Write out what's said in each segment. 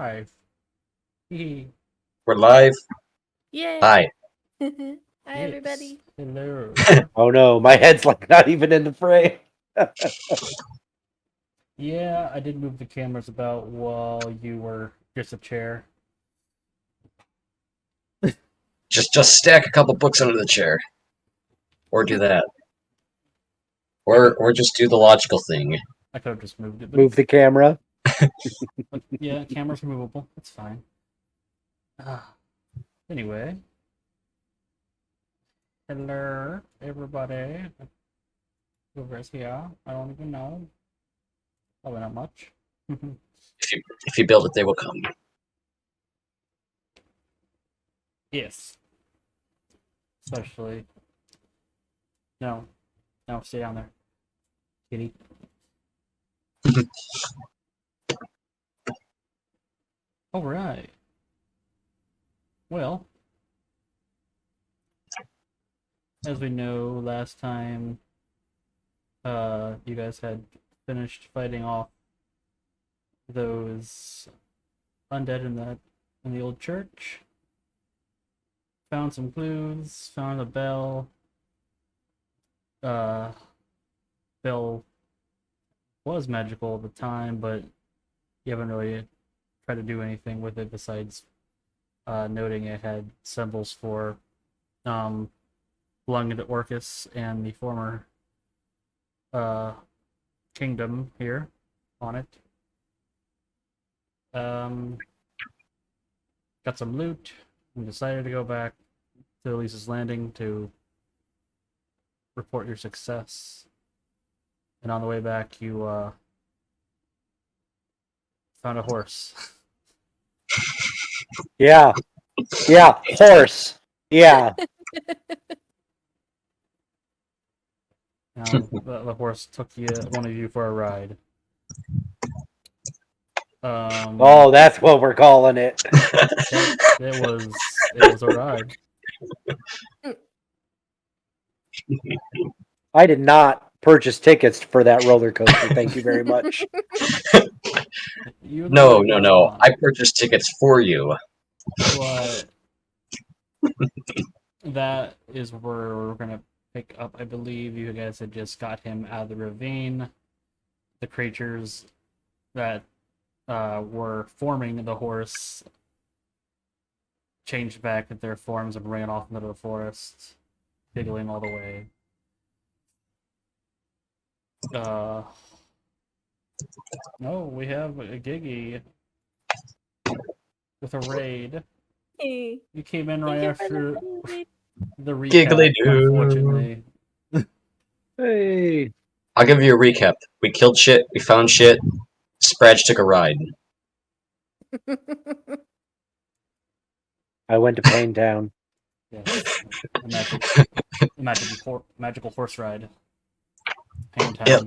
live. Hee. We're live. Yay! Hi. Hi, Yes. everybody. Hello. Oh no, my head's like not even in the frame. Yeah, I did move the cameras about while you were just a chair. Just stack a couple books under the chair. Or do that. Or just do the logical thing. I could have just moved it, but Move the camera. yeah, camera's removable. It's fine. Anyway. Hello, everybody. Whoever's here, I don't even know. Probably not much. If you build it, they will come. Yes. Especially. No. No, stay down there. Kitty. Alright. Well, as we know, last time you guys had finished fighting off those undead in the old church. Found some clues, found a bell. Bell was magical at the time, but you haven't really tried to do anything with it besides noting it had symbols for belonging to Orcus and the former kingdom here on it. Got some loot and decided to go back to Elisa's Landing to report your success. And on the way back, you found a horse. Yeah. Yeah. Horse. Yeah. The horse took one of you for a ride. Oh, that's what we're calling it. It was a ride. I did not purchase tickets for that roller coaster. Thank you very much. No. I purchased tickets for you. But that is where we're gonna pick up. I believe you guys had just got him out of the ravine. The creatures that were forming the horse changed back at their forms and ran off into the forest, giggling all the way. No, we have a Giggy with a raid. Hey. You came in right after the recap, Giggly-doo. unfortunately. Hey. I'll give you a recap. We killed shit, we found shit, Sprage took a ride. I went to Pain Town. Yes, magical horse ride. Pain Town. Yep.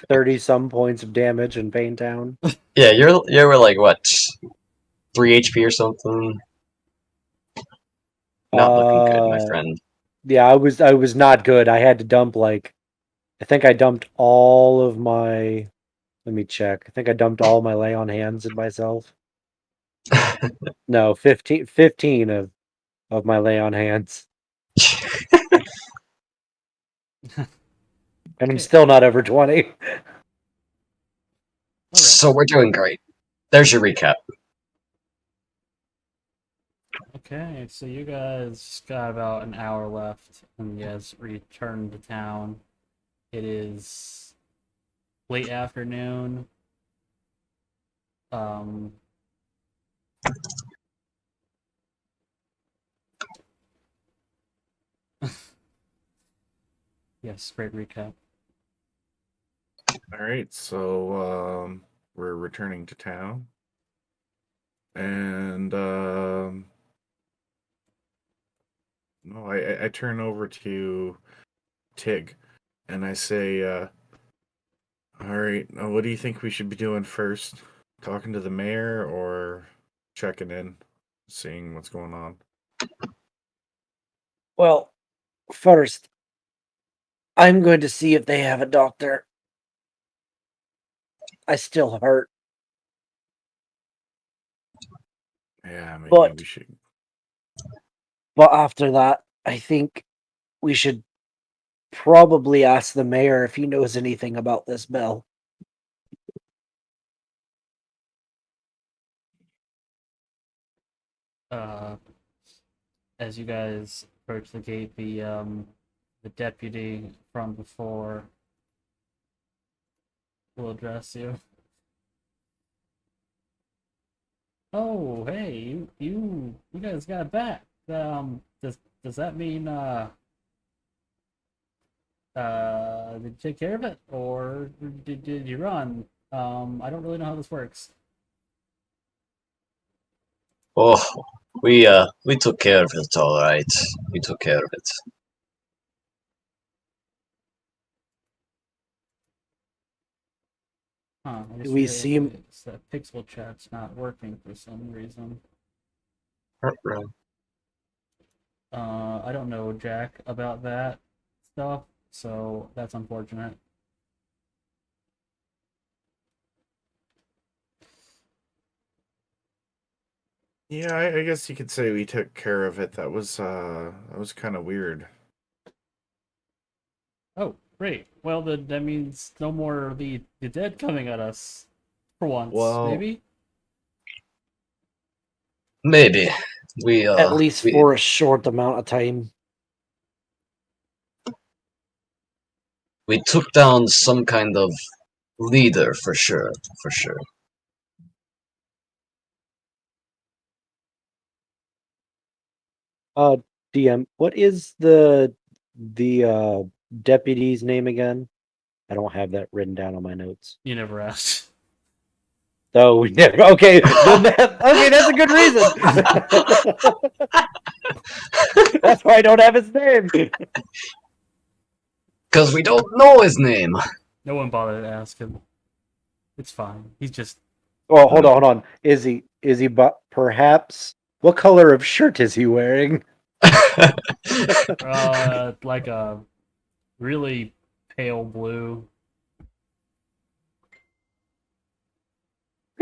30 some points of damage in Pain Town. Yeah, you were like what? 3 HP or something? Not looking good, my friend. Yeah, I was not good. I had to dump I think I dumped all of my. Let me check. I think I dumped all my lay on hands in myself. No, 15 of my lay on hands. And I'm still not over 20. So we're doing great. There's your recap. Okay, so you guys got about an hour left, and you guys return to town. It is late afternoon. Yes, great recap. All right, so we're returning to town, and no, I turn over to Tig, and I say, "All right, what do you think we should be doing first? Talking to the mayor or checking in, seeing what's going on?" Well, first, I'm going to see if they have a doctor. I still hurt. Yeah, maybe But- we should. But after that, I think we should probably ask the mayor if he knows anything about this bell. Uh, as you guys approach the gate, the deputy from before will address you. Oh, hey, you guys got back. Does that mean did you take care of it, or did you run? I don't really know how this works. Oh, we took care of it, all right. We took care of it. Huh? I Do just we realized seem- that pixel chat's not working for some reason. I don't know jack about that stuff, so that's unfortunate. Yeah, I guess you could say we took care of it. That was kind of weird. Oh, great. Well, then that means no more of the dead coming at us for once, Well- maybe. Maybe we At least we- for a short amount of time. we took down some kind of leader for sure, for sure. DM, what is the deputy's name again? I don't have that written down on my notes. You never asked. Oh, we never. Okay, okay, that's a good reason. That's why I don't have his name. Because we don't know his name. No one bothered to ask him. It's fine. He's just Oh, hold on. Is he? Perhaps? What color of shirt is he wearing? like a really pale blue.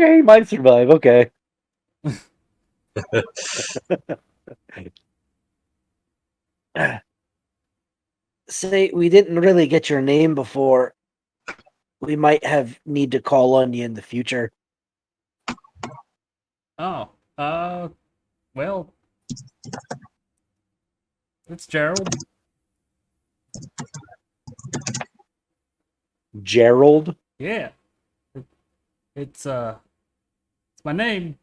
Okay, he might survive. Okay. Say, we didn't really get your name before. We might have need to call on you in the future. Oh, well, it's Gerald. Gerald? Yeah, it's my name.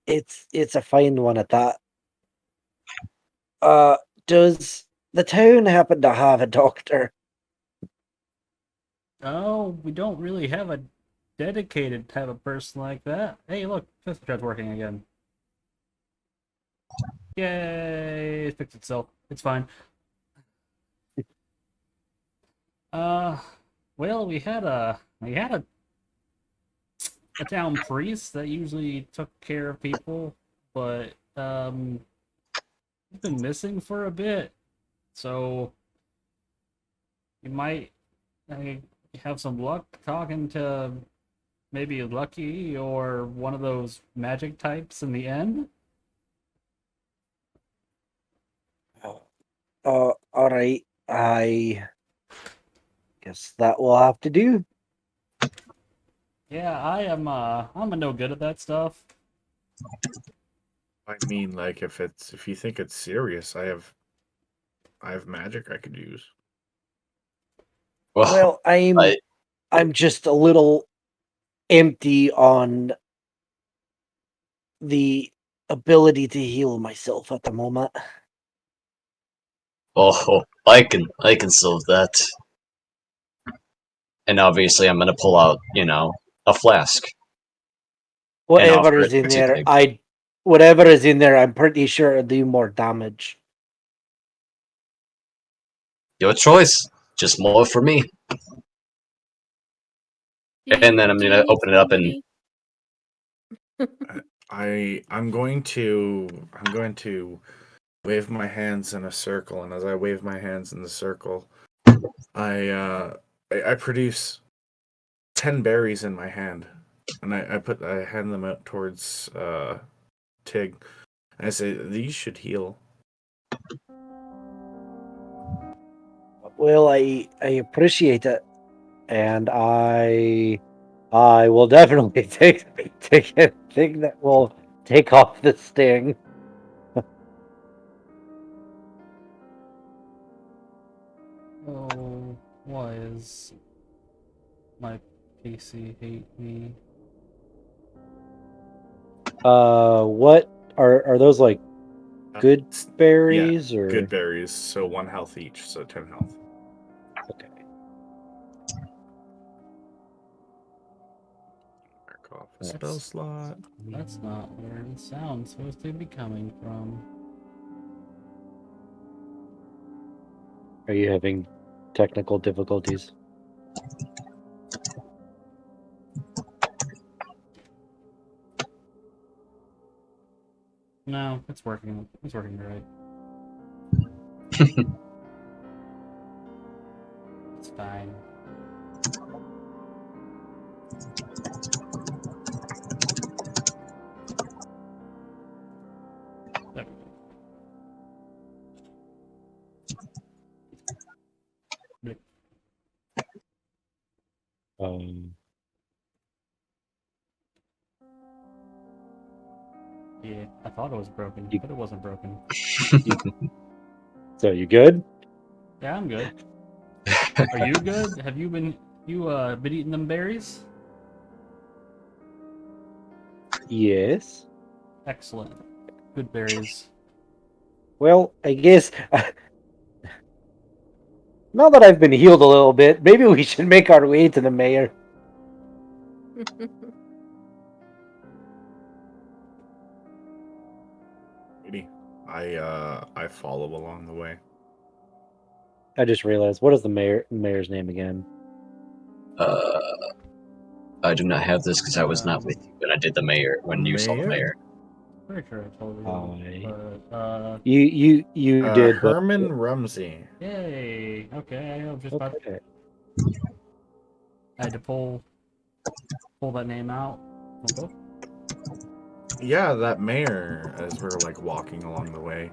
It's a fine one at that. Does the town happen to have a doctor? Oh, we don't really have a dedicated type of person like that. Hey, look, Pistol Chat's working again. Yay! It fixed itself. It's fine. Well, we had a town priest that usually took care of people, but he's been missing for a bit, so you might have some luck talking to maybe Lucky or one of those magic types in the end. All right. I guess that will have to do. Yeah, I'm a no good at that stuff. I mean, like if you think it's serious, I have magic I could use. Well, I'm just a little empty on the ability to heal myself at the moment. oh, I can solve that. And obviously, I'm gonna pull out, a flask. Whatever offer is it in to there, Tig. whatever is in there, I'm pretty sure it'll do more damage. Your choice. Just more for me. And then I'm Do you gonna need open it up and- somebody? I'm going to wave my hands in a circle, and as I wave my hands in the circle, I produce 10 berries in my hand. And I hand them out towards Tig. And I say, these should heal. Well, I appreciate it, and I will definitely take anything that will take off the sting. Oh, why is my PC hate me? What are those like good berries or Good berries. So 1 health each, so 10 health. Okay. Mark off a That's- spell slot. That's not where the sound's supposed to be coming from. Are you having technical difficulties? No, it's working. It's working right. It's fine. There we go. Um, Yeah, I thought it was broken, You- but it wasn't broken. so you good? Yeah, I'm good. Are you good? Have you been eating them berries? Yes. Excellent. Good berries. Well, I guess now that I've been healed a little bit, maybe we should make our way to the mayor. Maybe. I follow along the way. I just realized, what is the mayor's name again? I do not have this because I was not with you when I did the mayor, when you saw the Mayor? mayor. Pretty sure I told Aye. you. But You did, but Herman Rumsey. yay. Okay, I was just about okay. I had to pull that name out. Okay. Yeah, that mayor, as we're like walking along the way.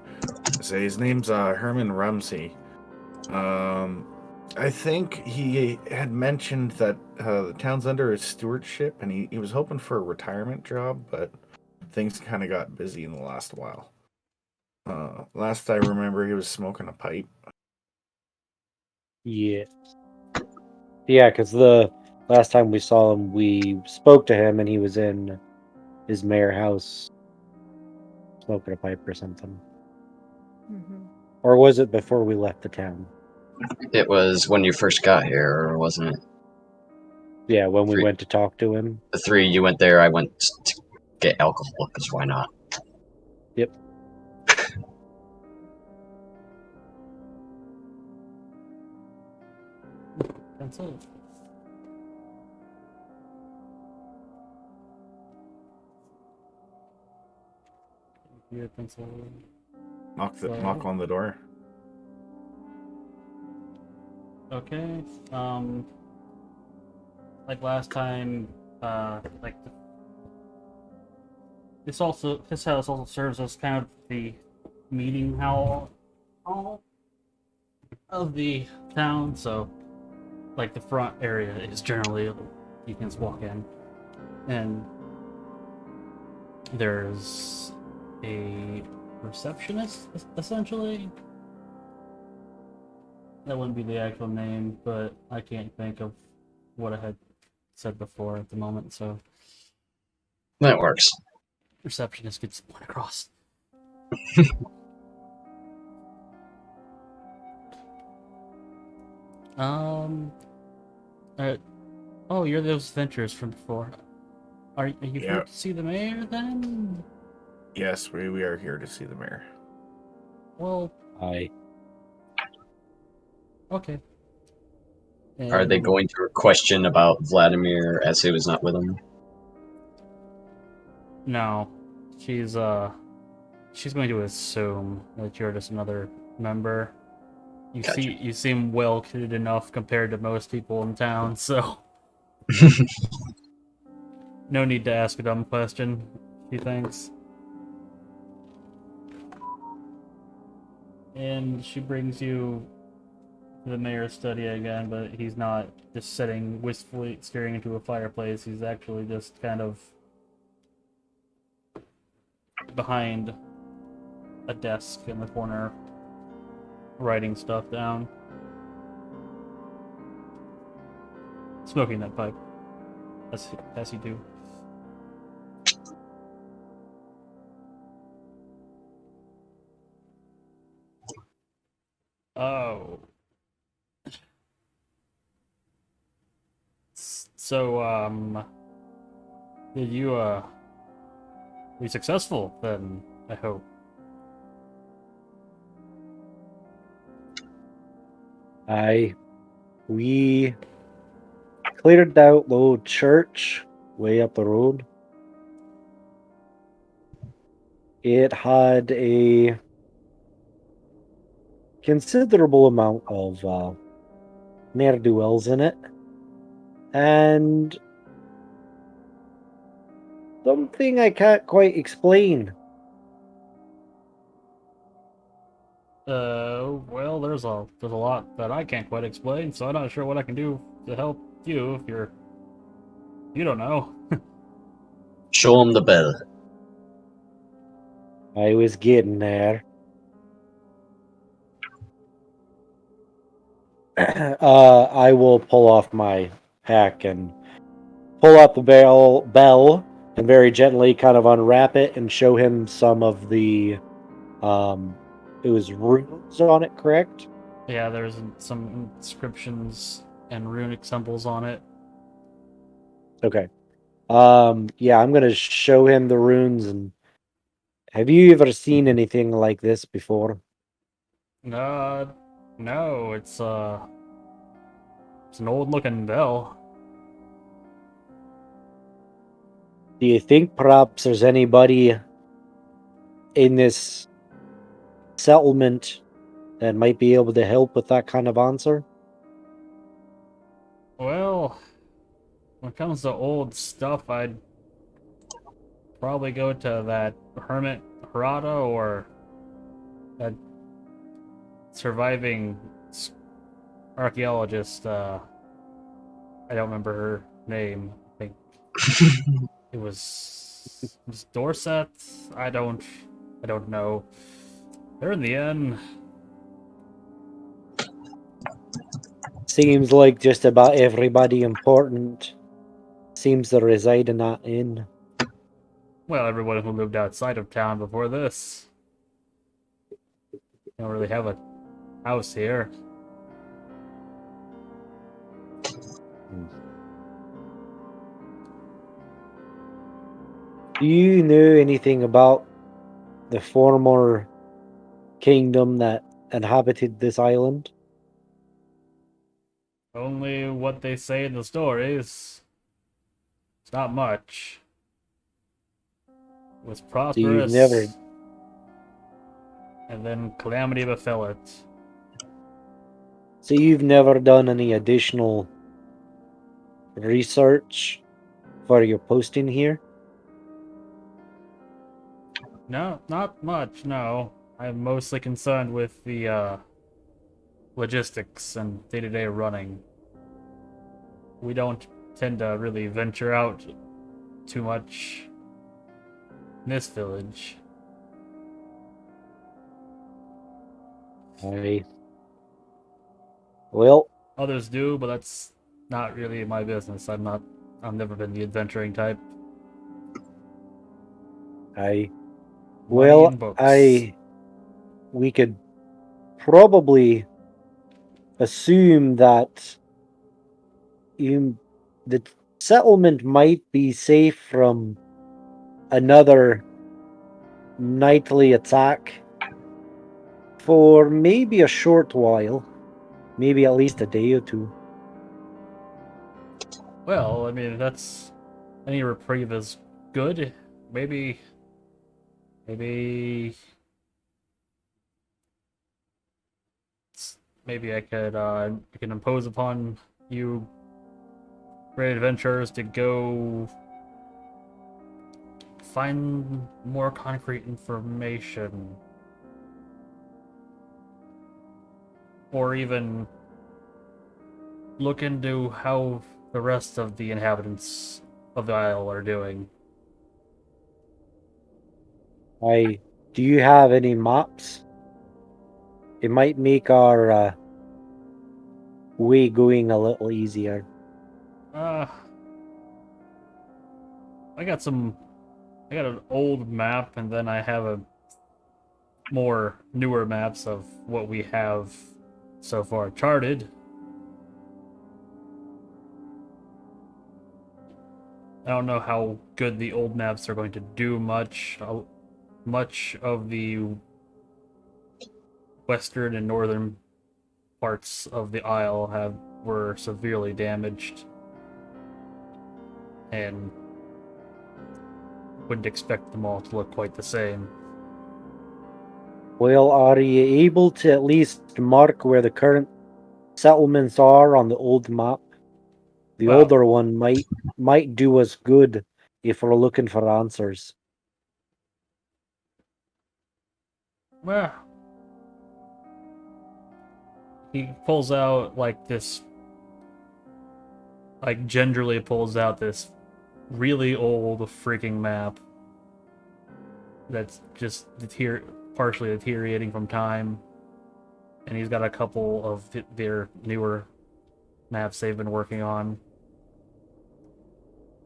I say his name's Herman Rumsey. I think he had mentioned that the town's under his stewardship, and he was hoping for a retirement job, but things kind of got busy in the last while. Last I remember, he was smoking a pipe. Yeah. Yeah, because the last time we saw him, we spoke to him, and he was in his mayor house smoking a pipe or something. Mhm. Or was it before we left the town? It was when you first got here, or wasn't it? Yeah, when we Three. went to talk to him. The 3 you went there, I went to get alcohol, because why not? Yep. That's it. Your pencil. Knock on the door. Okay. Like last time, like this house also serves as kind of the meeting hall of the town. So, like the front area is generally you can just walk in, and there's a receptionist essentially. That wouldn't be the actual name, but I can't think of what I had said before at the moment, so That works. receptionist gets split across. Uh, oh, you're those ventures from before. Are you Yeah. here to see the mayor then? Yes, we are here to see the mayor. Well, I okay. Are they And- going to question about Vladimir as he was not with him? No, she's going to assume that you're just another member. Gotcha. You seem well kitted enough compared to most people in town, so No need to ask a dumb question, she thinks. And she brings you to the mayor's study again, but he's not just sitting wistfully staring into a fireplace. He's actually just kind of behind a desk in the corner, writing stuff down. Smoking that pipe. As you do. Oh. So, did you, be successful then, I hope? We cleared out the old church way up the road. It had a considerable amount of ne'er-do-wells in it, and something I can't quite explain. Well, there's a lot that I can't quite explain, so I'm not sure what I can do to help you if you don't know. Show him the bell. I was getting there. I will pull off my pack and pull out the bell and very gently kind of unwrap it and show him some of the it was runes on it, correct? Yeah, there's some inscriptions and runic symbols on it. Okay. Yeah, I'm gonna show him the runes. And have you ever seen anything like this before? No, it's an old-looking bell. Do you think perhaps there's anybody in this settlement that might be able to help with that kind of answer? Well, when it comes to old stuff, I'd probably go to that hermit Harada or that surviving archaeologist. I don't remember her name. I think it was Dorset. I don't know. They're in the inn. Seems like just about everybody important seems to reside in that inn. Well, everyone who lived outside of town before this. Don't really have a house here. Do you know anything about the former kingdom that inhabited this island? Only what they say in the stories. It's not much. It was prosperous. never- And then calamity befell it. So you've never done any additional research for your posting here? No, not much, no. I'm mostly concerned with the logistics and day-to-day running. We don't tend to really venture out too much in this village. Well, Others do, but that's not really my business. I've never been the adventuring type. Money Money and books. we could probably assume that the settlement might be safe from another nightly attack for maybe a short while, maybe at least a day or two. Well, I mean, that's any reprieve is good. Maybe maybe I can impose upon you great adventurers to go find more concrete information. Or even look into how the rest of the inhabitants of the Isle are doing. Do you have any maps? It might make our way going a little easier. I got an old map, and then I have a more newer maps of what we have so far charted. I don't know how good the old maps are going to do much. Much of the western and northern parts of the Isle were severely damaged, and wouldn't expect them all to look quite the same. Well, are you able to at least mark where the current settlements are on the old map? The Well- older one might do us good if we're looking for answers. Well, he pulls out gingerly pulls out this really old freaking map that's just partially deteriorating from time. And he's got a couple of their newer maps they've been working on.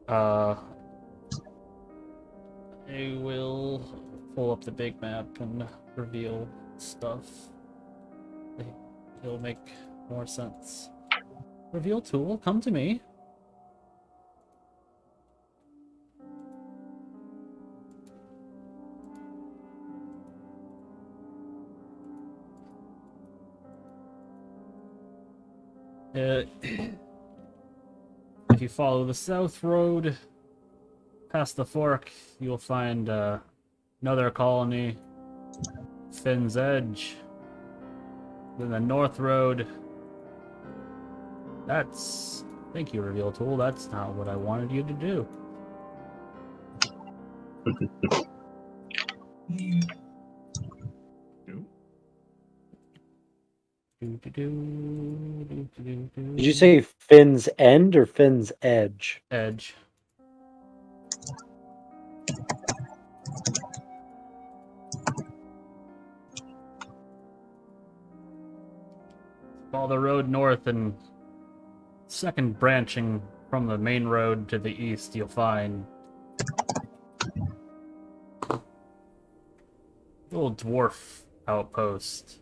I will pull up the big map and reveal stuff. It'll make more sense. Reveal tool, come to me. If you follow the south road past the fork, you'll find another colony, Finn's Edge. Then the north road. Thank you, reveal tool. That's not what I wanted you to do. Did you say Finn's End or Finn's Edge? Edge? Follow the road north, and second branching from the main road to the east, you'll find a little dwarf outpost.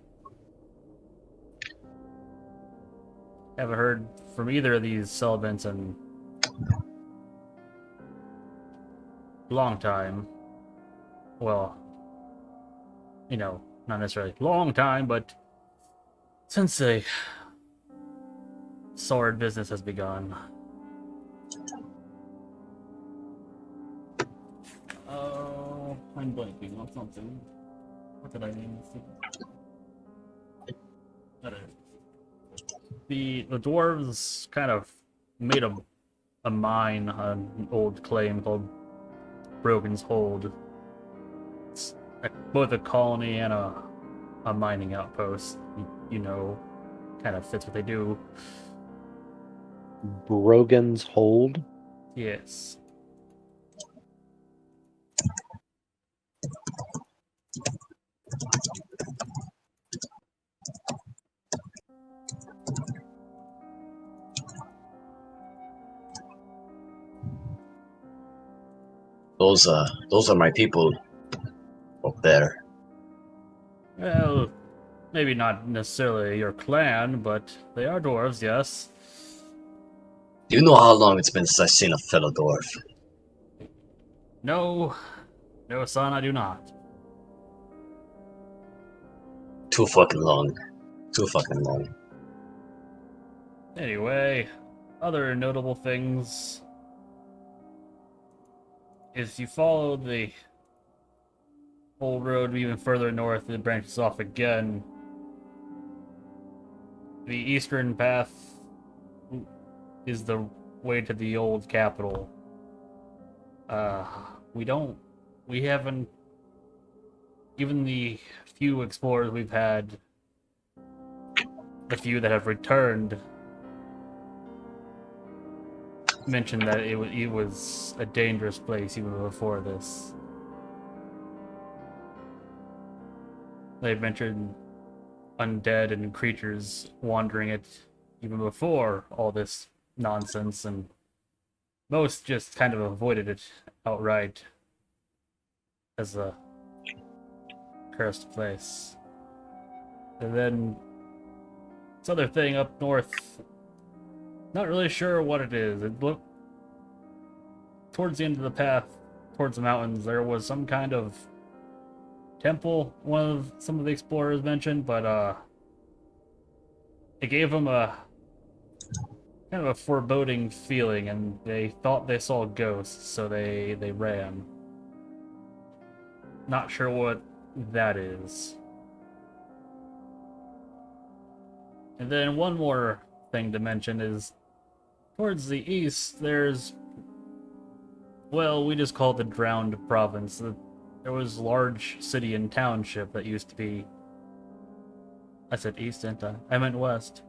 Haven't heard from either of these settlements in a long time. Well, not necessarily long time, but since the sword business has begun. Oh, I'm blanking on something. What did I mean? The dwarves kind of made a mine on an old claim called Brogan's Hold. It's both a colony and a mining outpost. Kind of fits what they do. Brogan's Hold? Yes. Those are my people up there. Well, maybe not necessarily your clan, but they are dwarves, yes. Do you know how long it's been since I've seen a fellow dwarf? No, son, I do not. Too fucking long. Too fucking long. Anyway, other notable things. If you follow the whole road even further north, it branches off again. The eastern path is the way to the old capital. We don't we haven't, even the few explorers we've had, the few that have returned, mentioned that it was a dangerous place even before this. They mentioned undead and creatures wandering it even before all this nonsense, and most just kind of avoided it outright as a cursed place. And then this other thing up north, not really sure what it is. It looked towards the end of the path, towards the mountains, there was some kind of temple, some of the explorers mentioned, but it gave them a kind of a foreboding feeling, and they thought they saw ghosts, so they ran. Not sure what that is. And then one more thing to mention is towards the east, there's, well, we just call it the Drowned Province. There was a large city and township that used to be, I said east, didn't I? I meant west.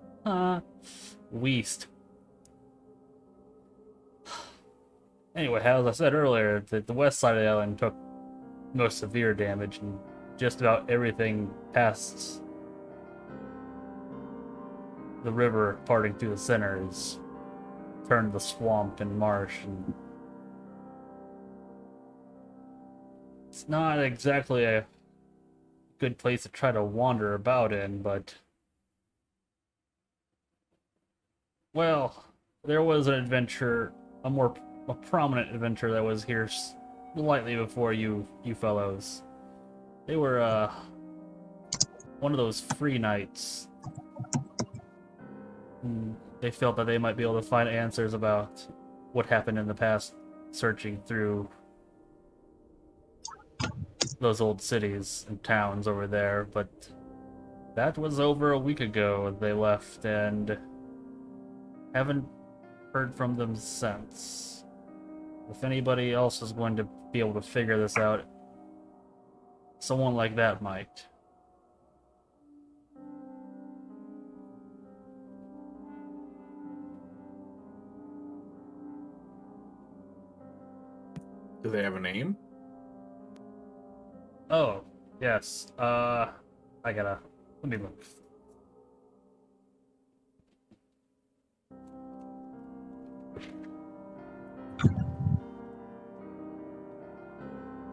West. Anyway, as I said earlier, the west side of the island took most severe damage, and just about everything past the river parting through the center is turned to swamp and marsh, and it's not exactly a good place to try to wander about in, but well, there was an adventure, a prominent adventure that was here slightly before you fellows. They were one of those free knights. They felt that they might be able to find answers about what happened in the past, searching through those old cities and towns over there, but that was over a week ago they left, and haven't heard from them since. If anybody else is going to be able to figure this out, someone like that might. Do they have a name? Oh, yes. Let me look.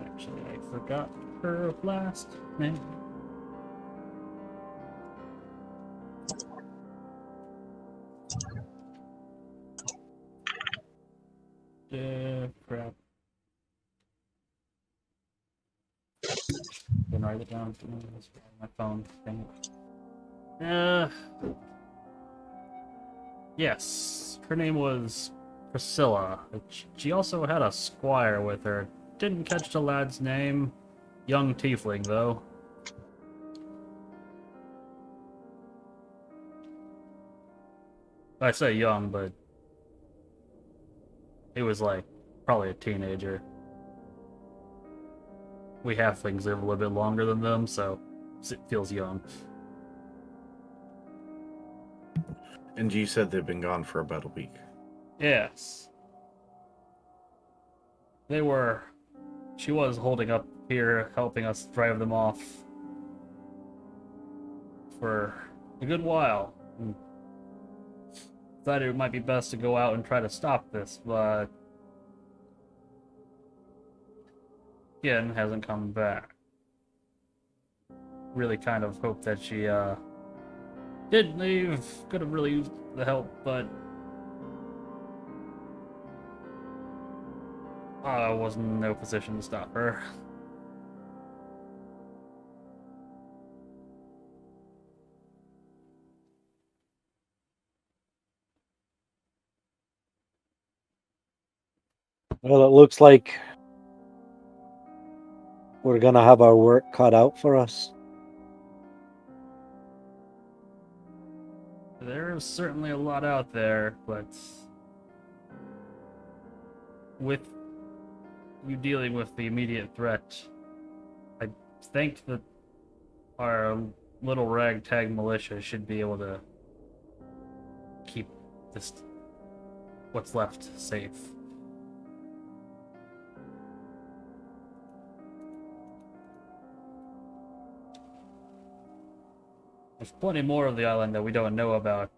Actually, I forgot her last name. Crap. Didn't write it down. It's on my phone. Dang it. Yes. Her name was Priscilla. She also had a squire with her. Didn't catch the lad's name. Young tiefling, though. I say young, but he was like probably a teenager. We halflings live a little bit longer than them, so it feels young. And you said they've been gone for about a week. Yes. She was holding up here, helping us drive them off for a good while. Thought it might be best to go out and try to stop this, but again, hasn't come back. Really kind of hoped that she did leave. Could have really used the help, but I was in no position to stop her. Well, it looks like we're gonna have our work cut out for us. There's certainly a lot out there, but with you dealing with the immediate threat, I think that our little ragtag militia should be able to keep this what's left safe. There's plenty more of the island that we don't know about.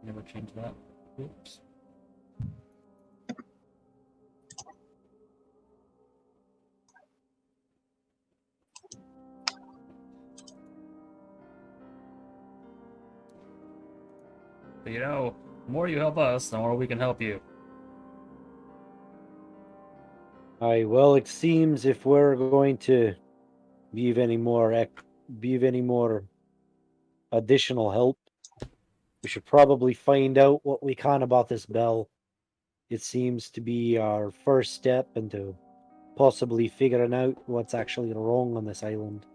Never change that. Oops. But you know, the more you help us, the more we can help you. Aye, well, it seems if we're going to be of any more additional help, we should probably find out what we can about this bell. It seems to be our first step into possibly figuring out what's actually wrong on this island.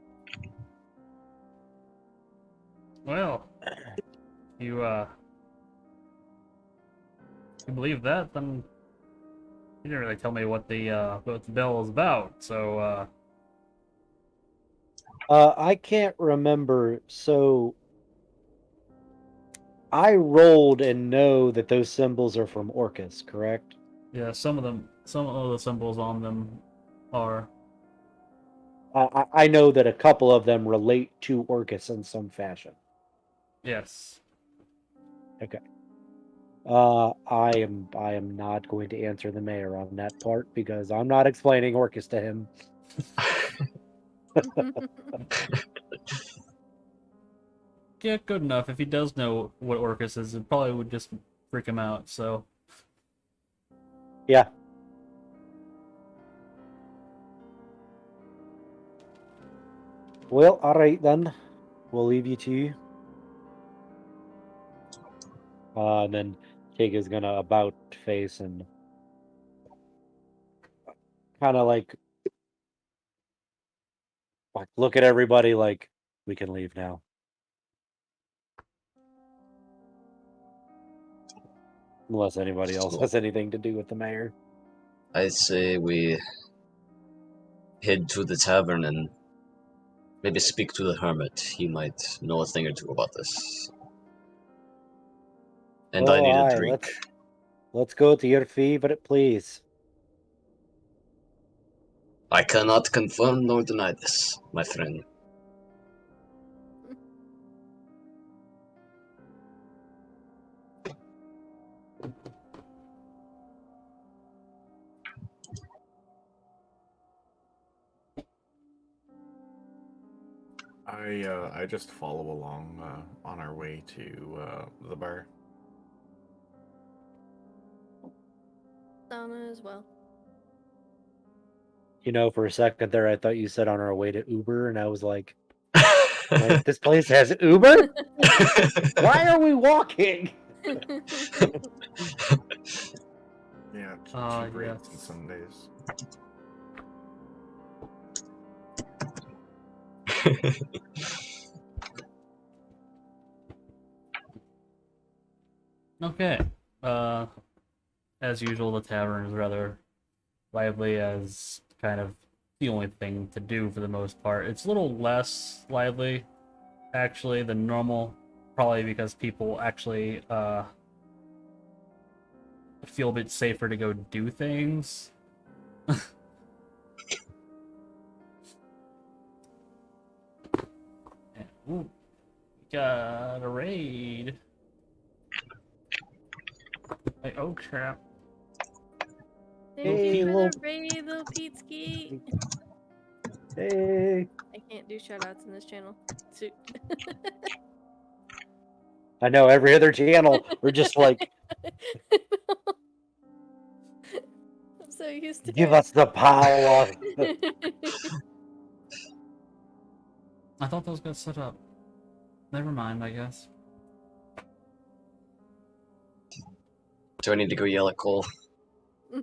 Well, you you believe that, then you didn't really tell me what the bell is about. So I can't remember. So I rolled and know that those symbols are from Orcus, correct? yeah, some of the symbols on them are. I know that a couple of them relate to Orcus in some fashion. Yes. I am not going to answer the mayor on that part because I'm not explaining Orcus to him. Yeah, good enough. If he does know what Orcus is, it probably would just freak him out. So Yeah. Well, all right then. We'll leave you to. And then Tig is gonna about face and kind of like look at everybody like we can leave now. Unless anybody else has anything to do with the mayor. I say we head to the tavern and maybe speak to the hermit. He might know a thing or two about this. And I Oh, need a aye, drink. let's go to your favorite place. I cannot confirm nor deny this, my friend. I just follow along on our way to the bar. Donna as well. You know, for a second there, I thought you said on our way to Uber, and I was like, wait, this place has Uber? Why are we walking? Yeah, Ah, cheap rates on yes. some days. Okay. As usual, the tavern is rather lively as kind of the only thing to do for the most part. It's a little less lively, actually, than normal, probably because people actually feel a bit safer to go do things. Ooh, got a raid. Like, oh crap. Thank Hey, you for little- the raid, little Pete-ski. Hey. I can't do shoutouts in this channel. Shoot. I know every other channel, we're just like, I'm so used to give it. us the power. I thought those got set up. Never mind, I guess. Do I need to go yell at Cole?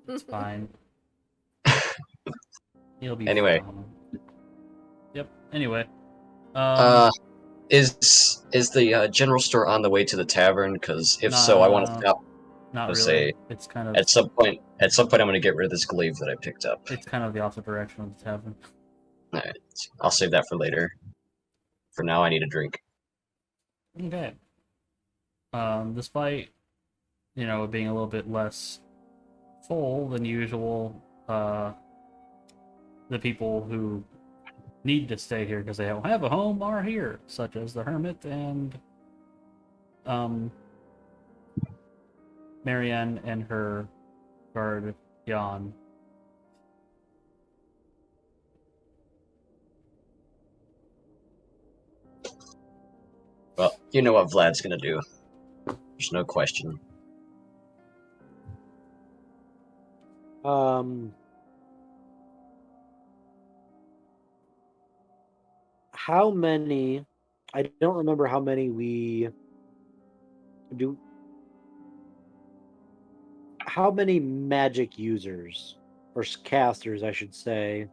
It's fine. He'll be Anyway. fine. Yep, anyway. Uh, is the general store on the way to the tavern? Because if so, I want to Nah, stop. not Let's really. say It's kind of at some point, I'm going to get rid of this glaive that I picked up. the opposite direction of the tavern. All right, I'll save that for later. For now, I need a drink. Okay. Despite it being a little bit less full than usual, the people who need to stay here because they don't have a home are here, such as the hermit and Marianne and her guard Jan. Well, you know what Vlad's gonna do. There's no question. How many? I don't remember how many we do. How many magic users or casters, I should say,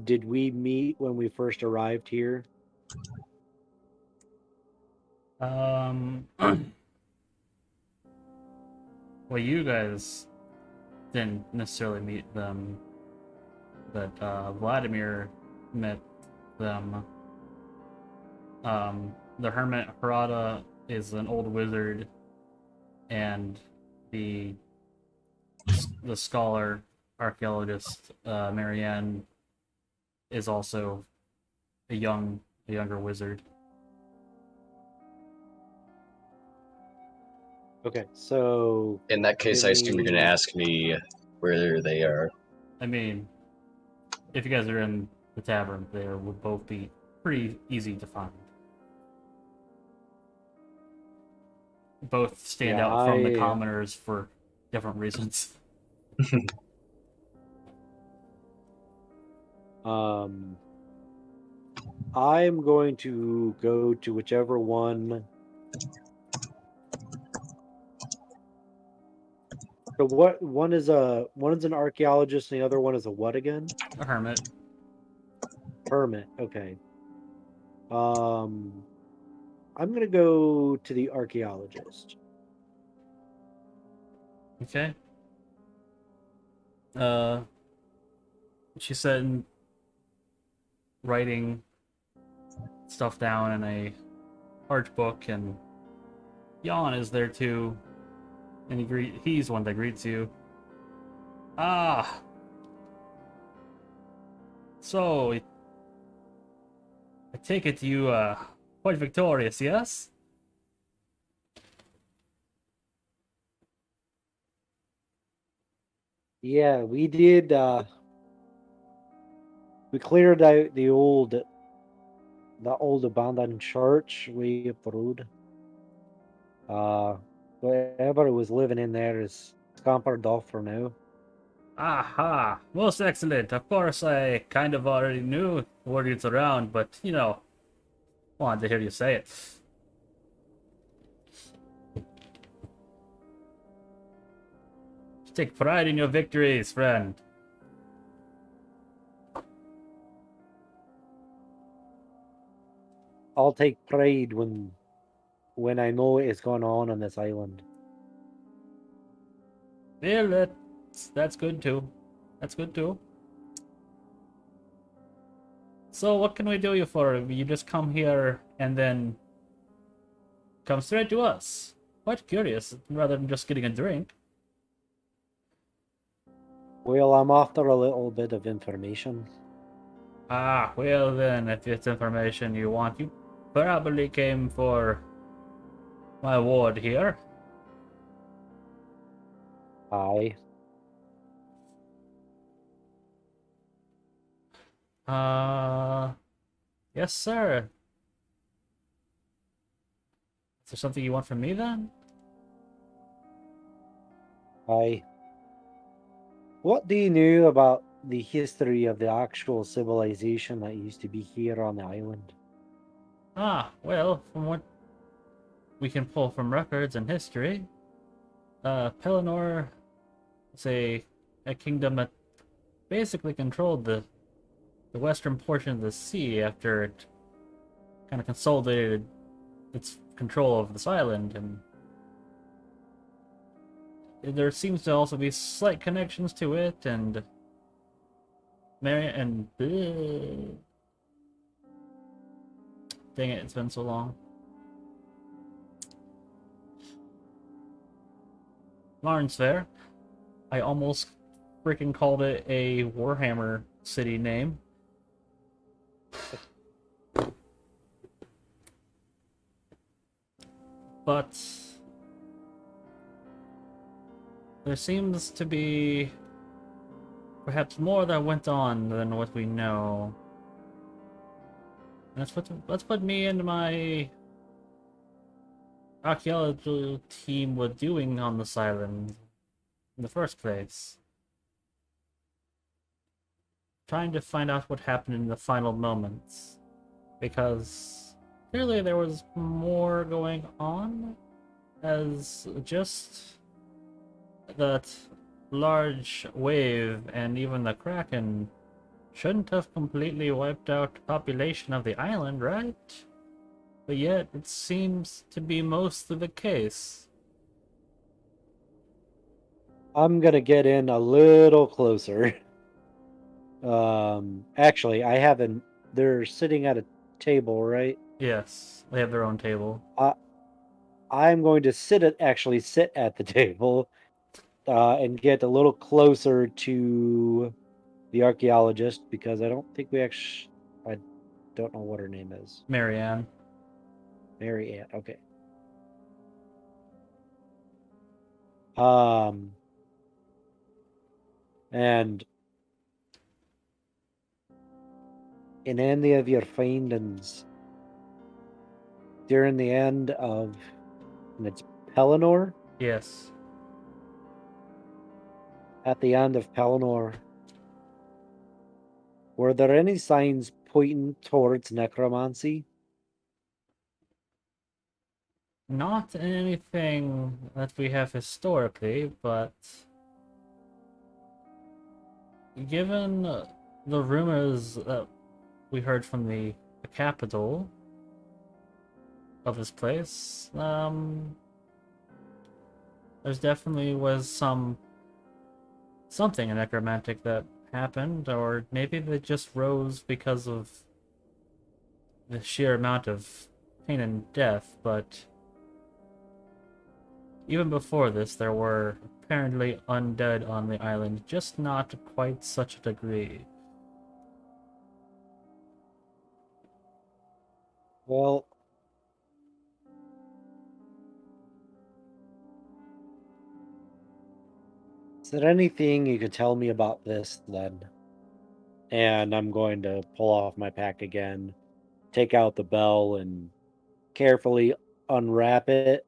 did we meet when we first arrived here? Well, you guys didn't necessarily meet them, but Vladimir met them. The hermit Harada is an old wizard, and the scholar archaeologist Marianne is also a younger wizard. Okay, so In that case, I assume you're gonna ask me where they are. I mean, if you guys are in the tavern, they would both be pretty easy to find. Both stand out from the commoners for different reasons. I'm going to go to whichever one. So what one is an archaeologist and the other one is a what again? A hermit. Hermit. Okay. I'm gonna go to the archaeologist. Okay. She said writing stuff down in a art book, and Jan is there too, and he's the one that greets you. Ah. So, I take it you quite victorious, yes? Yeah, we did. We cleared out the old abandoned church way up the road. Whoever was living in there is scampered off for now. Aha! Most excellent. Of course, I kind of already knew the word it's around, but wanted to hear you say it. Take pride in your victories, friend. I'll take pride when I know what is going on this island. Yeah, that's good too. That's good too. So what can we do you for? You just come here and then come straight to us. Quite curious, rather than just getting a drink. Well, I'm after a little bit of information. Ah, well then, if it's information you want, you probably came for my ward here. Aye. Yes, sir. Is there something you want from me then? Aye. What do you know about the history of the actual civilization that used to be here on the island? Ah, well, from what we can pull from records and history, Pelennor is a kingdom that basically controlled the western portion of the sea after it kind of consolidated its control of this island, and there seems to also be slight connections to it, and Mary and dang it, it's been so long. Lawrence Fair. I almost freaking called it a Warhammer city name. But there seems to be perhaps more that went on than what we know. And that's what me and my archaeological team were doing on this island in the first place. Trying to find out what happened in the final moments. Because clearly there was more going on, as just that large wave and even the Kraken shouldn't have completely wiped out the population of the island, right? But yet it seems to be mostly the case. I'm gonna get in a little closer. Actually, I haven't. They're sitting at a table, right? Yes, they have their own table. I'm going to actually sit at the table, and get a little closer to the archaeologist because I don't think I don't know what her name is. Marianne. Mary Ann. Okay. And in any of your findings during the end of, and it's Pelennor? Yes. At the end of Pelennor, were there any signs pointing towards necromancy? Not anything that we have historically, but given the rumors that we heard from the capital of this place, there's definitely was something necromantic that happened, or maybe they just rose because of the sheer amount of pain and death, but even before this, there were apparently undead on the island, just not quite such a degree. Well, is there anything you could tell me about this then? And I'm going to pull off my pack again, take out the bell, and carefully unwrap it.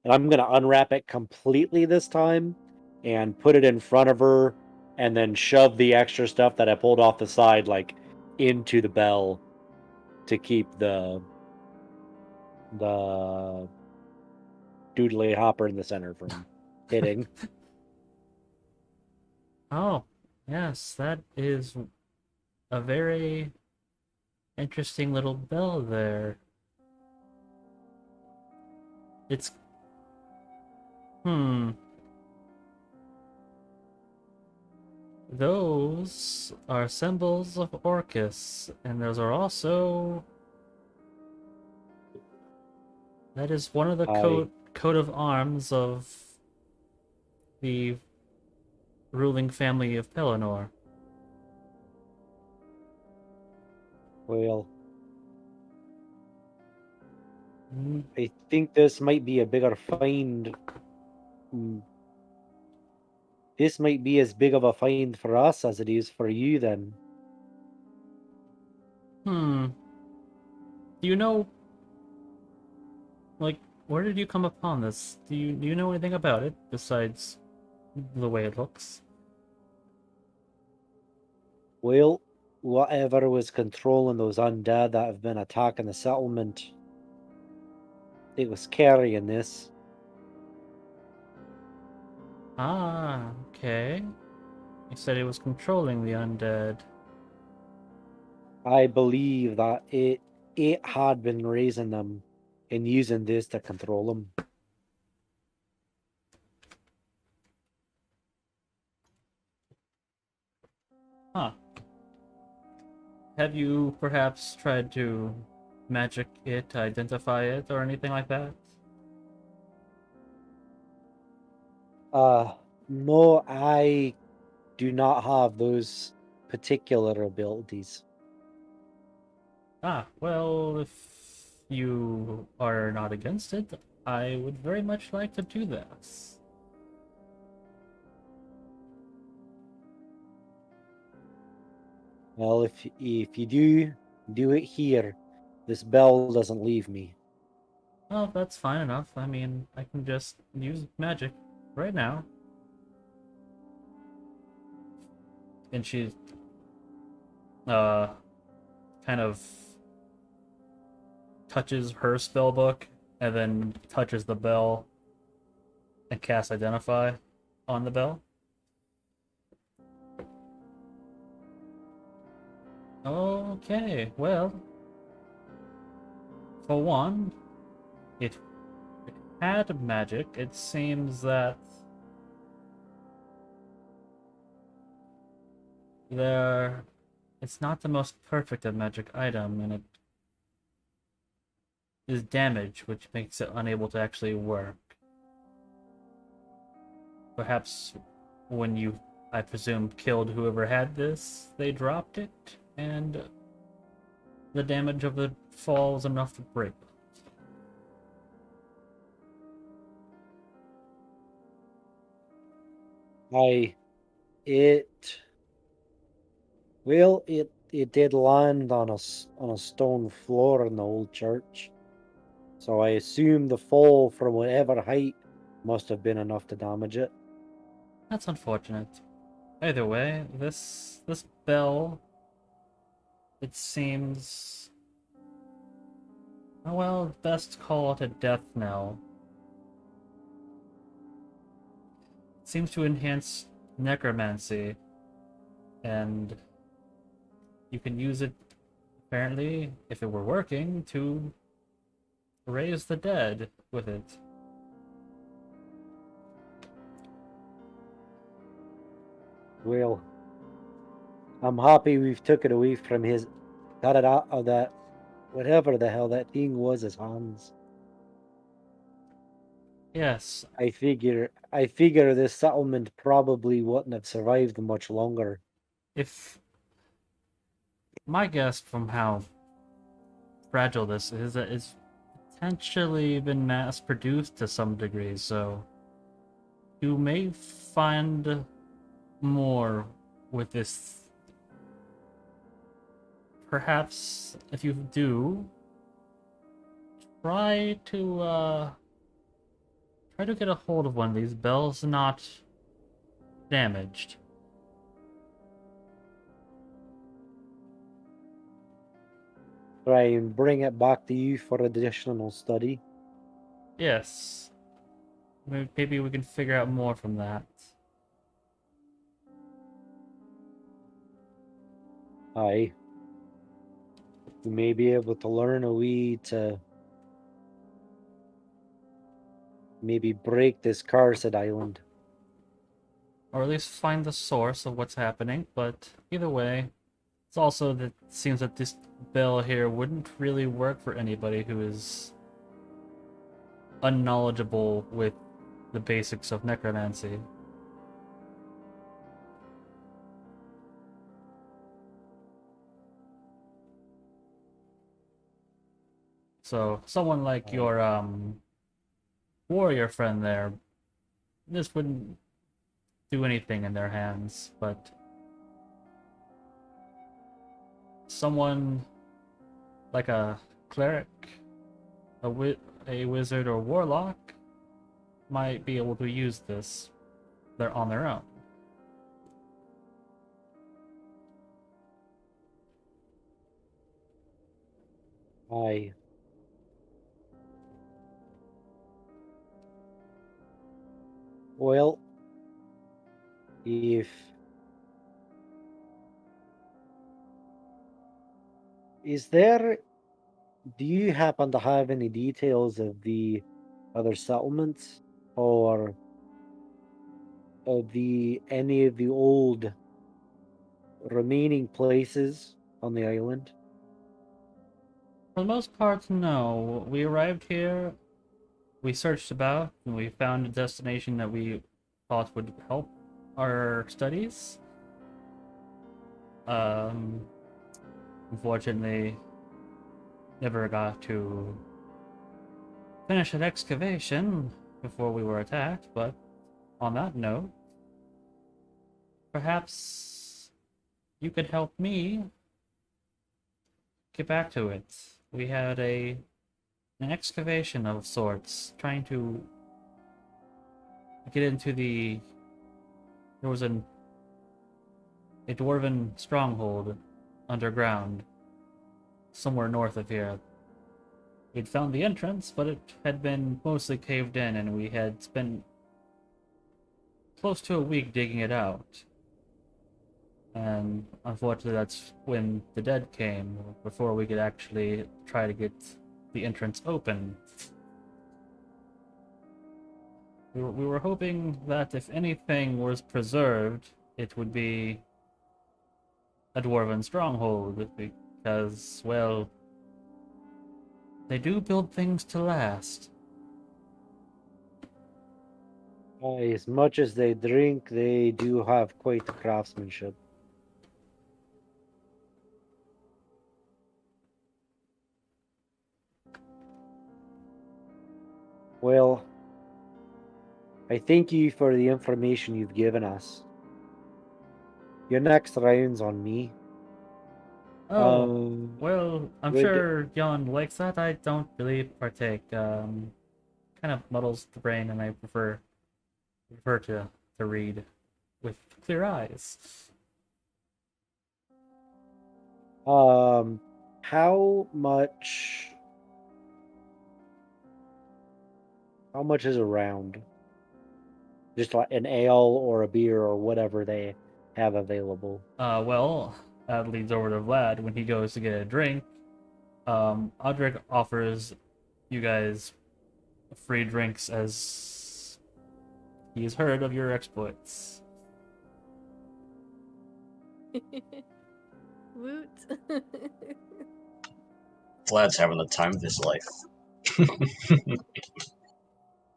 And I'm going to unwrap it completely this time and put it in front of her and then shove the extra stuff that I pulled off the side like into the bell to keep the doodly hopper in the center from hitting. Oh, yes, that is a very interesting little bell there. It's... Those are symbols of Orcus, and those are also... That is one of the coat of arms of the ruling family of Pelennor. Well, I think this might be a bigger find. This might be as big of a find for us as it is for you then. Do you know, like, where did you come upon this? Do you know anything about it besides the way it looks? Well, whatever was controlling those undead that have been attacking the settlement, it was carrying this. Ah, okay. You said it was controlling the undead. I believe that it it had been raising them and using this to control them. Huh. Have you perhaps tried to magic it, identify it, or anything like that? No, I do not have those particular abilities. Ah, well, if you are not against it, I would very much like to do this. Well, if you do it here, this bell doesn't leave me. Well, that's fine enough. I mean, I can just use magic right now. And she, uh, kind of touches her spell book and then touches the bell and casts Identify on the bell. Okay, well, for one, it had magic. It seems that it's not the most perfect of magic item, and it is damaged, which makes it unable to actually work. Perhaps when you, I presume, killed whoever had this, they dropped it, and the damage of the fall was enough to break it. It well, it did land on on a stone floor in the old church. So I assume the fall from whatever height must have been enough to damage it. That's unfortunate. Either way, this bell, it seems, oh, well, best call it a death knell. It seems to enhance necromancy, and you can use it, apparently, if it were working, to raise the dead with it. Well, I'm happy we've took it away from his, got it out of that, whatever the hell that thing was, his hands. Yes, I figure this settlement probably wouldn't have survived much longer. if my guess from how fragile this is that it's potentially been mass produced to some degree, so you may find more with this. Perhaps if you do, try to get a hold of one of these bells not damaged. Try and bring it back to you for additional study. Yes. Maybe we can figure out more from that. Aye. You may be able to learn a way to maybe break this cursed island. Or at least find the source of what's happening, but either way, it's also that it seems that this bell here wouldn't really work for anybody who is unknowledgeable with the basics of necromancy. So someone like your warrior friend there, this wouldn't do anything in their hands, but someone like a cleric, a wizard or warlock might be able to use this. They're on their own. Aye. Well, if is there do you happen to have any details of the other settlements or of any of the old remaining places on the island? For the most part, no. We arrived here, we searched about, and we found a destination that we thought would help our studies. Unfortunately, never got to finish an excavation before we were attacked, but on that note, perhaps you could help me get back to it. We had an excavation of sorts, trying to get into there was a dwarven stronghold underground somewhere north of here. We'd found the entrance, but it had been mostly caved in, and we had spent close to a week digging it out. And unfortunately, that's when the dead came, before we could actually try to get the entrance open. We were hoping that if anything was preserved, it would be a dwarven stronghold, because, well, they do build things to last. As much as they drink, they do have quite the craftsmanship. Well, I thank you for the information you've given us. Your next round's on me. Oh, well, I'm would- sure Jan likes that. I don't really partake. Kind of muddles the brain, and I prefer to read with clear eyes. How much is a round? Just like an ale or a beer or whatever they have available. Well, that leads over to Vlad when he goes to get a drink. Audric offers you guys free drinks as he's heard of your exploits. Woot. Vlad's having the time of his life.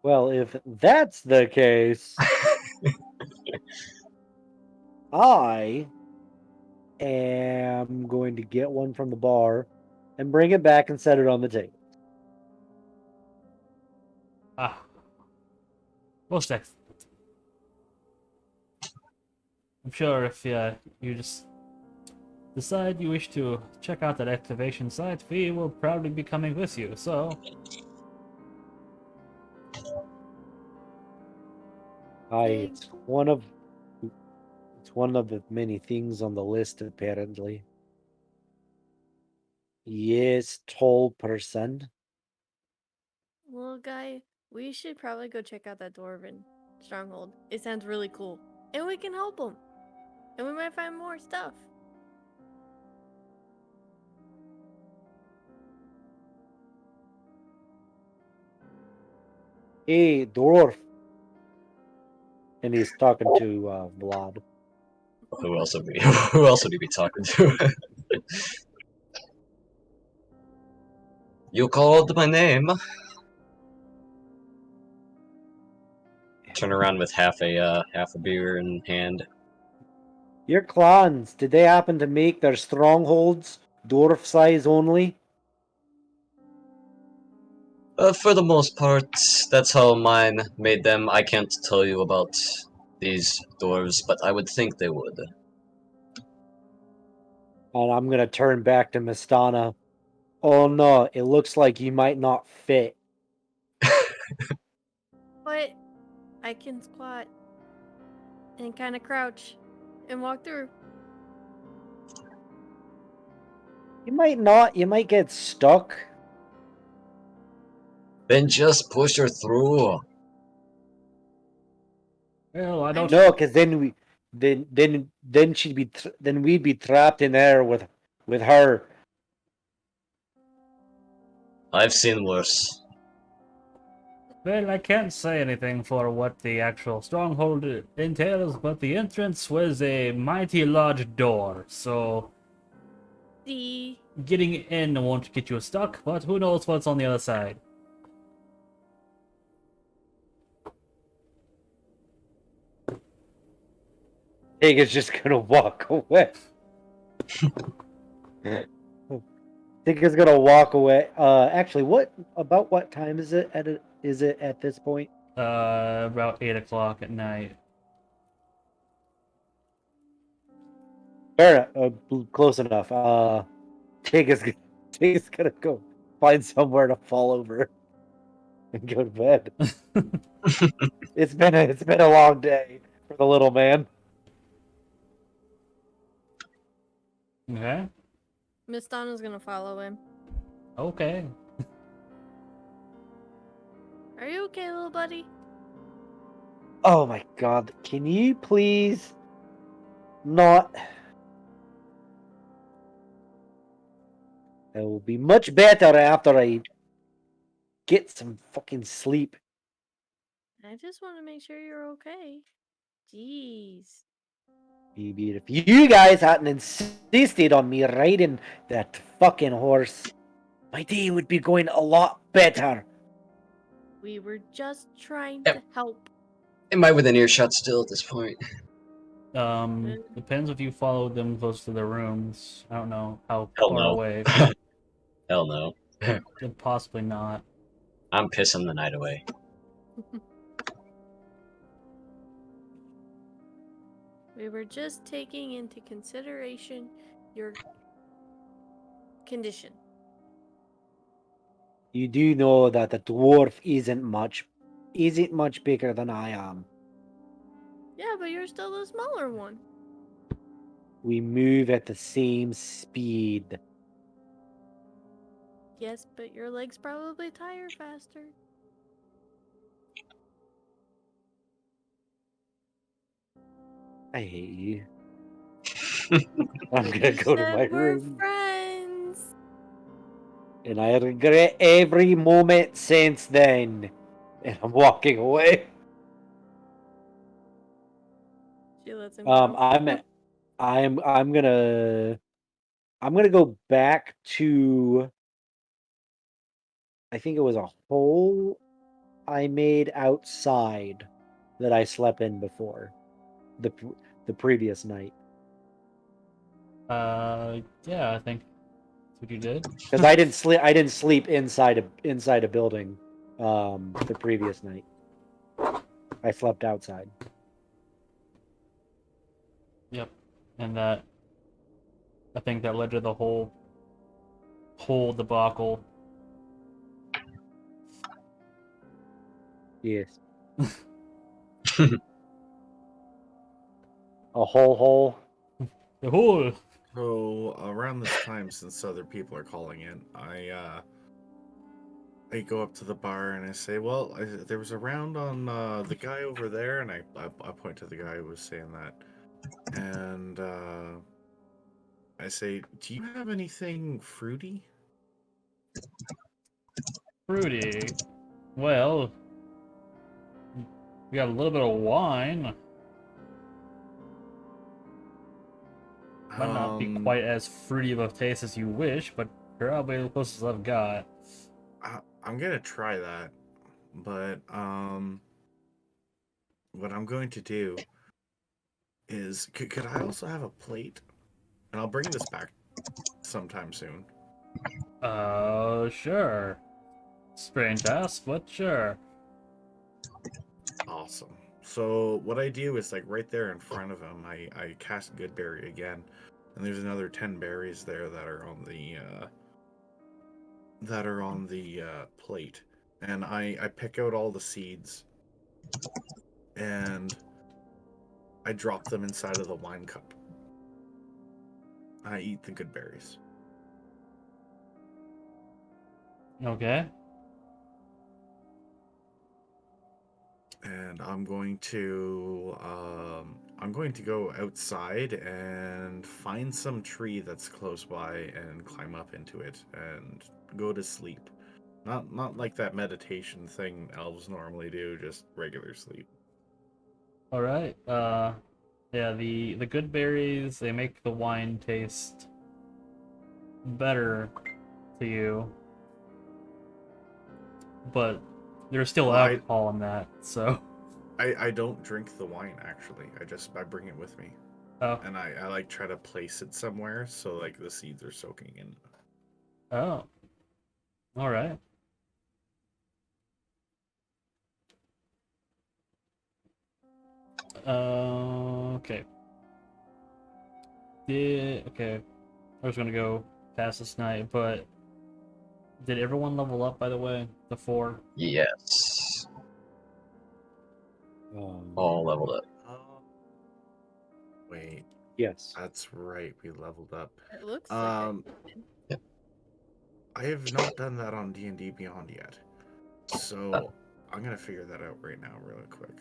Well, if that's the case, I am going to get one from the bar and bring it back and set it on the table. Ah, most excellent. I'm sure if you just decide you wish to check out that excavation site, we will probably be coming with you. So, It's one of the many things on the list, apparently. Yes, tall person. Well, guy, we should probably go check out that dwarven stronghold. It sounds really cool. And we can help them. And we might find more stuff. Hey, dwarf. And he's talking to Vlad. Who else would he be talking to? You called my name. Turn around with half a beer in hand. Your clans, did they happen to make their strongholds dwarf size only? For the most part, that's how mine made them. I can't tell you about these dwarves, but I would think they would. And I'm gonna turn back to Mistana. Oh no, it looks like you might not fit. But I can squat and kind of crouch and walk through. You might not, you might get stuck. Then just push her through. well, I don't. No, because then we'd be trapped in there with her. I've seen worse. Well, I can't say anything for what the actual stronghold entails, but the entrance was a mighty large door, so See, getting in won't get you stuck, but who knows what's on the other side. Tig is just gonna walk away. Tig is gonna walk away. Actually, what time is it at this point? About 8 o'clock at night. Fair enough. Close enough. Tig is gonna go find somewhere to fall over and go to bed. It's been a long day for the little man. Okay? Miss Donna's gonna follow him. Okay. Are you okay, little buddy? Oh my god, can you please not? It will be much better after I get some fucking sleep. I just want to make sure you're okay. Jeez. Maybe if you guys hadn't insisted on me riding that fucking horse, my day would be going a lot better. We were just trying Yep. to help. Am I within earshot still at this point? Depends if you followed them close to the rooms. I don't know how Hell far no. away. Hell no. Possibly not. I'm pissing the night away. We were just taking into consideration your condition. You do know that the dwarf isn't much bigger than I am. Yeah, but you're still the smaller one. We move at the same speed. Yes, but your legs probably tire faster. I hate you. I'm gonna go to Said my we're room. friends. And I regret every moment since then. And I'm walking away. She lets him go. I'm gonna go back to, I think it was a hole I made outside that I slept in before the previous night, Yeah, I think that's what you did. because I didn't sleep inside a building the previous night. I slept outside. Yep. And I think that led to the whole debacle. Yes. A hole. The whole. So around this time, since other people are calling in, I go up to the bar and I say, "Well, there was a round on the guy over there," and I point to the guy who was saying that, and I say, "Do you have anything fruity?" Fruity. Well, we got a little bit of wine. Might not be quite as fruity of a taste as you wish, but probably the closest I've got. I'm gonna try that, but what I'm going to do is, could I also have a plate? And I'll bring this back sometime soon. Sure. Strange to ask, but sure. Awesome. So what I do is, like, right there in front of him, I cast Good Berry again, and there's another 10 berries there that are on the plate, and I pick out all the seeds, and I drop them inside of the wine cup. I eat the good berries. Okay. And I'm going to go outside and find some tree that's close by and climb up into it and go to sleep. Not like that meditation thing elves normally do, just regular sleep. All right. Yeah, the good berries, they make the wine taste better to you, but there's still Well, alcohol in that. So, I don't drink the wine actually. I bring it with me. oh, And I like try to place it somewhere so like the seeds are soaking in. oh, all right. Okay. Okay. I was gonna go past this night, but did everyone level up, by the way? The 4? Yes. Um, All leveled up. Oh. Wait, yes. that's right. We leveled up. It looks like I Um, did. I have not done that on D&D Beyond yet. So I'm gonna figure that out right now, really quick.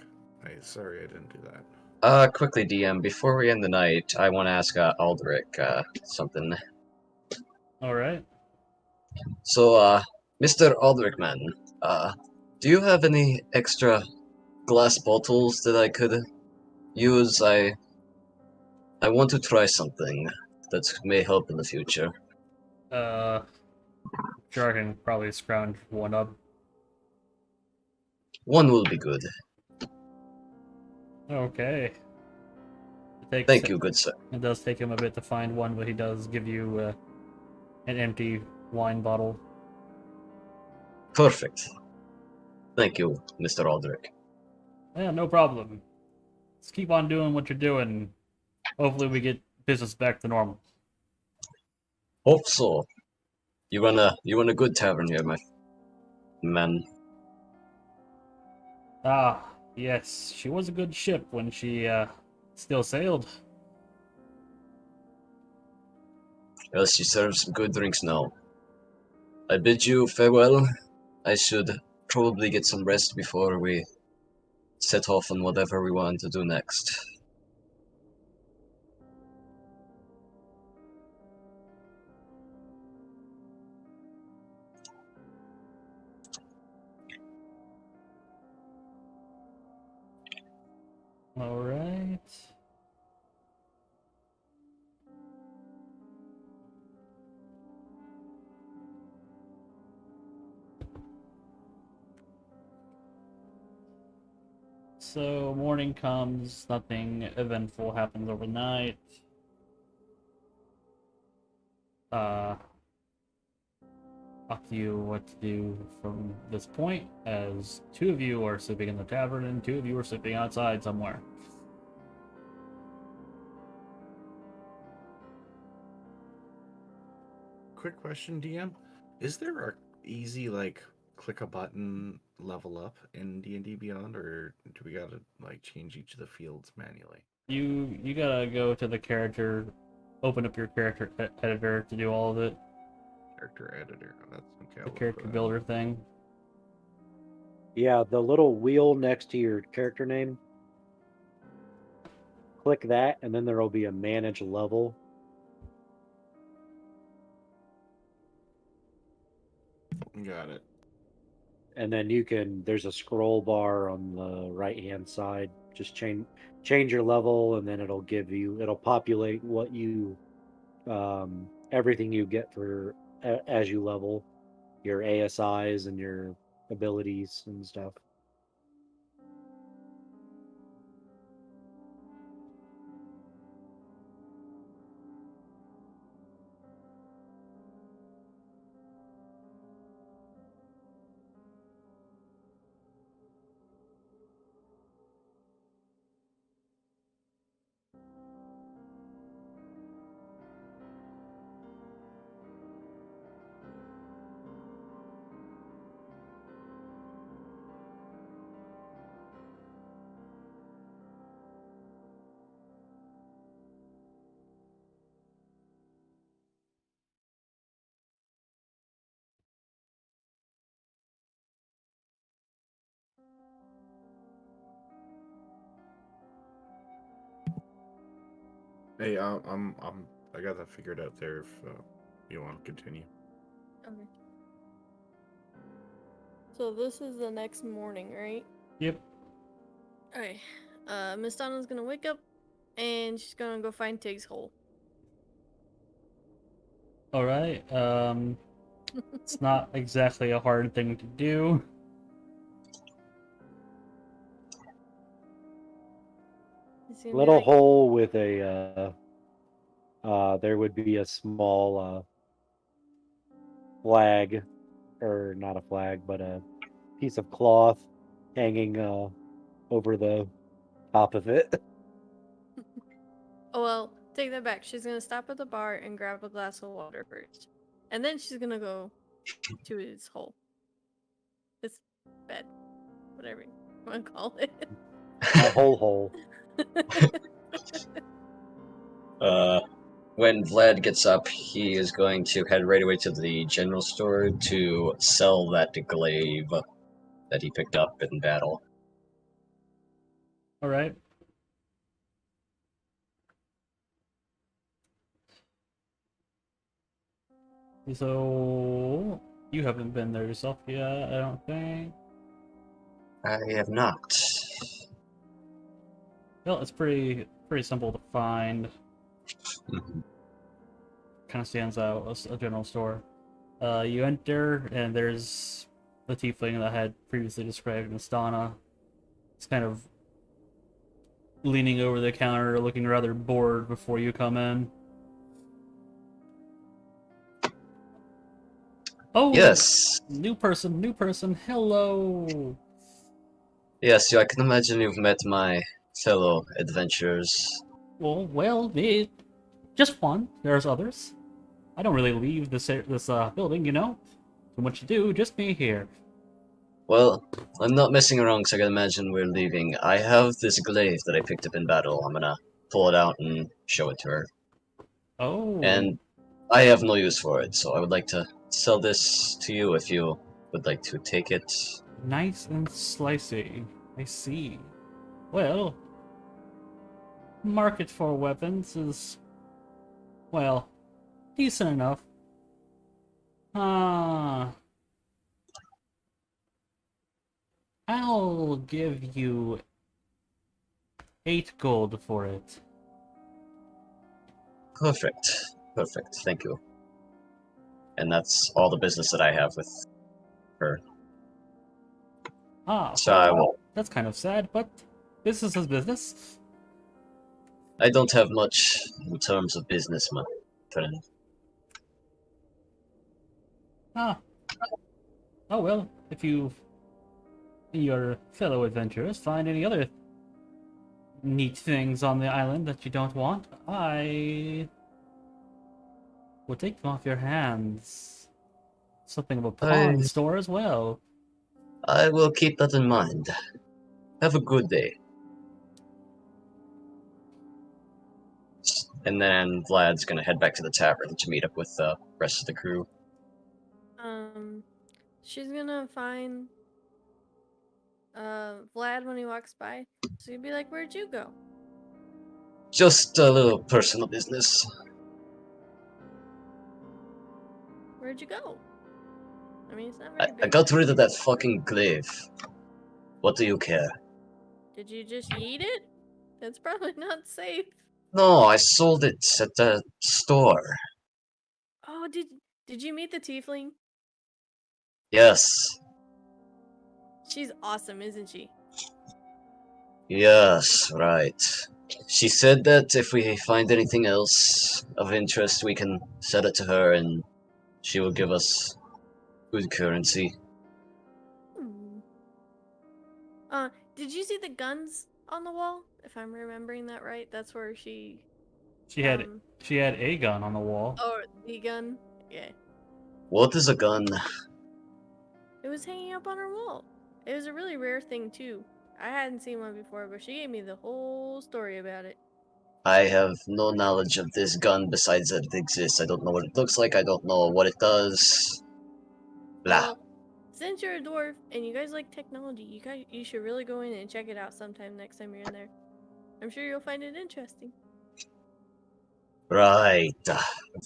Sorry I didn't do that. Quickly, DM, before we end the night, I want to ask Aldrich something. All right. So, Mr. Aldrich, man, do you have any extra glass bottles that I could use? I want to try something that may help in the future. Sure, I can probably scrounge one up. One will be good. Okay. Thank you, good sir. It does take him a bit to find one, but he does give you an empty wine bottle. Perfect. Thank you, Mr. Aldrich. Yeah, no problem. Just keep on doing what you're doing. Hopefully, we get business back to normal. Hope so. You run a good tavern here, my man. Ah, yes, she was a good ship when she still sailed. Yes, she serves some good drinks now. I bid you farewell. I should probably get some rest before we set off on whatever we want to do next. All right. So morning comes, nothing eventful happens overnight. Uh, Up to you what to do from this point, as 2 of you are sleeping in the tavern and 2 of you are sleeping outside somewhere. Quick question, DM. Is there a easy like click a button level up in D&D Beyond, or do we gotta like change each of the fields manually? You gotta go to the character, open up your character editor to do all of it, Character editor. Oh, that's okay. I'll the look for character that. builder thing. Yeah, the little wheel next to your character name. Click that, and then there will be a manage level. Got it. And then you can, there's a scroll bar on the right hand side. Just change your level, and then it'll populate what you everything you get for as you level, your ASIs and your abilities and stuff. Hey, I got that figured out there. If you want to continue. Okay. So this is the next morning, right? Yep. Alright. Miss Donna's gonna wake up and she's gonna go find Tig's hole. All right. It's not exactly a hard thing to do. It's gonna be Little like, hole with a there would be a small flag, or not a flag, but a piece of cloth hanging over the top of it. oh well, take that back. She's gonna stop at the bar and grab a glass of water first. And then she's gonna go to his hole. His bed. Whatever you wanna call it. My whole hole. When Vlad gets up, he is going to head right away to the general store to sell that glaive that he picked up in battle. All right. So you haven't been there yourself yet, I don't think. I have not. Well, it's pretty simple to find. Mhm. Kind of stands out as a general store. You enter, and there's the tiefling that I had previously described, Miss Donna. It's kind of leaning over the counter, looking rather bored before you come in. Oh, Yes. new person. Hello. Yes, I can imagine you've met my fellow adventurers. Well, just one. There's others. I don't really leave this building, you know. Too much to do, just me here. Well, I'm not messing around because I can imagine we're leaving. I have this glaive that I picked up in battle. I'm gonna pull it out and show it to her. Oh, And I have no use for it, so I would like to sell this to you if you would like to take it. nice and slicey. I see. Well, market for weapons is, well, decent enough. I'll give you 8 gold for it. Perfect. Perfect. Thank you. And that's all the business that I have with her. So I will. That's kind of sad, but business is business. I don't have much in terms of business, my friend. Ah. Oh well, if your fellow adventurers find any other neat things on the island that you don't want, I will take them off your hands. Something of a pawn store as well. I will keep that in mind. Have a good day. And then Vlad's gonna head back to the tavern to meet up with the rest of the crew. She's gonna find Vlad when he walks by. So he'd be like, "Where'd you go?" Just a little personal business. Where'd you go? I mean, it's not I very big. got rid of that fucking glaive. What do you care? Did you just eat it? That's probably not safe. No, I sold it at the store. Oh, did you meet the tiefling? Yes. She's awesome, isn't she? Yes, right. She said that if we find anything else of interest, we can sell it to her and she will give us good currency. Hmm. Did you see the guns on the wall? If I'm remembering that right, that's where she. She had a gun on the wall. Oh, the gun. Yeah. What is a gun? It was hanging up on her wall. It was a really rare thing too. I hadn't seen one before, but she gave me the whole story about it. I have no knowledge of this gun besides that it exists. I don't know what it looks like. I don't know what it does. Blah. Well, since you're a dwarf and you guys like technology, you should really go in and check it out sometime next time you're in there. I'm sure you'll find it interesting. Right.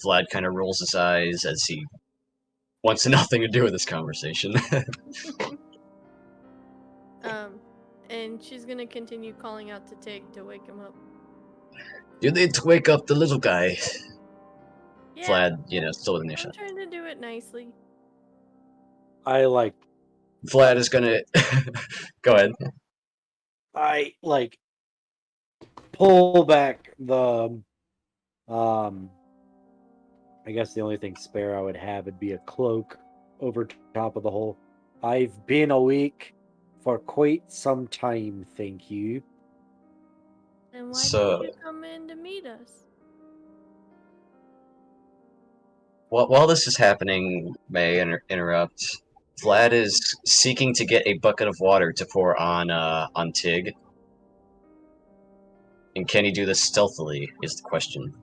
Vlad kind of rolls his eyes as he wants nothing to do with this conversation. And she's gonna continue calling out to Tig to wake him up. You need to wake up the little guy. Yeah, Vlad, still in the I'm shot. trying to do it nicely. I like Vlad is gonna go ahead. I like pull back the I guess the only thing spare I would have would be a cloak over top of the hole. I've been awake for quite some time, thank you. And why So- didn't you come in to meet us? While this is happening, may I interrupt? Vlad is seeking to get a bucket of water to pour on Tig. And can he do this stealthily, is the question.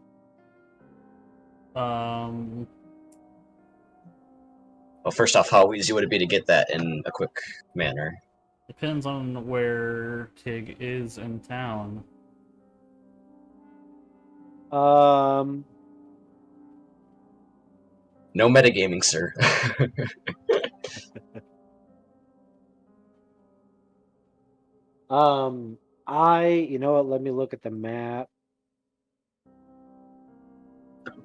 Um, Well, first off, how easy would it be to get that in a quick manner? depends on where Tig is in town. No metagaming, sir. You know what, let me look at the map.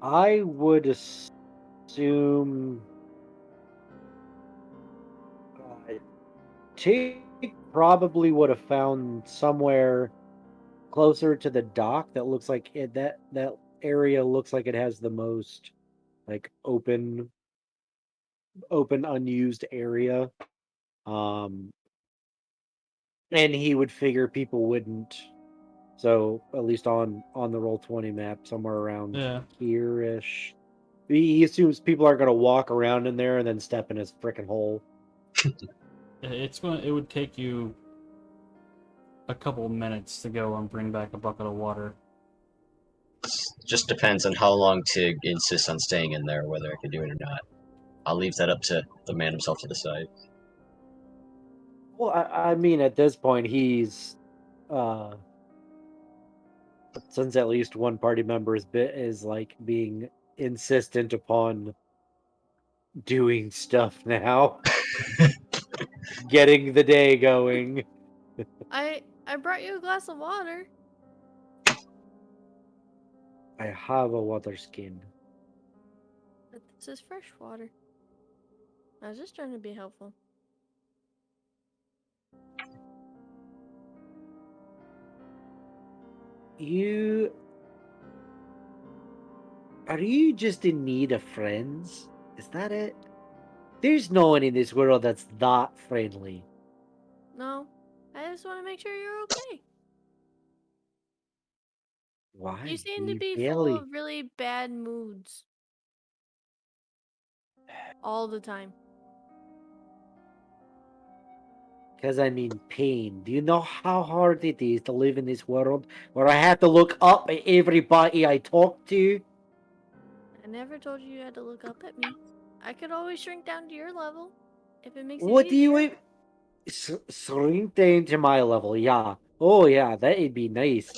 I would assume Tig probably would have found somewhere closer to the dock that looks like that area looks like it has the most like open unused area. And he would figure people wouldn't. So at least on the Roll20 map, somewhere around Yeah. here-ish. He assumes people aren't gonna walk around in there and then step in his frickin' hole. It would take you a couple minutes to go and bring back a bucket of water. Just depends on how long Tig insists on staying in there, whether I can do it or not. I'll leave that up to the man himself to decide. Well, I mean, at this point, he's since at least one party member is like being insistent upon doing stuff now, getting the day going. I brought you a glass of water. I have a water skin. But this is fresh water. I was just trying to be helpful. Are you just in need of friends? Is that it? There's no one in this world that's that friendly. No, I just want to make sure you're okay. Why? You seem to You be full barely- of really bad moods. All the time. Because I'm in pain. Do you know how hard it is to live in this world where I have to look up at everybody I talk to? I never told you had to look up at me. I could always shrink down to your level if it makes it What do you easier. shrink down to my level? Yeah. Oh yeah, that'd be nice.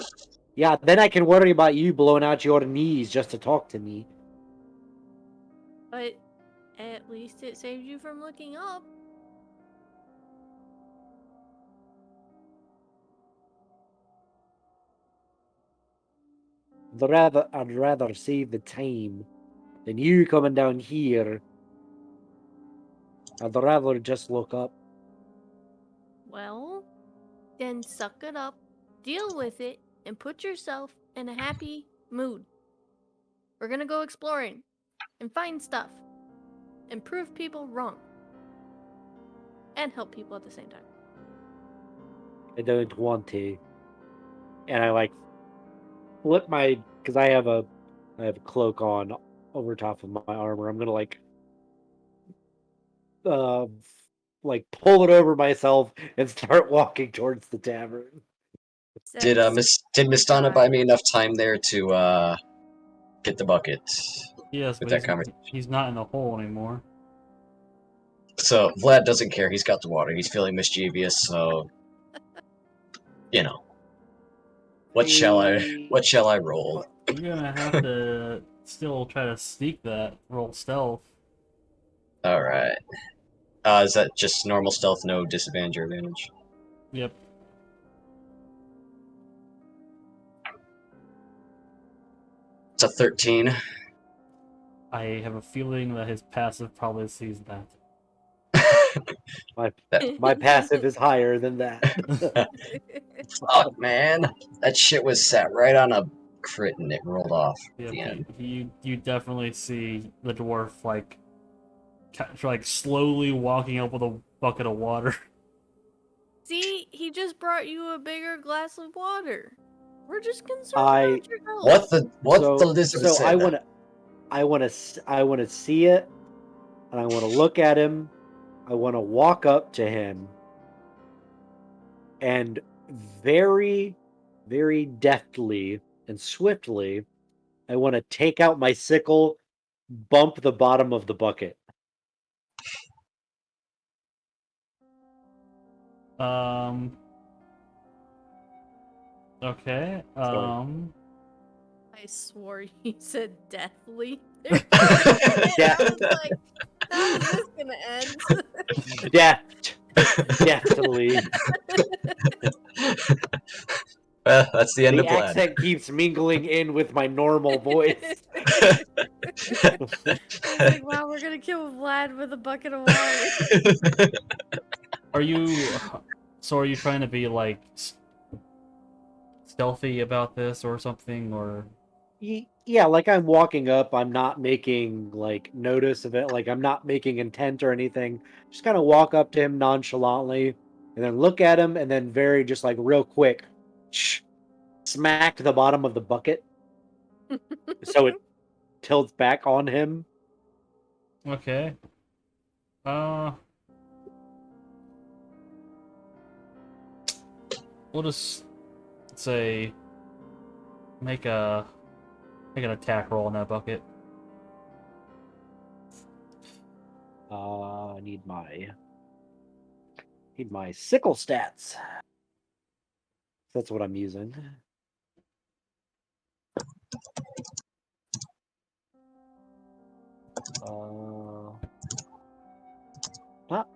Yeah, then I can worry about you blowing out your knees just to talk to me. But at least it saved you from looking up. I'd rather save the time than you coming down here. I'd rather just look up. Well, then suck it up, deal with it, and put yourself in a happy mood. We're gonna go exploring and find stuff and prove people wrong and help people at the same time. I don't want to. And I like flip my because I have a cloak on over top of my armor. I'm gonna like pull it over myself and start walking towards the tavern. Did Miss Donna buy me enough time there to get the bucket? Yes, With but that conversation. he's not in the hole anymore. So Vlad doesn't care. He's got the water. He's feeling mischievous. So what shall I roll? You're gonna have to still try to sneak that. Roll stealth. All right. Is that just normal stealth, no disadvantage or advantage? Yep. It's a 13. I have a feeling that his passive probably sees that. My passive is higher than that. Fuck, man. That shit was sat right on a crit and it rolled off at the Yeah, end. you definitely see the dwarf like slowly walking up with a bucket of water. See, he just brought you a bigger glass of water. We're just concerned about your health. What the lizard so said? I want to see it, and I want to look at him. I want to walk up to him, and very, very deftly and swiftly, I want to take out my sickle, bump the bottom of the bucket. Okay. I swore you said deathly. Yeah. I was like, how is this gonna end? Deftly. Well, that's the end The of Vlad. accent keeps mingling in with my normal voice. I was like, wow, we're gonna kill Vlad with a bucket of water. Are you trying to be like stealthy about this or something, or Yeah, like I'm walking up, I'm not making like notice of it, like I'm not making intent or anything. Just kind of walk up to him nonchalantly and then look at him and then very just like real quick smack the bottom of the bucket so it tilts back on him. okay? We'll just say make an attack roll on that bucket. I need my sickle stats. That's what I'm using. Not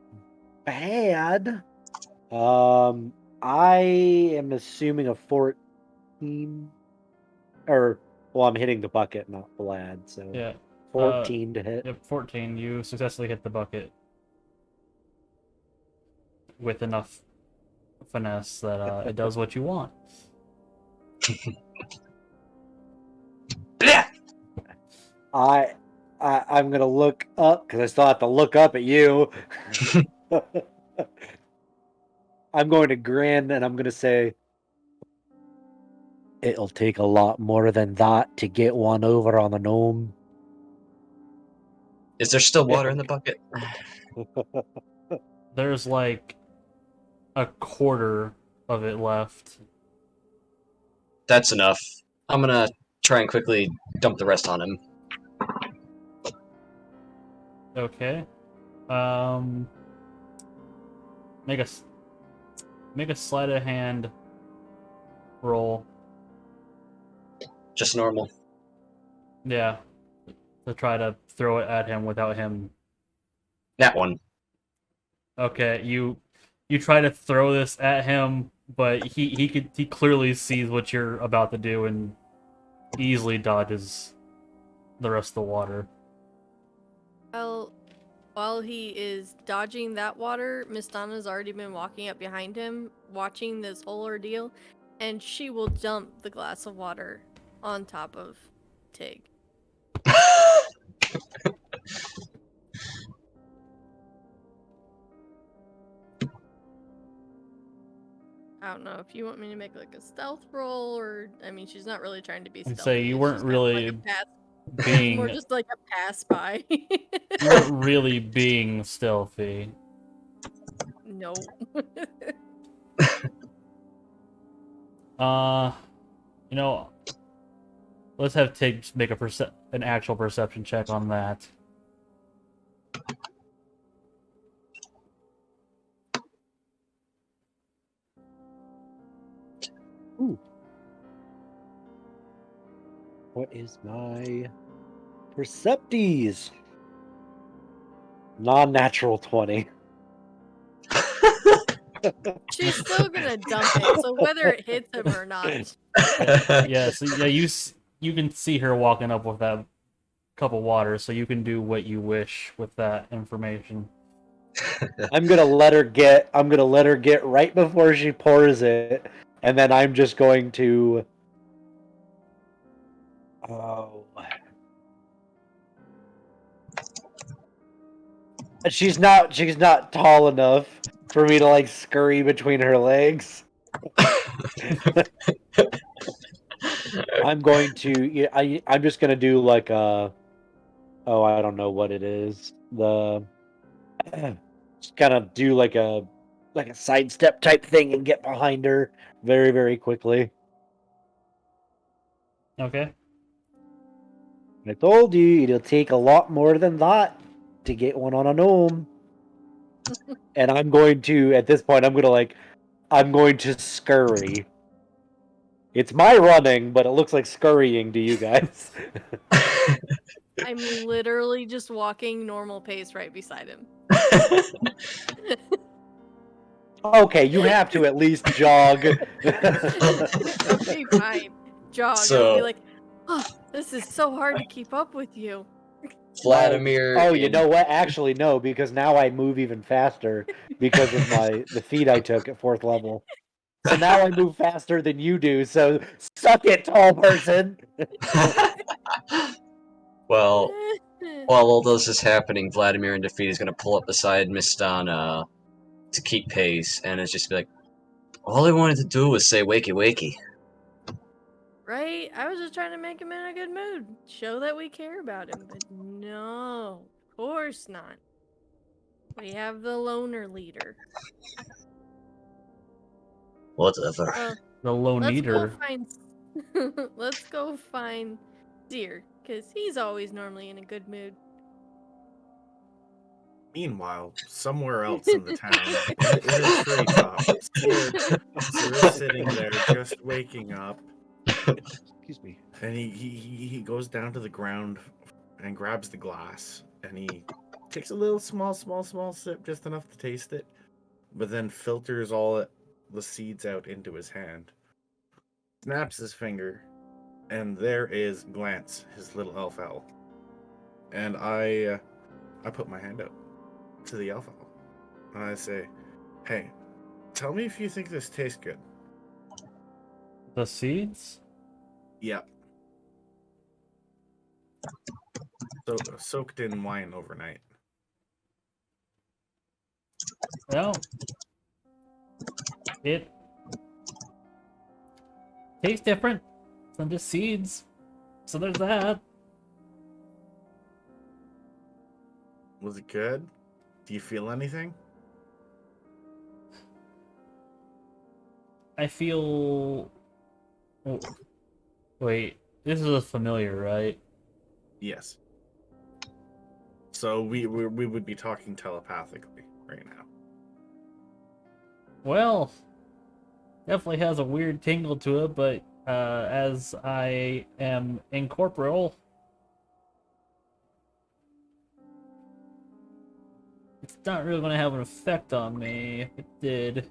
bad. I am assuming a 14. Or, well, I'm hitting the bucket, not Vlad, so Yeah. 14 to hit. Yep, 14. You successfully hit the bucket with enough finesse that it does what you want. I'm gonna look up because I still have to look up at you. I'm going to grin and I'm gonna say, "It'll take a lot more than that to get one over on the gnome." Is there still water in the bucket? There's like a quarter of it left. That's enough. I'm gonna try and quickly dump the rest on him. Okay. Make a sleight of hand roll. Just normal. Yeah. To try to throw it at him without him. That one. Okay, you try to throw this at him, but he clearly sees what you're about to do and easily dodges the rest of the water. Well, while he is dodging that water, Miss Donna's already been walking up behind him, watching this whole ordeal, and she will dump the glass of water on top of Tig. I don't know if you want me to make like a stealth roll, or I mean, she's not really trying to be I'd stealthy. say you it's weren't just kind of really like a pass, being more just like a pass by. you weren't really being stealthy. No. You know, let's have Tig make an actual perception check on that. Ooh. What is my Percepties? Non-natural 20. She's still gonna dump it, so whether it hits him or not. Yeah, so yeah, you can see her walking up with that cup of water, so you can do what you wish with that information. I'm gonna let her get. I'm gonna let her get right before she pours it, and then I'm just going to. Oh. She's not. She's not tall enough for me to like scurry between her legs. I'm going to. Yeah, I'm just gonna do like a. Oh, I don't know what it is. The. Just kind of do like a sidestep type thing and get behind her very, very quickly. Okay. I told you it'll take a lot more than that to get one on a gnome. And I'm going to, at this point, I'm going to scurry. It's my running, but it looks like scurrying to you guys. I'm literally just walking normal pace right beside him. Okay, you have to at least jog. Okay, fine. Jog. I'll So- be like, oh, this is so hard to keep up with you. Vladimir. Oh, you in- know what? Actually, no, because now I move even faster because of the feat I took at 4th level. So now I move faster than you do. So suck it, tall person. Well, while all this is happening, Vladimir in defeat is gonna pull up beside Miss Donna to keep pace, and it's just be like, all I wanted to do was say wakey wakey. Right? I was just trying to make him in a good mood. Show that we care about him. But no, of course not. We have the loner leader. Whatever. The Lone Let's Eater. go find. Let's go find Deer, cause he's always normally in a good mood. Meanwhile, somewhere else in the town, in a treetop, Seer's sitting there just waking up, Excuse me. and he goes down to the ground and grabs the glass, and he takes a little small sip, just enough to taste it, but then filters all the seeds out into his hand, snaps his finger, and there is Glance, his little elf owl. And I put my hand out to the elf owl, and I say, "Hey, tell me if you think this tastes good." The seeds? Yep. So soaked in wine overnight. Well, it tastes different than just seeds. So there's that. Was it good? Do you feel anything? I feel. Oh, wait, this is a familiar, right? Yes. So we would be talking telepathically right now. Well, definitely has a weird tingle to it, but as I am incorporeal, it's not really going to have an effect on me. If it did,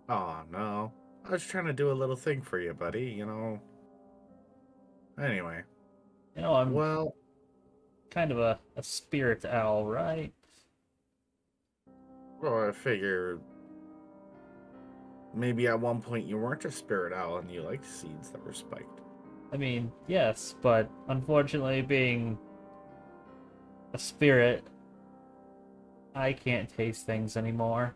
Oh no. I was trying to do a little thing for you, buddy, you know. Anyway. I'm Well, kind of a spirit owl, right? I figure maybe at one point you weren't a spirit owl and you liked seeds that were spiked. I mean, yes, but unfortunately, being a spirit, I can't taste things anymore.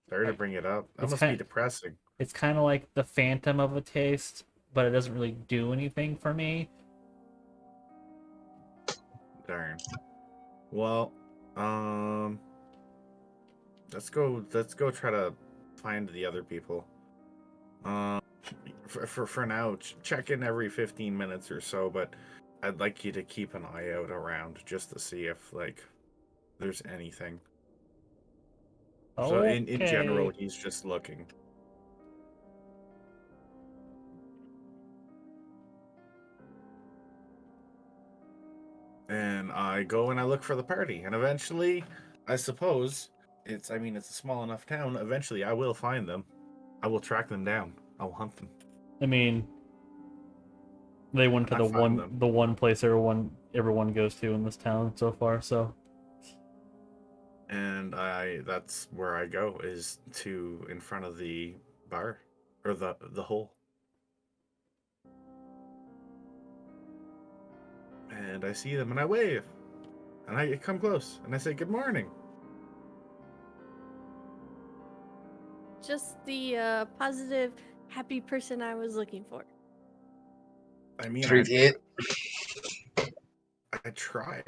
Sorry to bring it up. That It's must kind- be depressing. It's kind of like the phantom of a taste, but it doesn't really do anything for me. Darn. Well, let's go try to find the other people. For now, check in every 15 minutes or so, but I'd like you to keep an eye out around just to see if there's anything. So in general, Okay. he's just looking. And I go and I look for the party, and eventually, I suppose it's a small enough town. Eventually, I will find them. I will track them down. I'll hunt them. I mean, they went to I the find one them. place everyone goes to in this town so far. So And that's where I go, is to in front of the bar or the hole. And I see them and I wave. And I come close and I say good morning. Just the positive, happy person I was looking for. I mean, Appreciate. I try.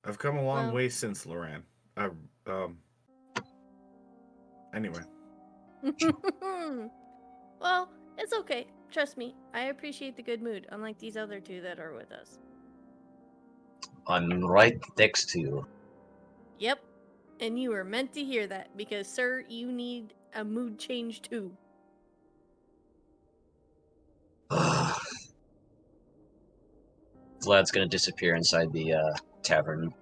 I've come a long Well. way since Loran. Um. Anyway, Well, it's okay. Trust me, I appreciate the good mood, unlike these other two that are with us. I'm right next to you. Yep. And you were meant to hear that, because, sir, you need a mood change too. Vlad's gonna disappear inside the tavern.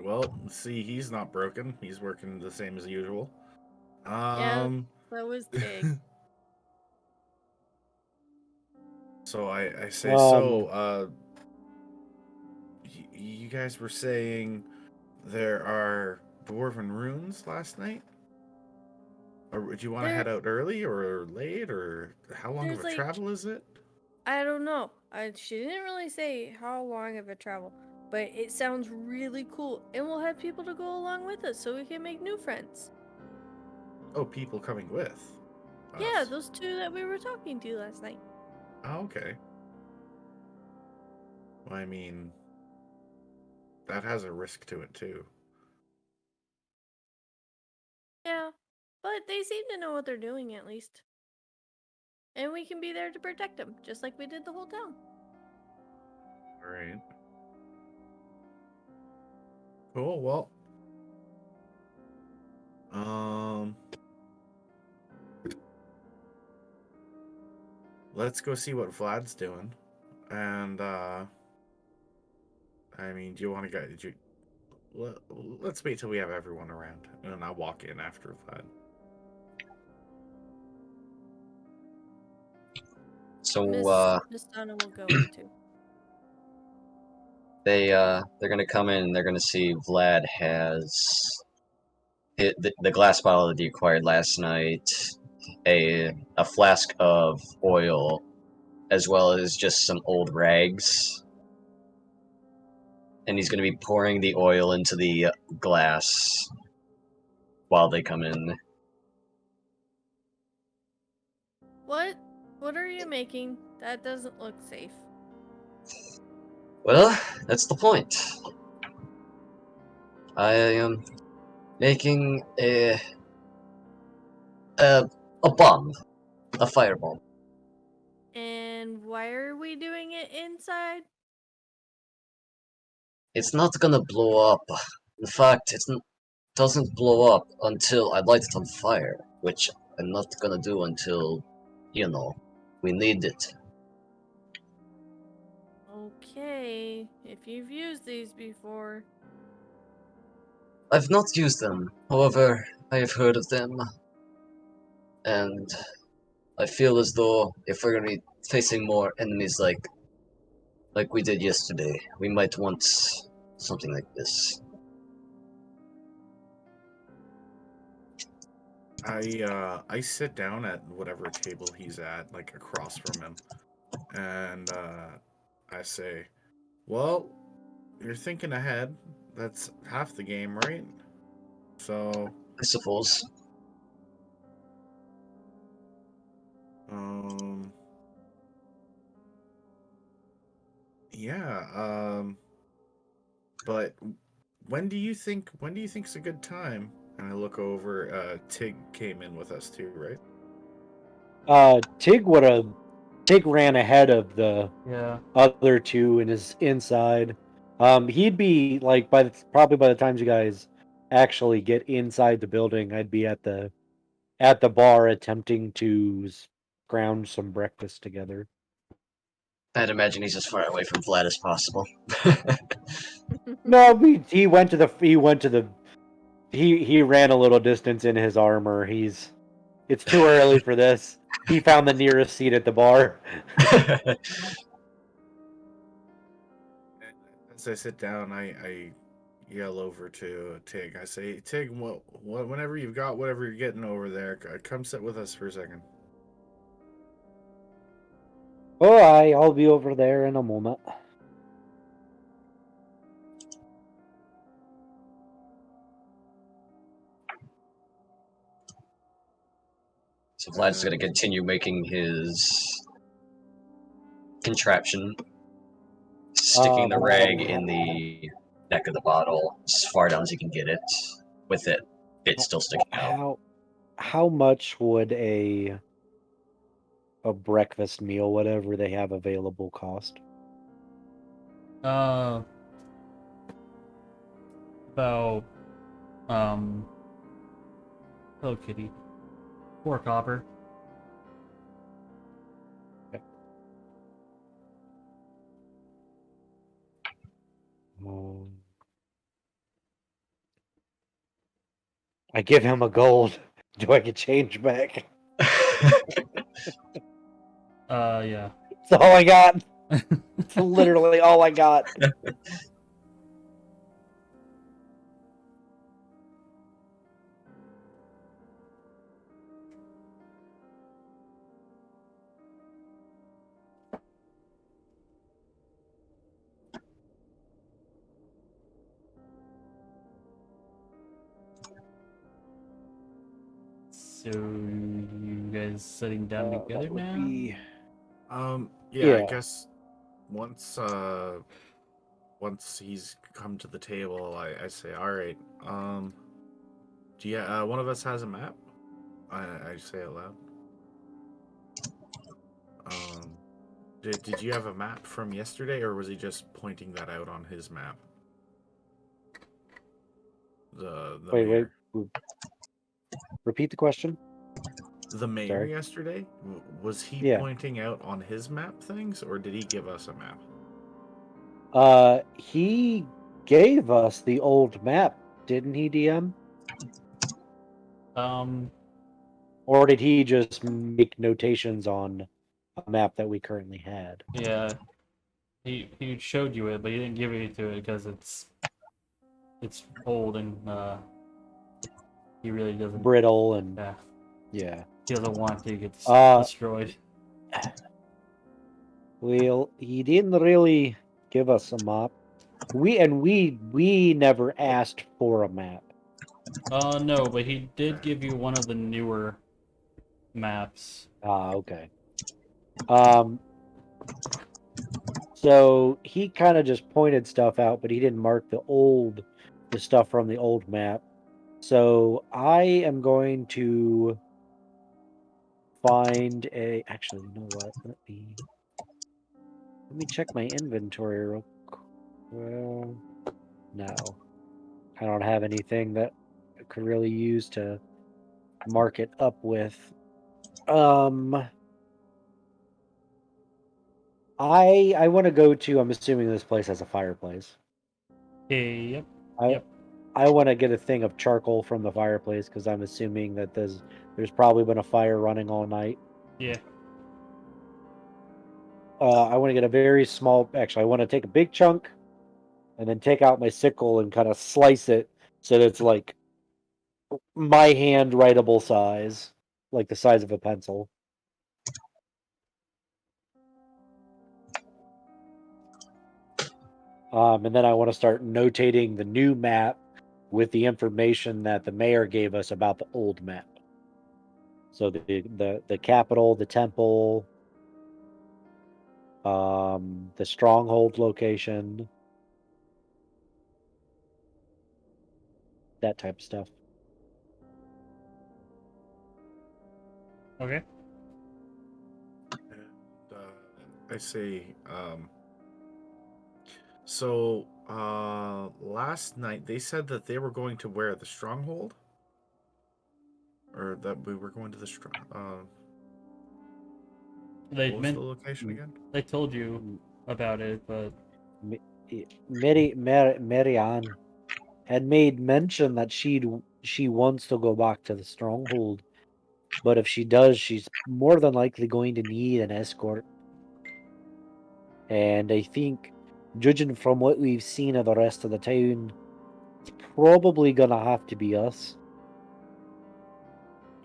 well, see, he's not broken. He's working the same as usual. Yeah, that was Tig. So I say, you guys were saying there are dwarven runes last night? Or would you want to There- head out early or late, or how long of There's, a like- travel is it? I don't know. She didn't really say how long of a travel, but it sounds really cool, and we'll have people to go along with us so we can make new friends. Oh, people coming with. Yeah, us. those two that we were talking to last night. Oh, okay. Well, I mean, that has a risk to it too. Yeah, but they seem to know what they're doing at least. And we can be there to protect them, just like we did the whole town. All right. Cool. Well, let's go see what Vlad's doing. And I mean, do you want to go? Let's wait till we have everyone around, and then I'll walk in after Vlad. So Miss Donna will go in too. they're gonna come in and they're gonna see Vlad has the glass bottle that he acquired last night, a flask of oil, as well as just some old rags. And he's gonna be pouring the oil into the glass while they come in. What? What are you making? That doesn't look safe. Well, that's the point. I am making a bomb, a firebomb. And why are we doing it inside? It's not gonna blow up. In fact, it doesn't blow up until I light it on fire, which I'm not gonna do until, we need it. Okay, if you've used these before. I've not used them, however, I have heard of them, and I feel as though if we're gonna be facing more enemies like we did yesterday, we might want something like this. I sit down at whatever table he's at, like across from him, and I say, "Well, you're thinking ahead. That's half the game, right?" So, I suppose. yeah. But when do you think's a good time? And I look over. Tig came in with us too, right? Tig ran ahead of the yeah, other two and is inside. He'd be like probably by the time you guys actually get inside the building, I'd be at the bar attempting to scrounge some breakfast together. I'd imagine he's as far away from Vlad as possible. No, he went to the He ran a little distance in his armor. It's too early for this. He found the nearest seat at the bar. As I sit down, I yell over to Tig. I say, Tig, whenever you've got whatever you're getting over there, come sit with us for a second. Oh, I'll be over there in a moment. So Vlad's gonna continue making his contraption, sticking the rag in the neck of the bottle as far down as he can get it, with it still sticking out. How much would a breakfast meal, whatever they have available, cost? About hello kitty. 4 copper. I give him a gold. Do I get change back? Yeah. That's all I got. It's literally all I got. So you guys sitting down together That would now? be... Yeah, Yeah. I guess once he's come to the table, I say, all right, do you, one of us has a map? I say it loud. Did you have a map from yesterday, or was he just pointing that out on his map? The Wait. mayor. Repeat the question. The mayor Sorry. yesterday, was he Yeah. pointing out on his map things, or did he give us a map? He gave us the old map, didn't he, DM? Or did he just make notations on a map that we currently had? Yeah. He showed you it, but he didn't give you to it because it's old and he really doesn't. Brittle and Yeah. He doesn't want to get Uh, destroyed. Well, he didn't really give us a map. We never asked for a map. No, but he did give you one of the newer maps. Okay. So he kind of just pointed stuff out, but he didn't mark the stuff from the old map. So I am going to find a. Actually, you know what? Let me check my inventory real quick. Well, no, I don't have anything that I could really use to mark it up with. I want to go to. I'm assuming this place has a fireplace. Yep. I want to get a thing of charcoal from the fireplace because I'm assuming that there's probably been a fire running all night. Yeah. I want to get a very small. Actually, I want to take a big chunk, and then take out my sickle and kind of slice it so that it's like my hand writable size, like the size of a pencil. And then I want to start notating the new map with the information that the mayor gave us about the old map. So the capital, the temple, the stronghold location, that type of stuff. Okay. I say, so last night they said that they were going to where, the stronghold, or that we were going to the They what was meant the location again? they told you about it, but Marianne had made mention that she wants to go back to the stronghold, but if she does, she's more than likely going to need an escort. And I think, judging from what we've seen of the rest of the town, it's probably gonna have to be us.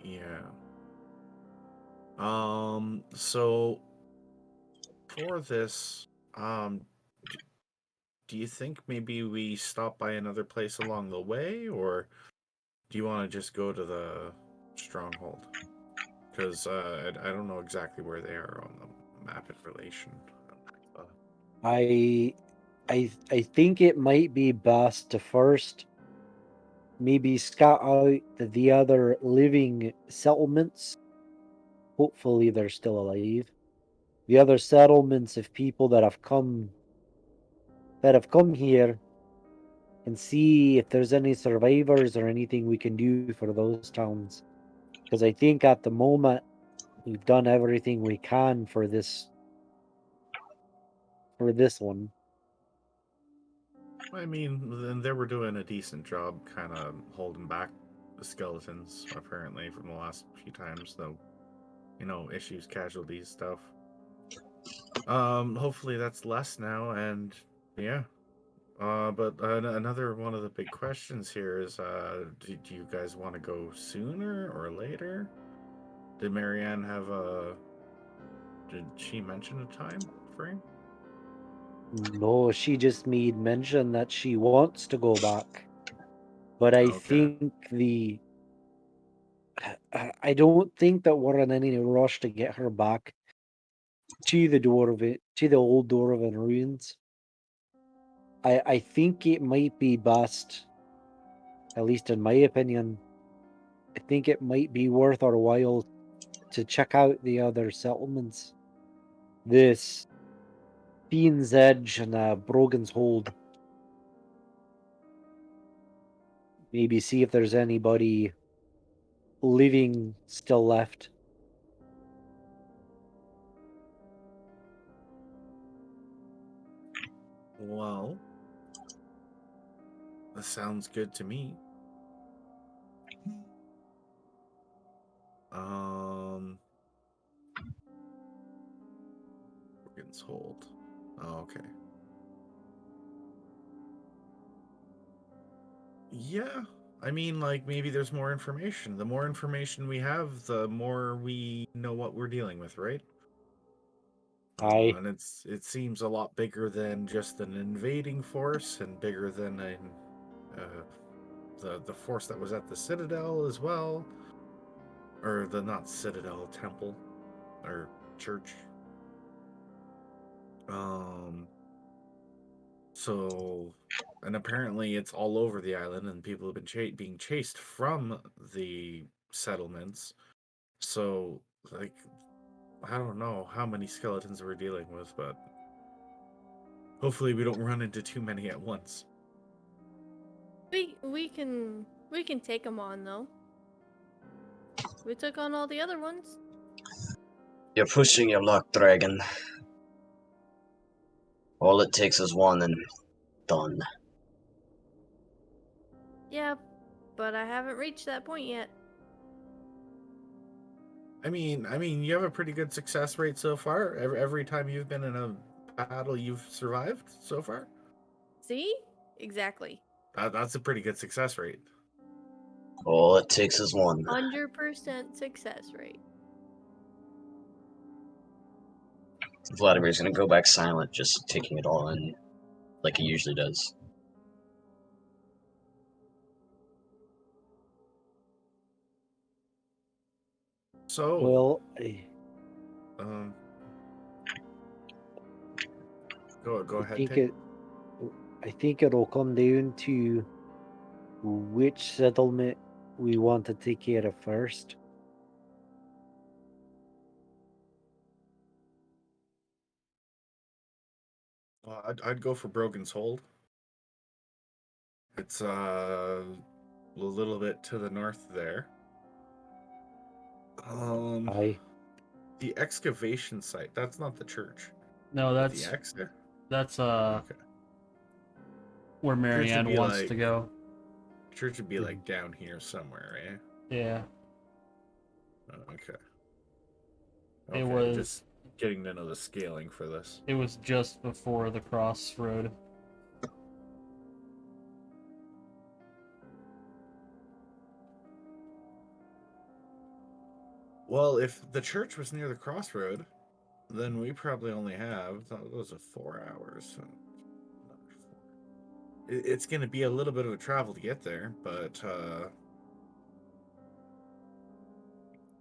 Yeah. So for this, d- do you think maybe we stop by another place along the way, or do you want to just go to the stronghold? Because I don't know exactly where they are on the map in relation. Uh, I think it might be best to first maybe scout out the other living settlements. Hopefully they're still alive. The other settlements of people that have come here, and see if there's any survivors or anything we can do for those towns. Because I think at the moment we've done everything we can for this one. I mean, then they were doing a decent job kind of holding back the skeletons, apparently, from the last few times, though, issues, casualties, stuff. Hopefully that's less now, and yeah. But another one of the big questions here is, do you guys want to go sooner or later? Did Marianne have did she mention a time frame? No, she just made mention that she wants to go back. But I Okay. think I don't think that we're in any rush to get her back to the old Dwarven ruins. I think it might be best, at least in my opinion, I think it might be worth our while to check out the other settlements. This Fiend's Edge and Brogan's Hold. Maybe see if there's anybody living still left. Well, that sounds good to me. Organs hold. Oh, okay. Yeah, I mean, like, maybe there's more information. The more information we have, the more we know what we're dealing with, right? Aye. And it seems a lot bigger than just an invading force, and bigger than the force that was at the Citadel as well, or the not Citadel, Temple or Church. So, and apparently it's all over the island, and people have been being chased from the settlements. So, like, I don't know how many skeletons we're dealing with, but hopefully we don't run into too many at once. We can take them on though. We took on all the other ones. You're pushing your luck, dragon. All it takes is one and done. Yeah, but I haven't reached that point yet. I mean, you have a pretty good success rate so far. Every time you've been in a battle, you've survived so far. See? Exactly. That's a pretty good success rate. All it takes is one. 100% success rate. Vladimir's gonna go back silent, just taking it all in, like he usually does. So, Well, go I ahead, think Tig. I think it'll come down to which settlement we want to take care of first. I'd go for Brogan's Hold. It's a little bit to the north there. Aye. The excavation site. That's not the church. No, The that's okay. where Appears to Marianne be wants to like go. Church would be like down here somewhere, right? Yeah, Oh, okay. it Okay, was. just getting to know the scaling for this. It was just before the crossroad. Well, if the church was near the crossroad, then we probably only have that was a 4 hours. So another 4. It's going to be a little bit of a travel to get there, but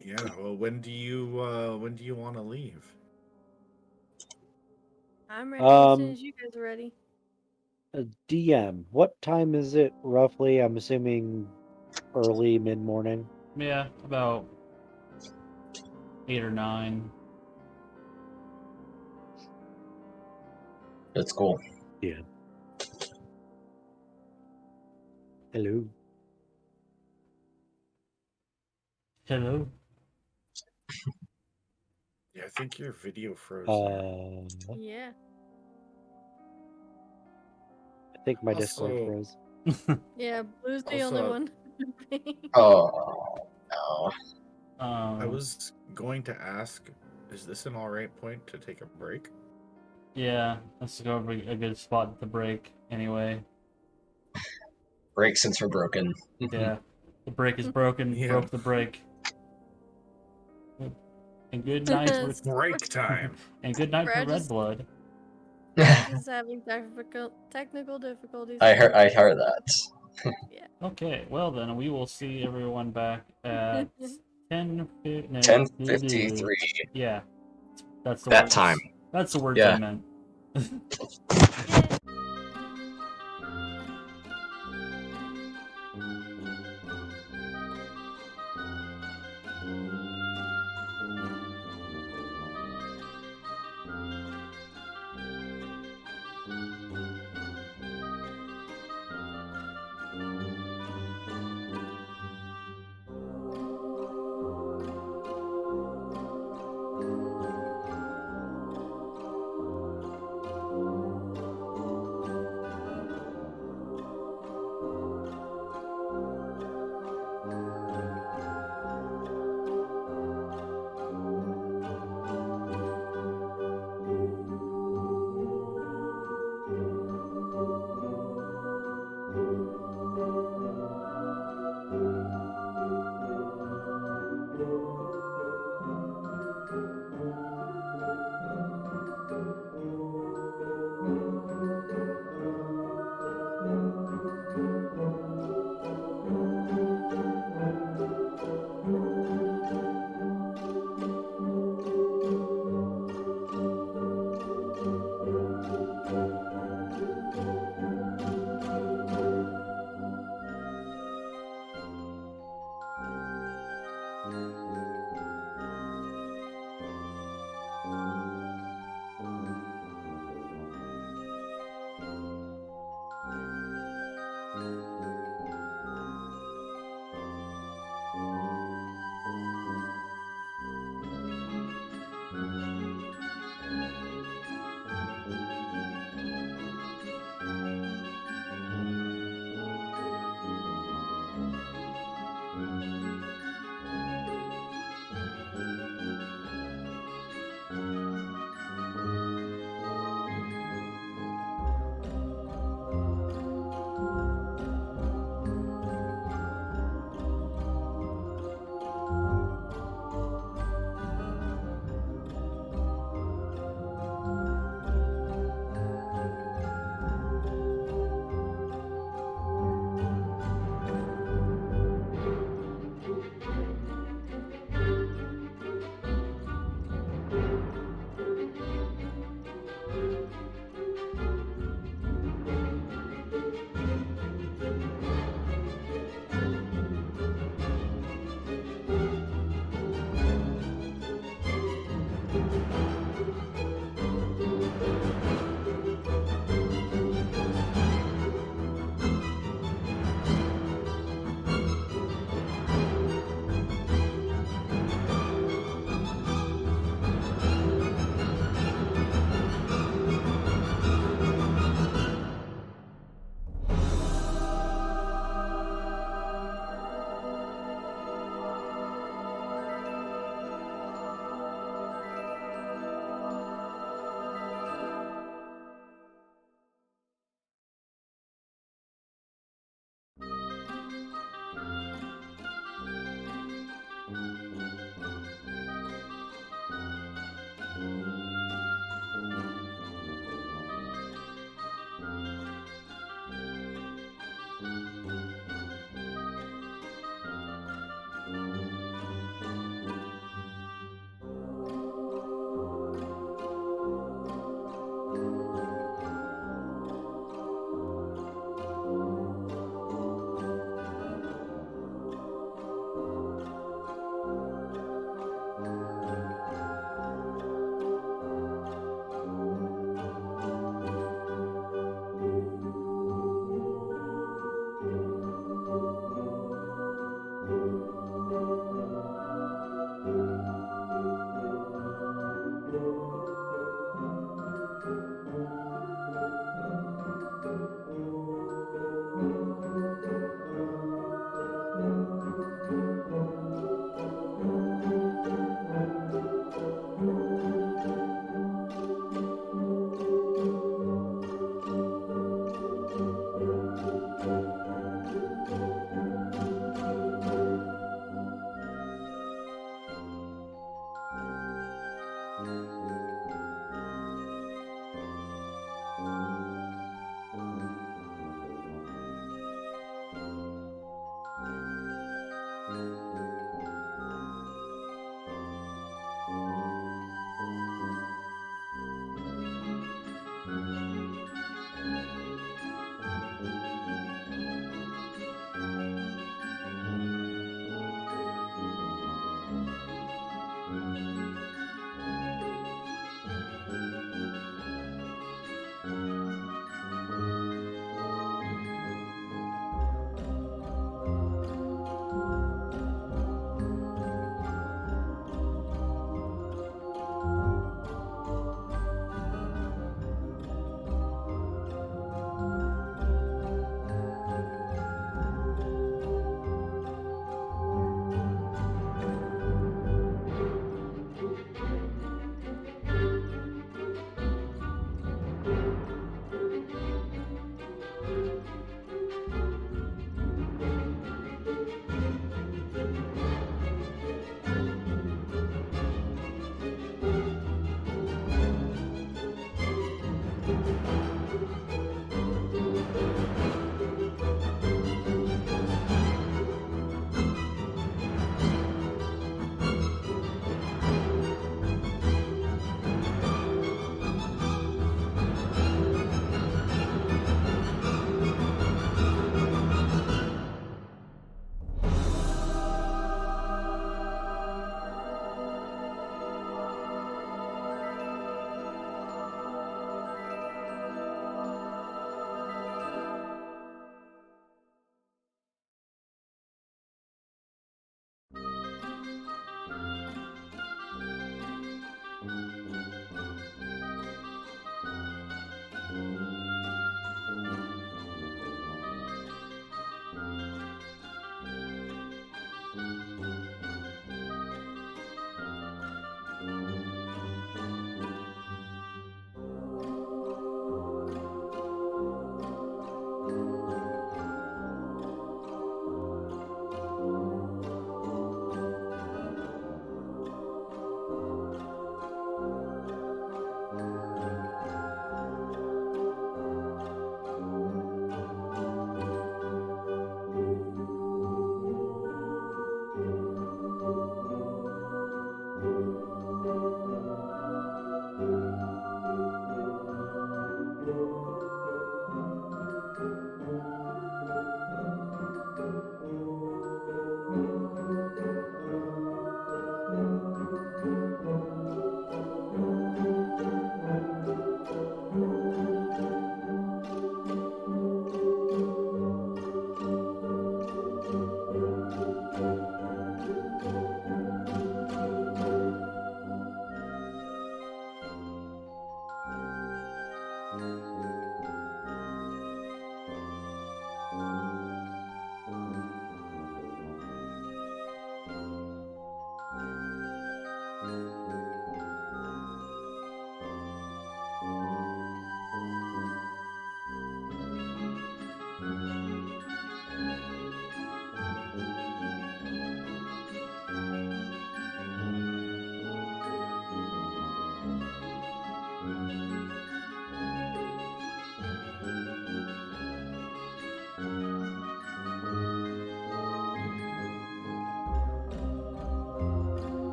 yeah. Well, when do you want to leave? I'm ready as soon Um, as you guys are ready. DM, what time is it roughly? I'm assuming early, mid morning. Yeah, about 8 or 9. That's cool. Yeah. Hello. Hello. Yeah, I think your video froze there. Yeah. I think my Discord Also- froze. Yeah, Blue's the only Also- one. Oh no. I was going to ask, is this an alright point to take a break? Yeah, that's gonna be a good spot to break anyway. Break since we're broken. Yeah, the break is broken. Yeah. Broke the break. And good night, Break time. and good night for Brad Red just- Blood. Just having technical difficulties. I heard that. Okay, well then we will see everyone back at 10:53. 10:53. Yeah, that's the That words. time. That's the words Yeah. I meant. Yay.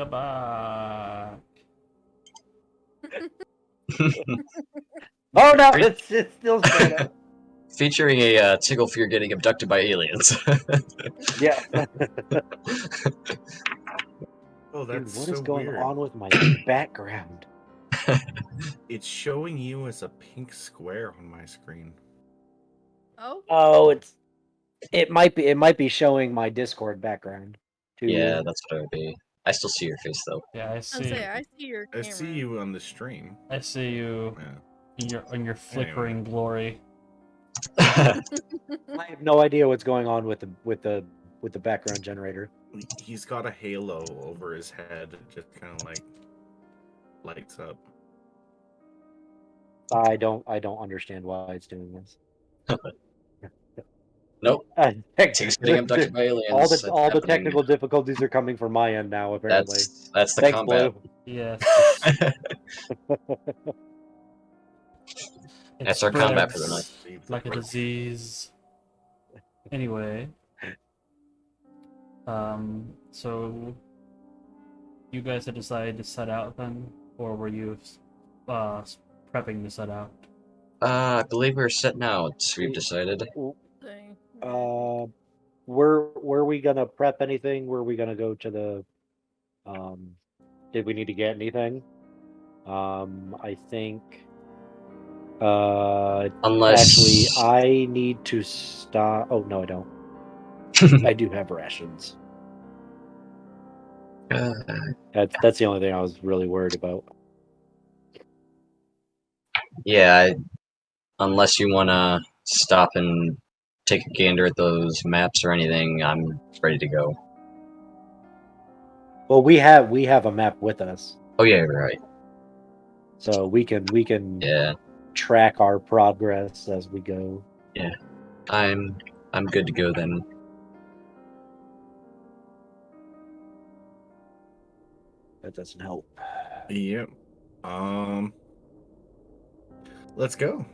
you're back. Oh no, it's still Shadow. Featuring a Tiggle Fear getting abducted by aliens. Yeah. Oh, Dude, that's what so is going weird. on with my background? It's showing you as a pink square on my screen. Oh, Oh, it might be showing my Discord background too. Yeah, that's what it would be. I still see your face though. Yeah, I I see. say I see your I camera. see you on the stream. I see you Yeah. in your flickering glory. I have no idea what's going on with the background generator. He's got a halo over his head. It just kind of like lights up. I don't understand why it's doing this. Nope. Heck, Tig's getting abducted by aliens. all It's the happening. technical difficulties are coming from my end now. Apparently, That's the thanks, combat. Blue. Yes. It That's our combat for the spreads night. like a disease. Anyway, so you guys had decided to set out then, or were you prepping to set out? I believe we're setting out. We've decided. Thing. Were we gonna prep anything? Were we gonna go to the did we need to get anything? I think Unless actually I need to stop. Oh no, I don't. I do have rations. That's the only thing I was really worried about. yeah, unless you wanna stop and take a gander at those maps or anything, I'm ready to go. Well, we have a map with us, Oh yeah, you're right. so we can Yeah, track our progress as we go. I'm good to go then. That doesn't help. Yep. Let's go.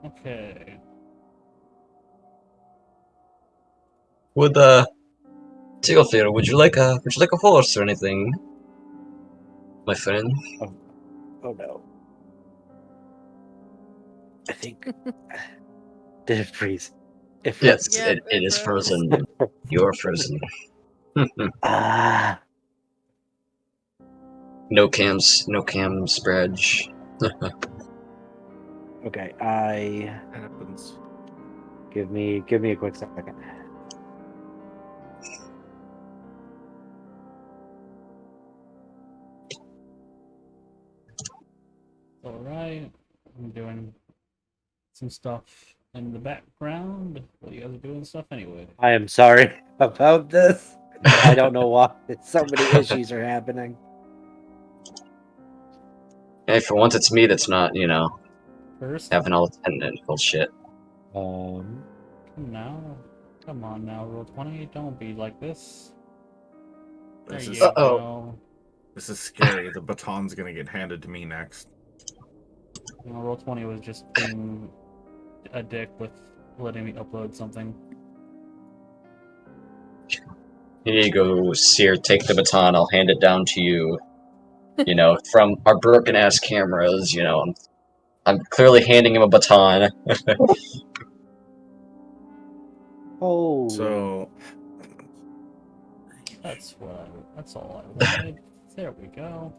Okay. Would Tigglefear, would you like a horse or anything, my friend? Oh no. I think did it freeze? It froze. Yes, Yeah, it it is froze. frozen. You're frozen. Ah. No cam spread. Okay, Happens. give me a quick second. Alright. I'm doing some stuff in the background. Well, you guys are doing stuff anyway. I am sorry about this. I don't know why. So many issues are happening. Hey, for once it's me that's not, First, having all the technical shit. Um, come on now, roll 20. Don't be like this. There This you is go. this is scary. The baton's gonna get handed to me next. Roll 20 was just being a dick with letting me upload something. Here you go, Seer, take the baton, I'll hand it down to you. From our broken ass cameras, I'm clearly handing him a baton. oh, So That's all I wanted. There we go.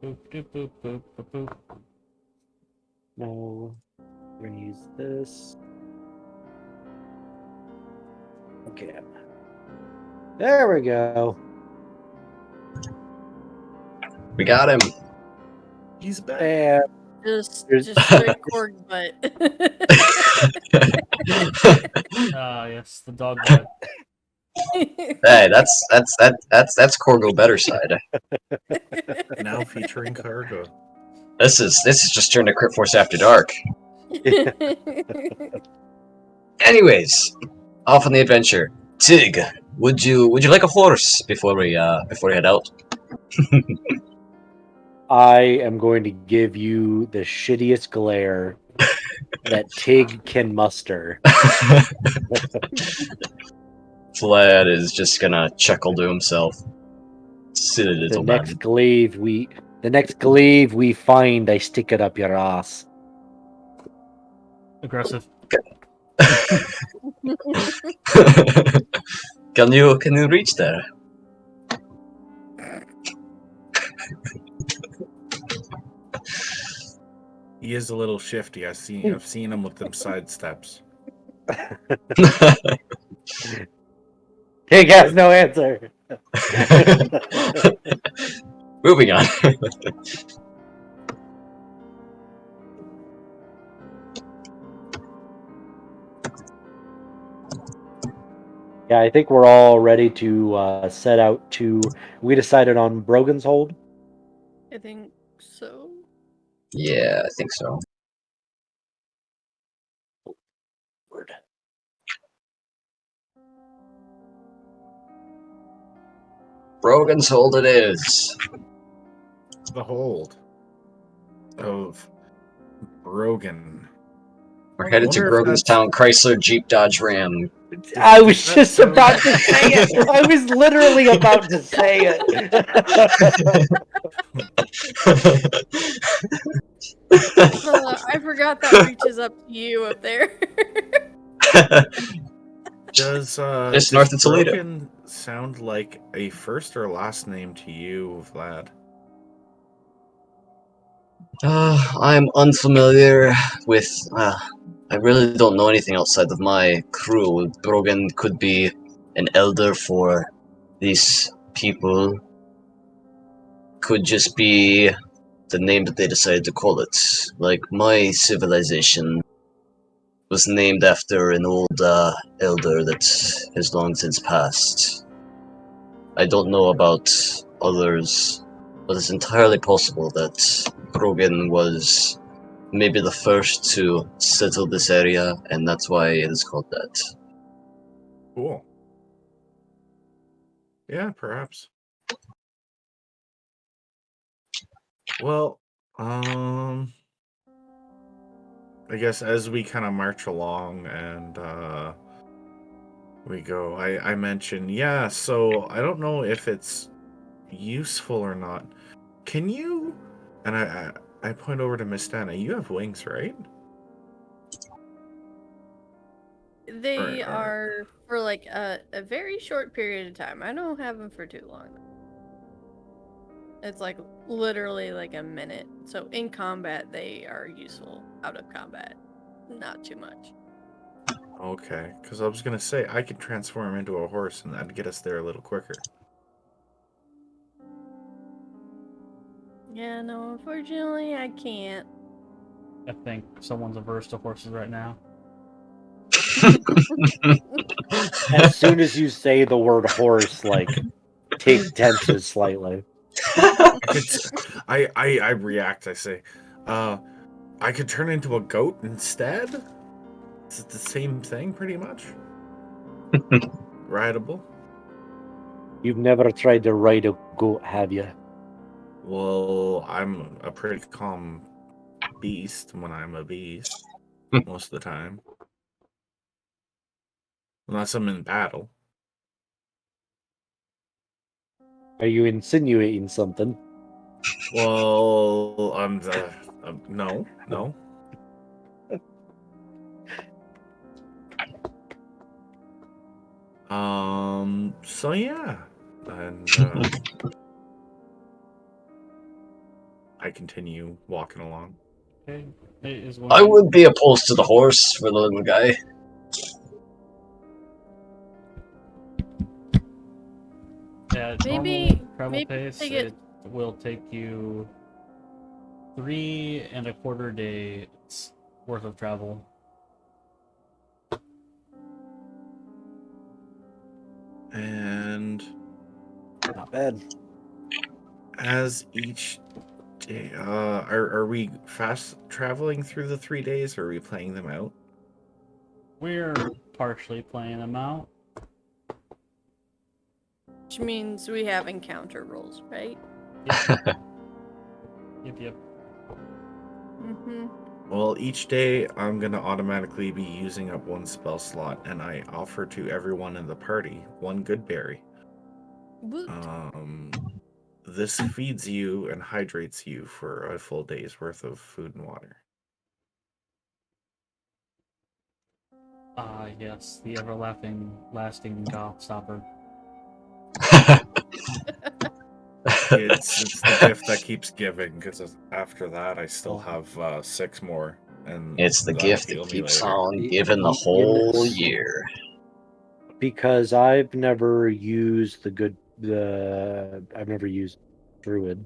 Boop doop boop boop boop boop. no. We're gonna use this. Okay. There we go. We got him. he's back. And Just There's- straight cord butt. Ah, yes, the dog butt. Hey, that's Corgo better side. Now featuring cargo. This is just turned to Crit Force After Dark. Anyways, off on the adventure. Tig, would you like a horse before we head out? I am going to give you the shittiest glare that Tig can muster. Vlad is just gonna chuckle to himself. Silly The little next man. glaive we find, I stick it up your ass. Aggressive. Can you reach there? He is a little shifty. I've seen him with them side steps. Tig has no answer. Moving on. Yeah, I think we're all ready to set out to. We decided on Brogan's Hold. I think so. Yeah, I think so. Word. Brogan's Hold it is. The hold of Brogan. We're headed to Wonder if Groganstown Chrysler Jeep Dodge Ram. I was Does that just sound- about to say it. I was literally about to say it. I forgot that reaches up to you up there. Just Just north of Toledo. Brogan sound like a first or last name to you, Vlad? I'm unfamiliar with. I really don't know anything outside of my crew. Brogan could be an elder for these people. Could just be the name that they decided to call it. Like my civilization was named after an old elder that has long since passed. I don't know about others, but it's entirely possible that Brogan was maybe the first to settle this area, and that's why it is called that. Cool. Yeah, perhaps. Well, I guess as we kind of march along and we go, I mention, yeah, so I don't know if it's useful or not. Can you, and I point over to Miss Dana, you have wings, right? They Or- are for like a very short period of time. I don't have them for too long. It's like literally like a minute. So in combat, they are useful. Out of combat, not too much. Okay, because I was gonna say I could transform into a horse and that'd get us there a little quicker. Yeah, no, unfortunately, I can't. I think someone's averse to horses right now. As soon as you say the word horse, like Tig tenses slightly. I react. I say, I could turn into a goat instead. Is it the same thing, pretty much? Rideable. You've never tried to ride a goat, have you? Well, I'm a pretty calm beast when I'm a beast most of the time, unless I'm in battle. Are you insinuating something? Well, no. So yeah, and I continue walking along. Okay. It is I when would be opposed to the horse for the little guy. at Maybe- normal travel maybe pace, take it it- will take you 3.25 days worth of travel. And Not bad. as each day, are we fast traveling through the 3 days, or are we playing them out? We're partially playing them out. Which means we have encounter rolls, right? Yep. Mm-hmm. Well, each day I'm gonna automatically be using up one spell slot, and I offer to everyone in the party one good berry. Woot. This feeds you and hydrates you for a full day's worth of food and water. Ah, yes, the lasting Gobstopper. It's the gift that keeps giving, because after that I still have 6 more, and It's the that'll gift that heal me keeps later. on giving the whole year. Because I've never used I've never used Druid.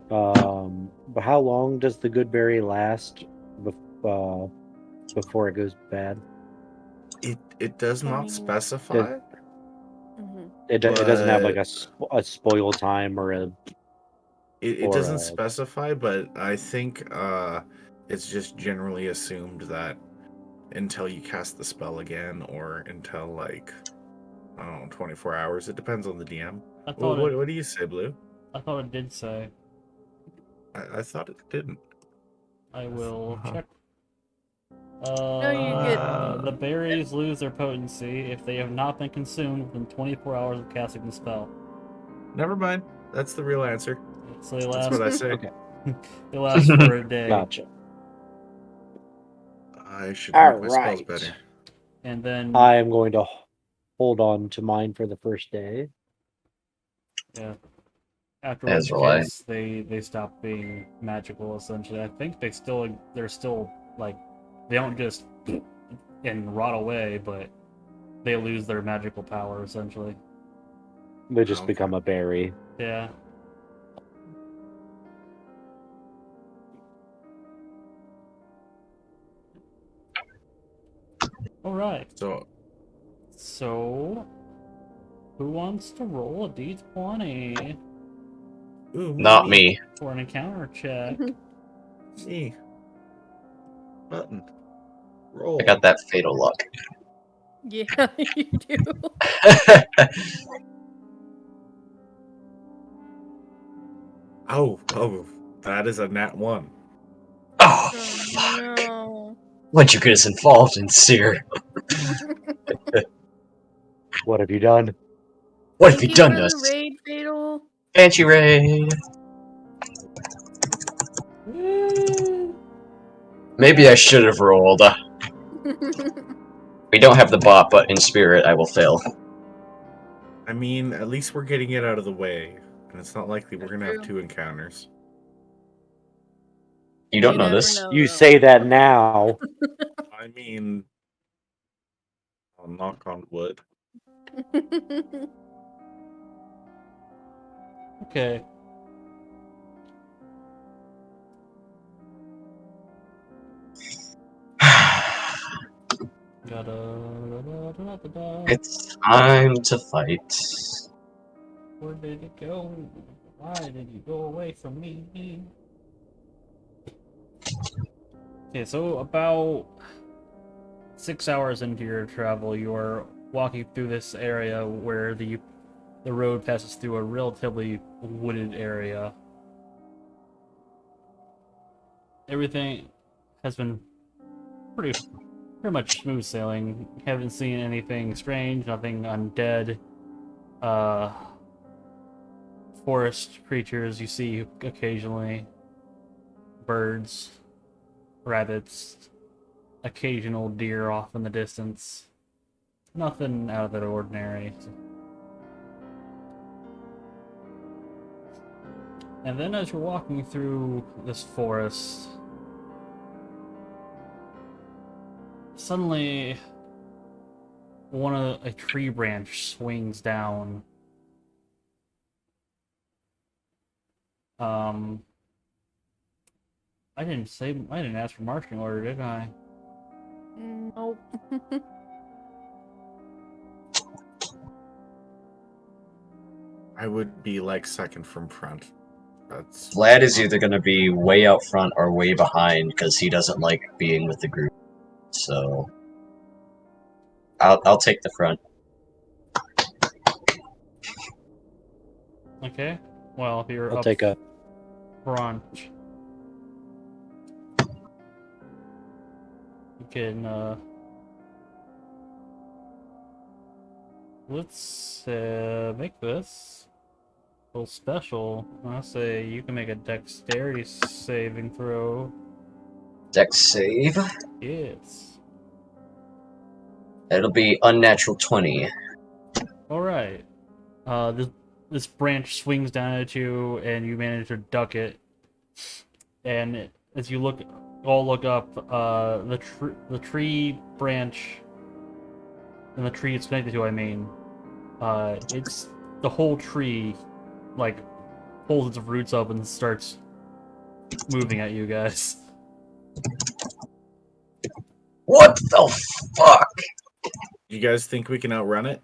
But how long does the good berry last before it goes bad? It does not 20 specify. Mm-hmm. It doesn't have like But a spoil time or a it or doesn't a, specify, but I think it's just generally assumed that until you cast the spell again, or until like, I don't know, 24 hours. It depends on the DM. I thought it. What do you say, Blue? I thought it did say. I thought it didn't. I will Uh-huh. check. No, you get. The berries lose their potency if they have not been consumed within 24 hours of casting the spell. Never mind. That's the real answer. So they That's last. what I say. Okay. They last for a day, Gotcha. I should All make my spells right. better. and then I am going to hold on to mine for the first day. yeah, after As which will I. case they stop being magical. Essentially, I think they're still like they don't just and rot away, but they lose their magical power essentially. They just Okay. become a berry. Yeah. All right. So, who wants to roll a d20 Ooh, Not me. for an encounter check? Me. Button. Roll. I got that fatal luck. Yeah, you do. Oh, that is a nat 1. Oh, Oh, no. what'd you get us involved in, Seer? What have you done? What have Thank you you done for to the us? raid, Fatal. Banshee Raid! Maybe I should have rolled. We don't have the bot, but in spirit, I will fail. I mean, at least we're getting it out of the way, and it's not likely we're That's gonna have true. 2 encounters. You don't know never this? know, You though. say that now. I mean, I'll knock on wood. Okay. It's time to fight. Where did it go? Why did you go away from me? Okay, so about 6 hours into your travel, you're walking through this area where the road passes through a relatively wooded area. Everything has been pretty much smooth sailing. Haven't seen anything strange, nothing undead. Forest creatures you see occasionally. Birds, rabbits, occasional deer off in the distance. Nothing out of the ordinary. And then as you're walking through this forest, suddenly a tree branch swings down. I didn't ask for marching order, did I? Nope. I would be like second from front. That's Vlad is either going to be way out front or way behind because he doesn't like being with the group. So I'll take the front. Okay. Well, if you're I'll up, take a branch. You can let's make this a little special. I'll say you can make a dexterity saving throw. Dex save. Yes. It'll be unnatural 20. All right. This branch swings down at you, and you manage to duck it. And as you look up, the tree branch, and the tree it's connected to, I mean, it's the whole tree, like, pulls its roots up and starts moving at you guys. What the fuck? You guys think we can outrun it?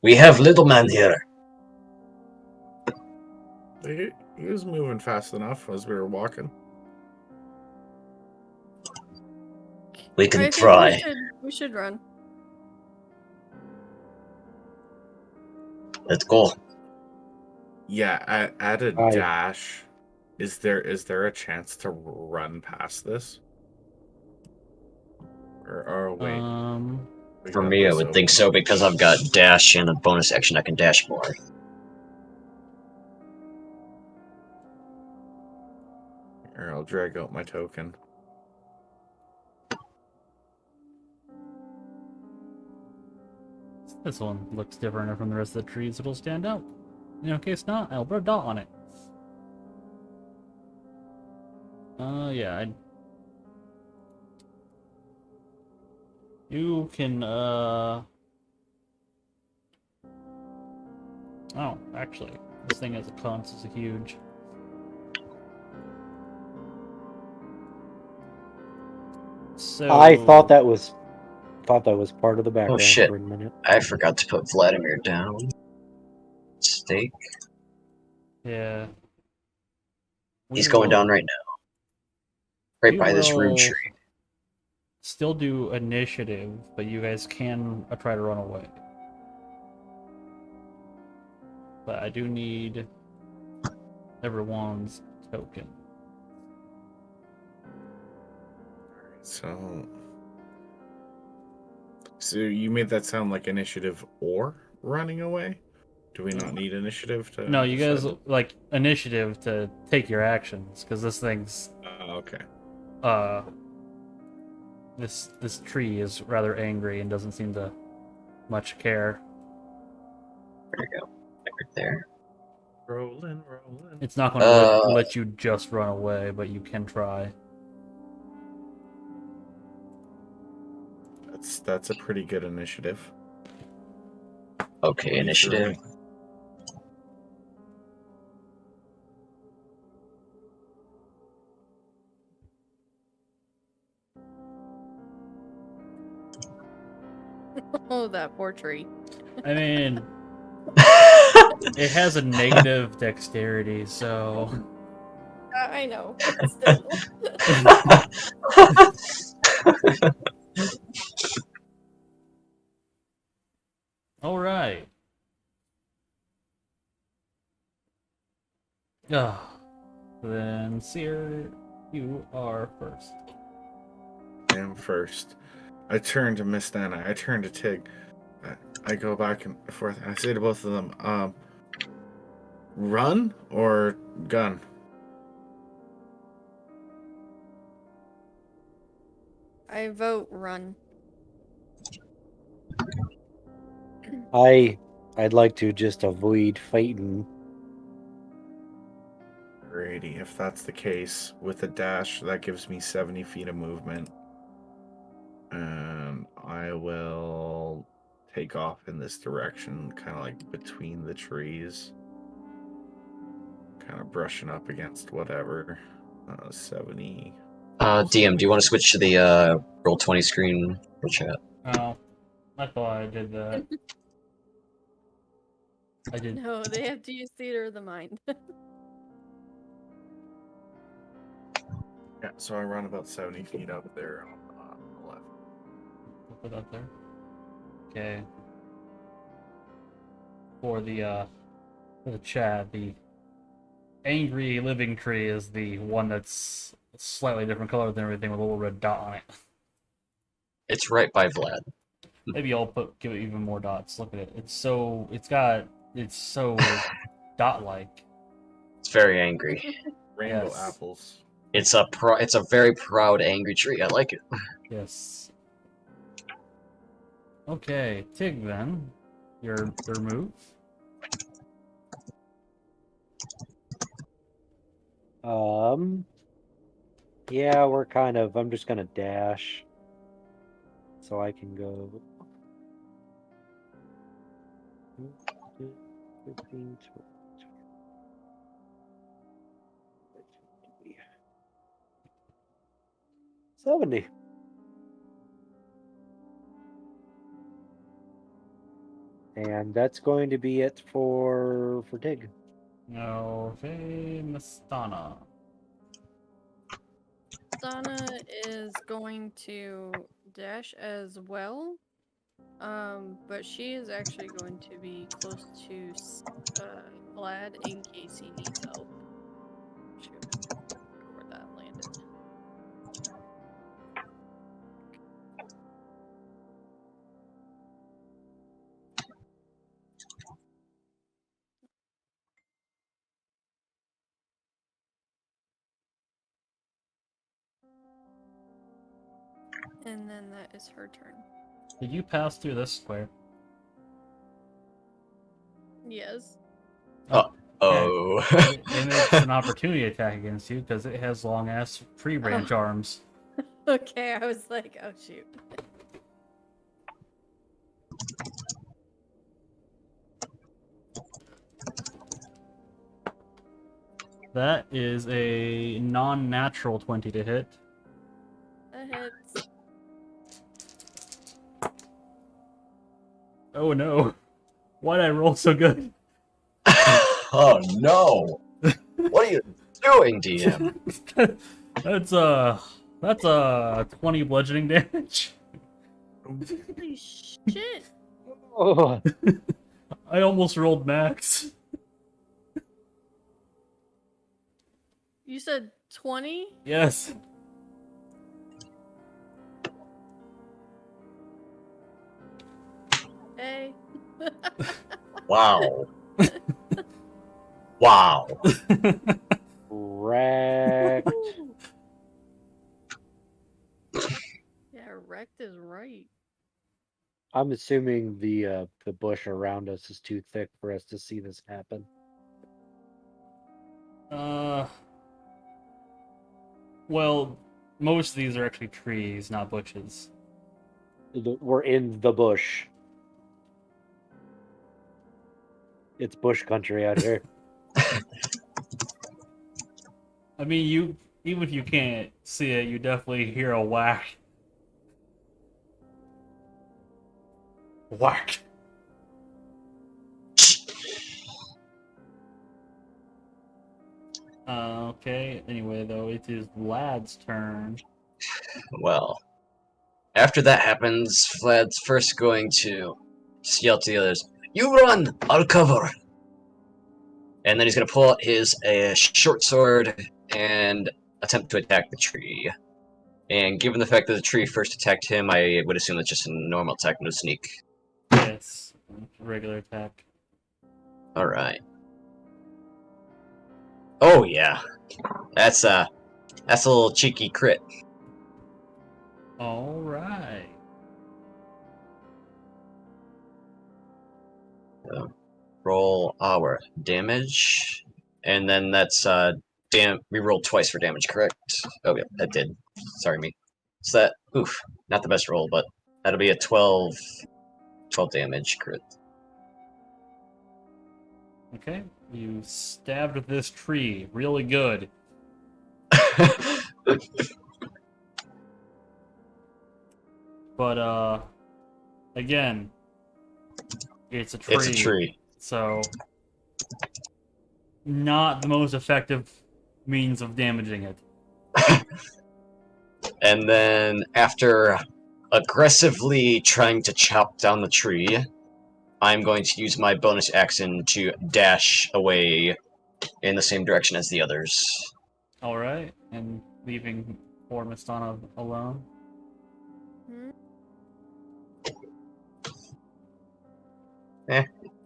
We have little man here. He was moving fast enough as we were walking. We I can think try. we should run. Let's go. Yeah, at a Aye. dash, is there a chance to run past this? Or wait, we For got me, I this would think open. so because I've got dash and a bonus action. I can dash more. Here, I'll drag out my token. This one looks different from the rest of the trees. It'll stand out. In case not, I'll put a dot on it. Yeah. You can, Oh, actually, this thing has a cons is a huge. So I thought that was part of the background shit. for a minute. I forgot to put Vladimir down. Stake. Yeah. He's We going will- down right now. Right we by this rude will tree. Still do initiative, but you guys can try to run away. But I do need everyone's token. So you made that sound like initiative or running away? Do we not need initiative to? No, you guys decide? like initiative to take your actions because this thing's Okay. this tree is rather angry and doesn't seem to much care. There we go. Right there. Rolling. It's not going to let you just run away, but you can try. That's a pretty good initiative. Okay, initiative. Oh, that poor tree. I mean, it has a negative dexterity, so I know. Still. all right. Then Seer, you are first. I am first. I turn to Miss Nana. I turn to Tig. I go back and forth. And I say to both of them, run or gun? I vote run. I'd like to just avoid fighting. Alrighty, if that's the case, with a dash, that gives me 70 feet of movement. And I will take off in this direction, kind of like between the trees. Kind of brushing up against whatever. 70. DM, do you want to switch to the roll 20 screen for chat? Oh, I thought I did that. I did. No, they have to use theater of the mind. Yeah, so I run about 70 feet up there on the left. Put that there. Okay. For the chat, the angry living tree is the one that's slightly different color than everything with a little red dot on it. It's right by Vlad. Maybe I'll give it even more dots. Look at it. It's so dot-like. It's very angry. Rainbow Yes. apples. It's a very proud, angry tree. I like it. Yes. Okay, Tig then. Your move. Yeah, we're kind of. I'm just gonna dash, so I can go. 15, 20, 70. And that's going to be it for Tig. Okay, Mastana. Donna is going to dash as well. But she is actually going to be close to Vlad in case he needs help. Shoot, where that landed. And then that is her turn. Did you pass through this square? Yes. Oh. It makes an opportunity attack against you because it has long ass tree branch arms. Okay, I was like, oh shoot. That is a non-natural 20 to hit. That hits. Oh no. Why did I roll so good? Oh no! What are you doing, DM? That's a 20 bludgeoning damage. Holy shit! Oh, I almost rolled max. You said 20? Yes. Hey. Wow. Wow. wrecked. Yeah, wrecked is right. I'm assuming the bush around us is too thick for us to see this happen. Well, most of these are actually trees, not bushes. We're in the bush. It's bush country out here. I mean, even if you can't see it, you definitely hear a whack. Whack. Okay, anyway, though, it is Vlad's turn. Well, after that happens, Vlad's first going to just yell to the others, "You run! I'll cover!" And then he's going to pull out his short sword and attempt to attack the tree. And given the fact that the tree first attacked him, I would assume it's just a normal attack, no sneak. Yes, regular attack. Alright. Oh yeah. That's a little cheeky crit. Alright. Roll our damage. And then that's we rolled twice for damage, correct? Oh yeah, that did. Sorry me. So that not the best roll, but that'll be a 12 damage crit. Okay, you stabbed this tree really good. But, again, it's a tree. It's a tree. So, not the most effective means of damaging it. And then after aggressively trying to chop down the tree, I'm going to use my bonus action to dash away in the same direction as the others. All right, and leaving poor Mistana alone. Hmm?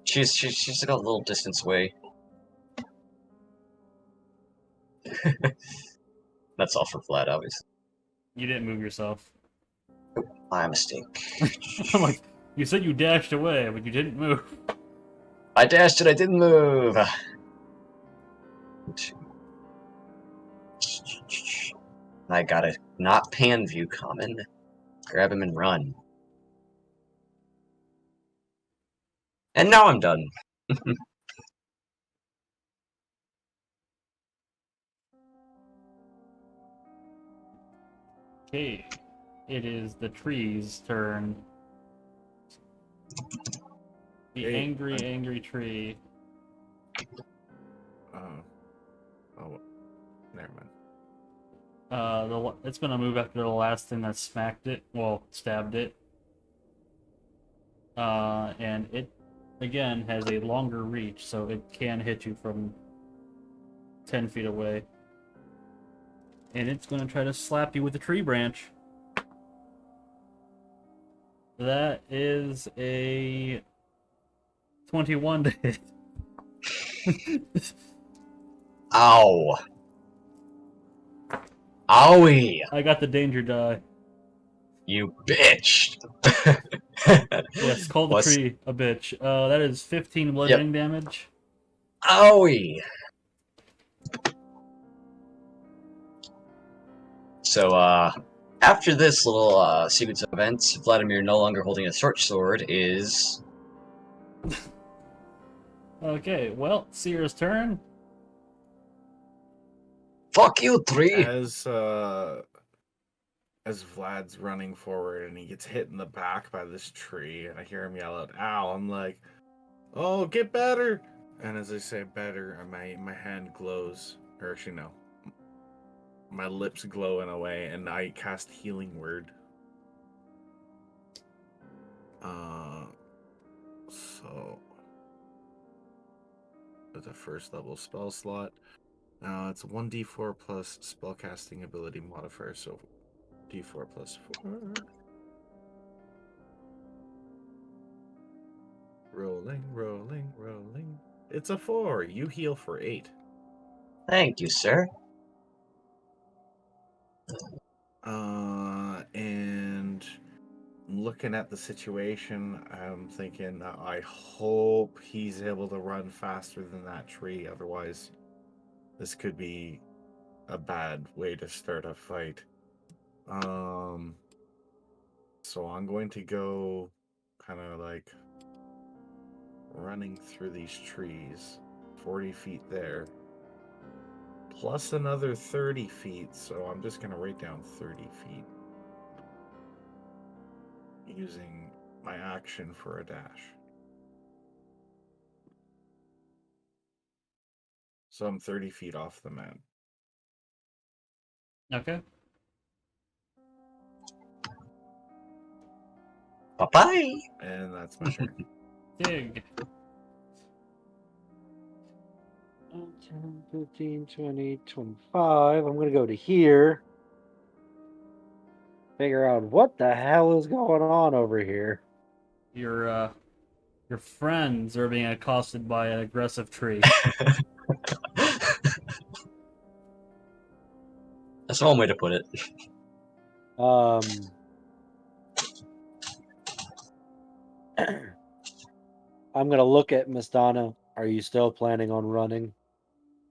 She's got a little distance away. That's all for Vlad, obviously. You didn't move yourself. My mistake. I'm like, you said you dashed away, but you didn't move. I dashed it, I didn't move! I got it. Not pan view common. Grab him and run. And now I'm done. Okay, it is the tree's turn. The Hey, angry tree. Oh, never mind. It's gonna move after the last thing that smacked it. Well, stabbed it. And it again has a longer reach, so it can hit you from 10 feet away. And it's gonna try to slap you with a tree branch. That is a 21 to hit. Ow. Owie. I got the danger die. You bitch. Yes, call the Plus- tree a bitch. That is 15 bludgeoning damage. Owie. So, after this little sequence of events, Vladimir no longer holding a short sword is... Okay, well, Seer's turn. Fuck you, tree! As Vlad's running forward and he gets hit in the back by this tree, and I hear him yell out, "Ow!" I'm like, "Oh, get better!" And as I say "better," my hand glows, or actually no, my lips glow in a way, and I cast Healing Word. So it's a first level spell slot. It's 1d4 plus spellcasting ability modifier, so d4 plus 4. Rolling, rolling, rolling. It's a 4. You heal for 8. Thank you, sir. And looking at the situation, I'm thinking that I hope he's able to run faster than that tree. Otherwise, this could be a bad way to start a fight. So I'm going to go kind of like running through these trees, 40 feet there, plus another 30 feet. So I'm just going to write down 30 feet using my action for a dash. So I'm 30 feet off the map. Okay. Bye-bye! And that's my turn. Dig. 10, 15, 20, 25. I'm going to go to here. Figure out what the hell is going on over here. Your friends are being accosted by an aggressive tree. That's one way to put it. I'm going to look at Miss Donna. Are you still planning on running?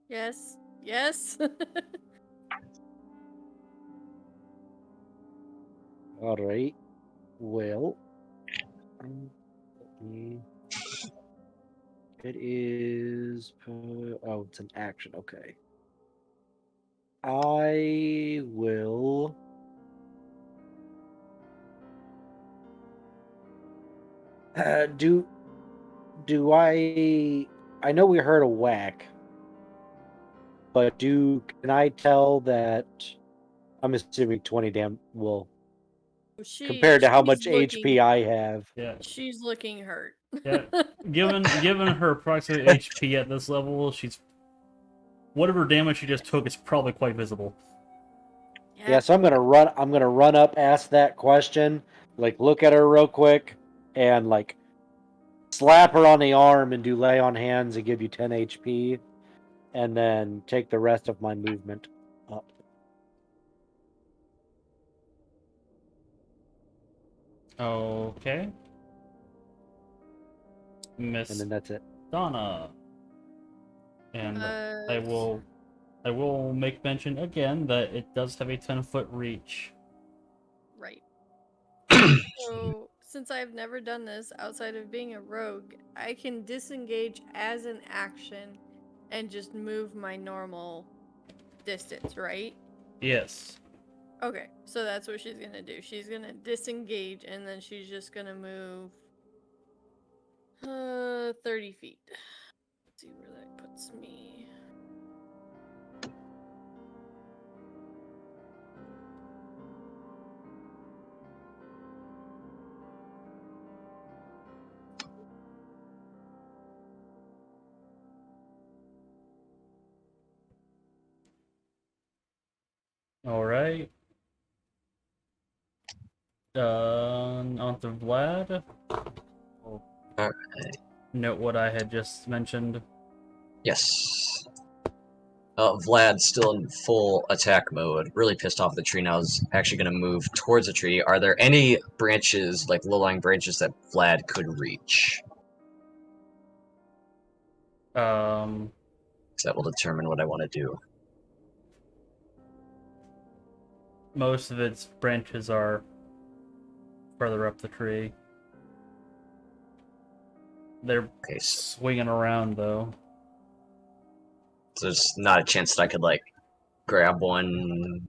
Yes. Yes. All right. Well, it is. Oh, it's an action. Okay. I will. Do I? I know we heard a whack, but can I tell that? I'm assuming 20 will compared to how She's much looking- HP I have. Yeah. She's looking hurt. Yeah. Given her approximate HP at this level, she's whatever damage she just took is probably quite visible. Yeah, so I'm gonna run up, ask that question, like look at her real quick, and like slap her on the arm and do lay on hands and give you 10 HP, and then take the rest of my movement up. Okay. Miss And then that's it. Donna. And I Uh, will make mention again that it does have a 10-foot reach. Right. So, since I've never done this outside of being a rogue, I can disengage as an action and just move my normal distance, right? Yes. Okay, so that's what she's gonna do. She's gonna disengage and then she's just gonna move 30 feet. Let's see where that puts me. Alright. On to Vlad. I'll Alright. note what I had just mentioned. Yes. Vlad's still in full attack mode. Really pissed off at the tree now. Is actually going to move towards the tree. Are there any branches, like low-lying branches, that Vlad could reach? Um, 'Cause that will determine what I want to do. most of its branches are further up the tree. They're Okay, so swinging around though. there's not a chance that I could, like, grab one.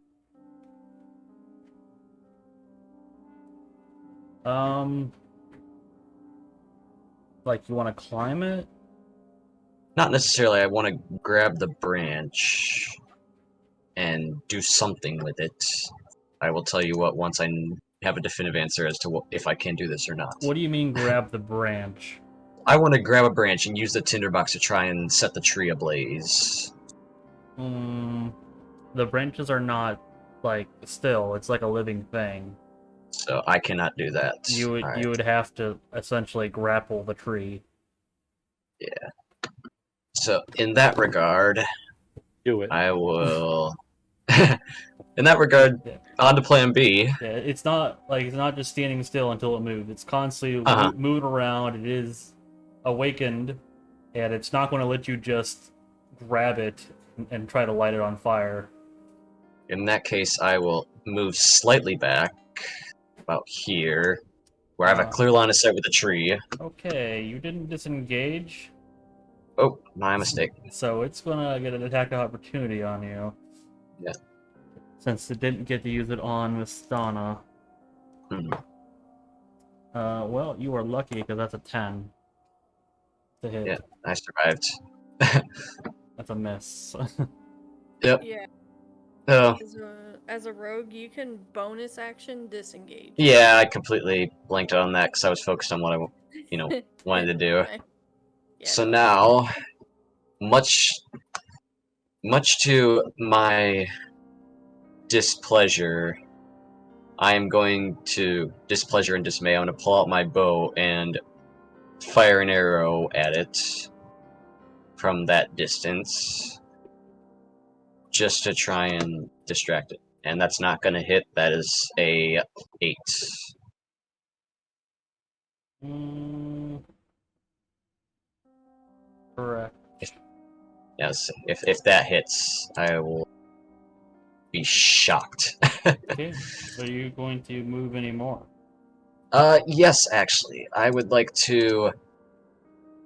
Like you want to climb it? Not necessarily. I want to grab the branch and do something with it. I will tell you what once I have a definitive answer as to if I can do this or not. What do you mean grab the branch? I want to grab a branch and use the tinderbox to try and set the tree ablaze. The branches are not like still. It's like a living thing. So I cannot do that. You Alright. would have to essentially grapple the tree. Yeah. So in that regard, Do it. I will. In that regard, Yeah. on to Plan B. Yeah, it's not just standing still until it moves. It's constantly Uh-huh. moving around. It is awakened, and it's not going to let you just grab it and try to light it on fire. In that case, I will move slightly back, about here, where I have a clear line of sight with the tree. Okay, you didn't disengage, Oh, my mistake. so it's gonna get an attack of opportunity on you. Yeah. Since it didn't get to use it on Miss Donna. Hmm. Well, you are lucky because that's a 10 to hit. Yeah. I survived. That's a miss. Yep. Yeah, Oh, as a rogue, you can bonus action disengage. yeah, I completely blanked on that because I was focused on what I, wanted to do. Yeah, So no. now, much to my displeasure, I am going to displeasure and dismay. I'm going to pull out my bow and fire an arrow at it from that distance, just to try and distract it. And that's not going to hit. That is a 8. Correct. Yes, if that hits, I will be shocked. Okay, so are you going to move any more? Yes, actually. I would like to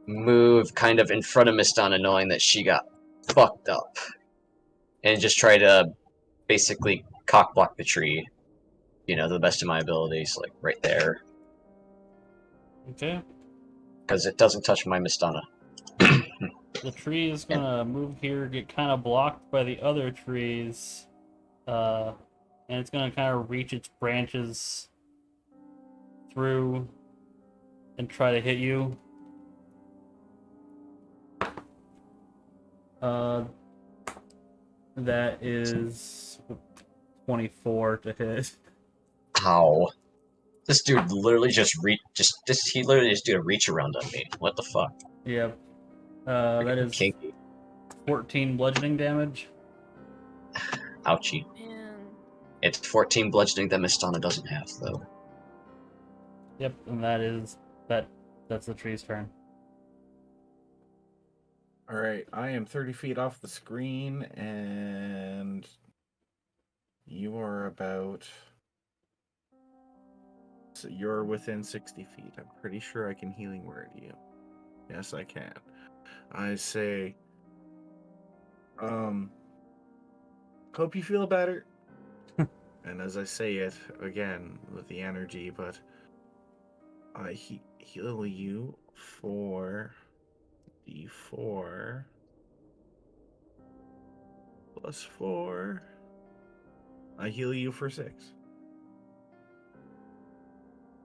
move kind of in front of Miss Donna, knowing that she got fucked up. And just try to basically cock block the tree, to the best of my abilities, like right there. Okay. Because it doesn't touch my Miss Donna. The tree is gonna move here, get kind of blocked by the other trees, and it's gonna kind of reach its branches through and try to hit you. That is 24 to hit. Ow. This dude literally he literally just did a reach around on me. What the fuck? Yep. That is Kinky. 14 bludgeoning damage. Ouchie. Man. It's 14 bludgeoning that Mistana doesn't have, though. Yep, and that's the tree's turn. Alright, I am 30 feet off the screen, and you are about... So you're within 60 feet. I'm pretty sure I can healing word you. Yes, I can. I say, hope you feel better. And as I say it, again, with the energy, but I heal you for D4 plus 4. I heal you for 6.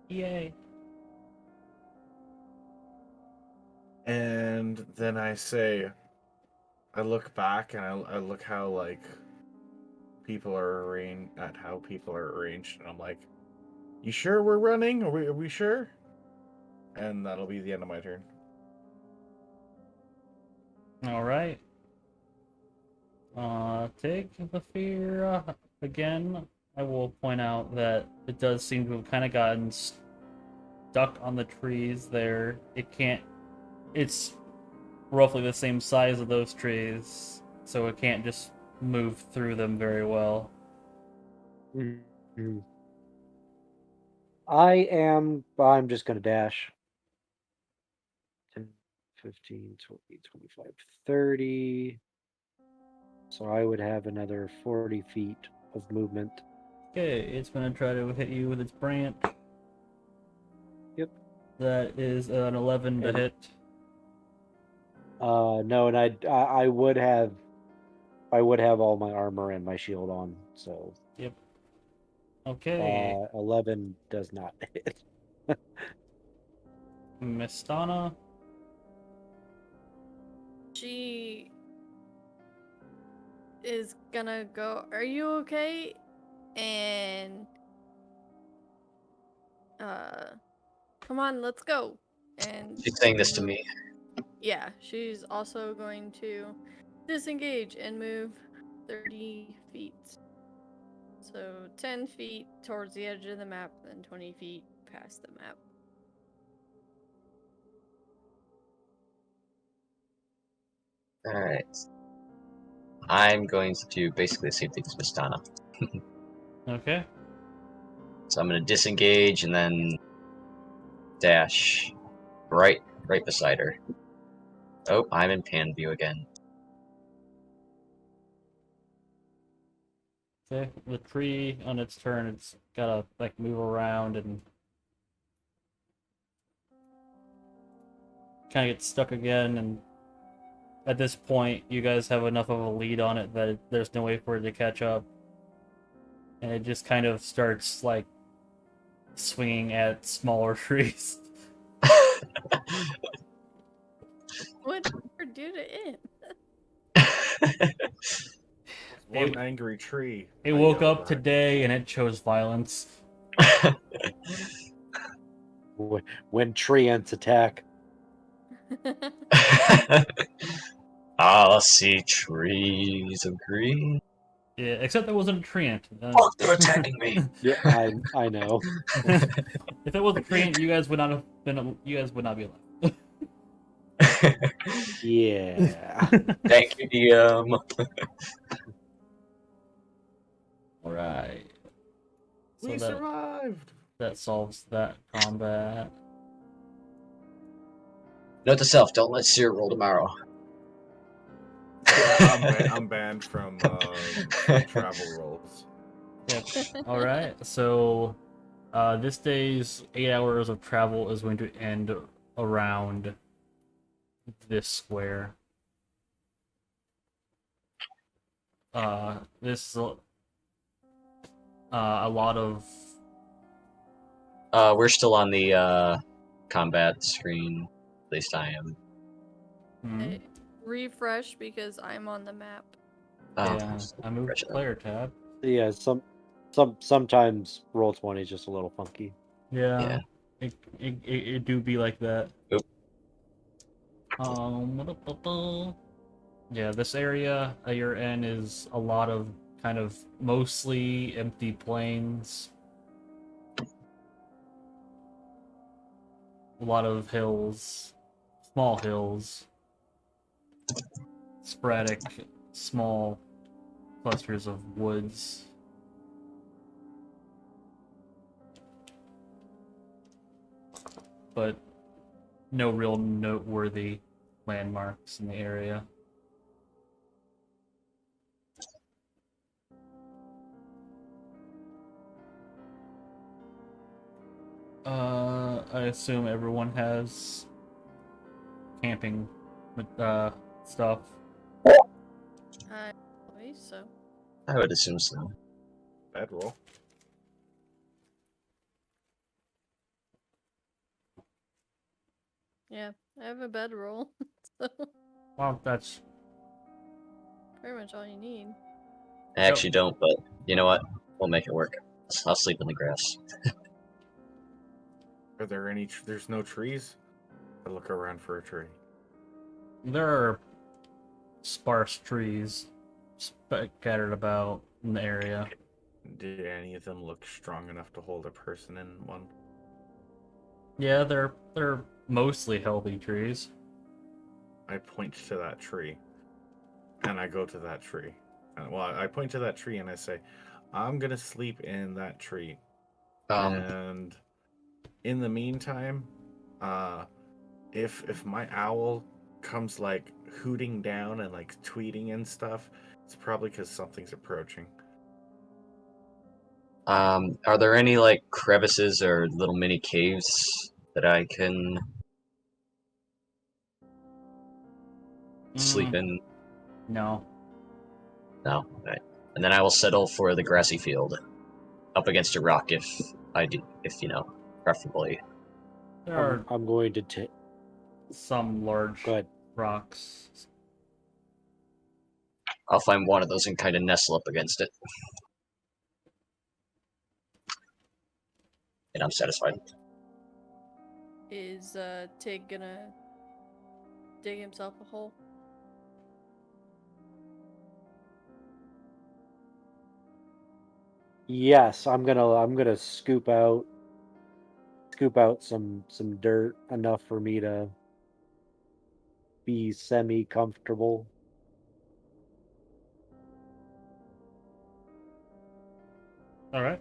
Yay. And then I say, I look back and I look how like people are arranged at how people are arranged, and I'm like, you sure we're running? Are we sure? And that'll be the end of my turn. Alright. Take the fear again. I will point out that it does seem to have kind of gotten stuck on the trees there. It's roughly the same size of those trees, so it can't just move through them very well. Mhm. I'm just gonna dash. 10, 15, 20, 25, 30. So I would have another 40 feet of movement. Okay, it's gonna try to hit you with its branch. Yep. That is an 11 to And- hit. No, and I would have all my armor and my shield on, so Okay, 11 does not hit. Mistana. She is gonna go, are you okay? And come on, let's go. And She's saying this to me. yeah, she's also going to disengage and move 30 feet. So 10 feet towards the edge of the map, then 20 feet past the map. Alright. I'm going to do basically the same thing as Mistana. Okay. So I'm going to disengage and then dash right beside her. Oh, I'm in pan view again. Okay. The tree on its turn, it's gotta like move around and kind of get stuck again. And at this point, you guys have enough of a lead on it that there's no way for it to catch up. And it just kind of starts like swinging at smaller trees. What did her do to it? One angry tree. It I woke yell up back. today and it chose violence. When treants attack. I'll see trees of green. Yeah, except there wasn't a treant. Fuck, they're attacking me. Yeah, I know. If it was a treant, you guys would not be alive. Yeah. Thank you, DM. Alright. So We that, survived. that solves that combat. Note to self: don't let Seer roll tomorrow. Yeah, I'm banned from travel rolls. Yep. Alright, so this day's 8 hours of travel is going to end around this square. This is a lot of... We're still on the combat screen. At least I am. Hmm? Refresh because I'm on the map. Yeah, I moved Gotcha. player tab. Yeah, sometimes Roll20 is just a little funky. Yeah, it do be like that. Oop. Yeah, this area that you're in is a lot of kind of mostly empty plains. A lot of hills, small hills, sporadic, small clusters of woods. But no real noteworthy landmarks in the area. I assume everyone has camping stuff. I believe so. I would assume so. Bedroll. Yeah, I have a bedroll, so Well, that's pretty much all you need. I actually don't, but you know what? We'll make it work. I'll sleep in the grass. Are there any? There's no trees. I look around for a tree. there are sparse trees scattered about in the area. Did any of them look strong enough to hold a person in one? Yeah, they're mostly healthy trees. I point to that tree, and I go to that tree. Well, I point to that tree and I say, "I'm gonna sleep in that tree." And in the meantime, if my owl comes like hooting down and like tweeting and stuff, it's probably because something's approaching. Are there any like crevices or little mini caves that I can sleep in? No. No. Right. And then I will settle for the grassy field, up against a rock if you know, preferably. There are I'm going to take. some large Go ahead. rocks. I'll find one of those and kind of nestle up against it. And I'm satisfied. Is Tig gonna dig himself a hole? Yes, I'm gonna scoop out some dirt enough for me to be semi comfortable. All right.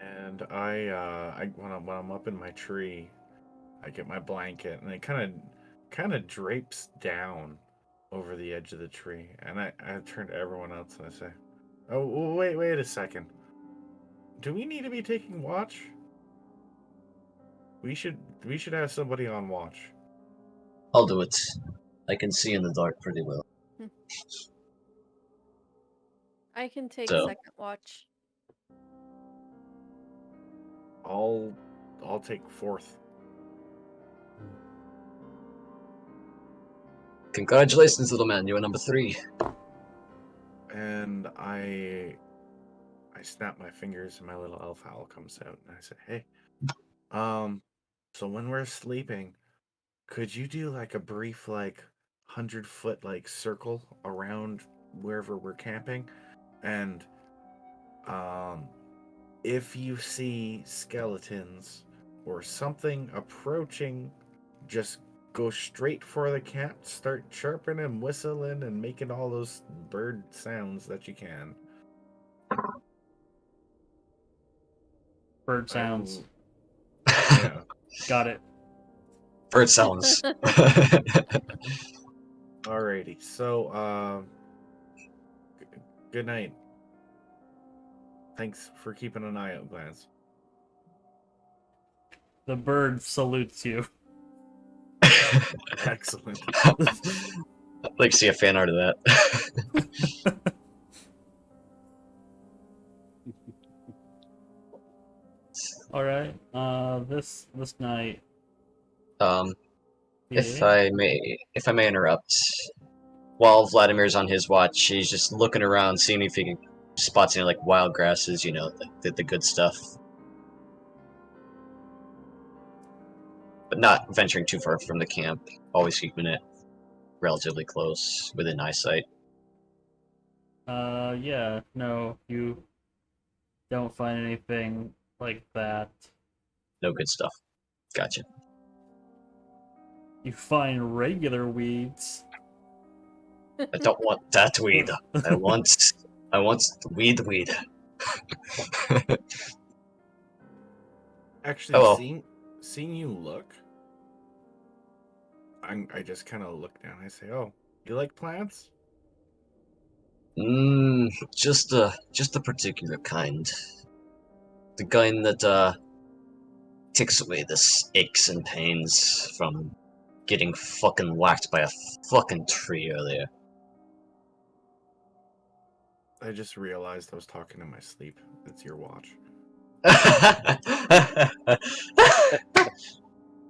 And I when I'm up in my tree, I get my blanket and it kind of drapes down over the edge of the tree. And I turn to everyone else and I say, "Oh, wait a second. Do we need to be taking watch? We should have somebody on watch." I'll do it. I can see in the dark pretty well. I can take So- second watch. I'll take fourth. Congratulations, little man. You are number 3. And I snap my fingers and my little elf owl comes out and I say, "Hey, so when we're sleeping, could you do like a brief like 100-foot like circle around wherever we're camping? And if you see skeletons or something approaching, just go straight for the camp, start chirping and whistling and making all those bird sounds that you can." Bird sounds. Yeah. Got it. Bird sounds. Alrighty. So, good night. Thanks for keeping an eye out, Glance. The bird salutes you. Excellent. I'd like to see a fan art of that. All right. This night. If I may interrupt, while Vladimir's on his watch, he's just looking around, seeing if he can spot any like wild grasses, you know, the good stuff. But not venturing too far from the camp, always keeping it relatively close, within eyesight. Yeah, no, you don't find anything like that. No good stuff. Gotcha. You find regular weeds. I don't want that weed. I want weed. Actually, Oh, well. seeing you look, I just kind of look down. I say, "Oh, you like plants?" Just a particular kind. The kind that takes away the aches and pains from getting fucking whacked by a fucking tree earlier. I just realized I was talking in my sleep. It's your watch.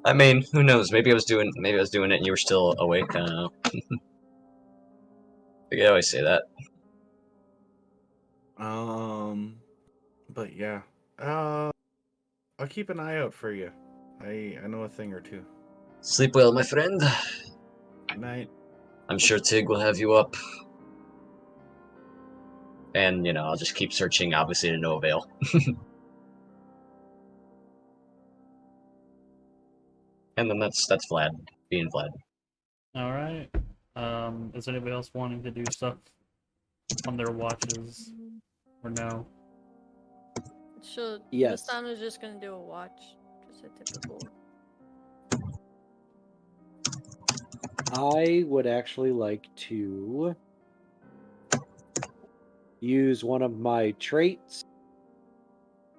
I mean, who knows? Maybe I was doing it and you were still awake. I don't know. I could always say that. But yeah, I'll keep an eye out for you. I know a thing or two. Sleep well, my friend. Good night. I'm sure Tig will have you up. And, you know, I'll just keep searching, obviously to no avail. And then that's Vlad, being Vlad. Alright. Is anybody else wanting to do stuff on their watches? Or no? So Yes. Mastana's just gonna do a watch. Just a typical. I would actually like to use one of my traits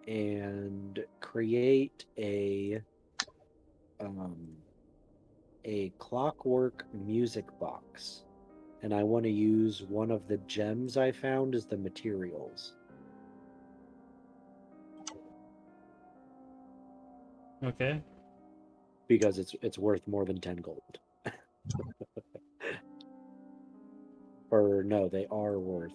and create a clockwork music box. And I want to use one of the gems I found as the materials. Okay. Because it's worth more than 10 gold. Or no, they are worth.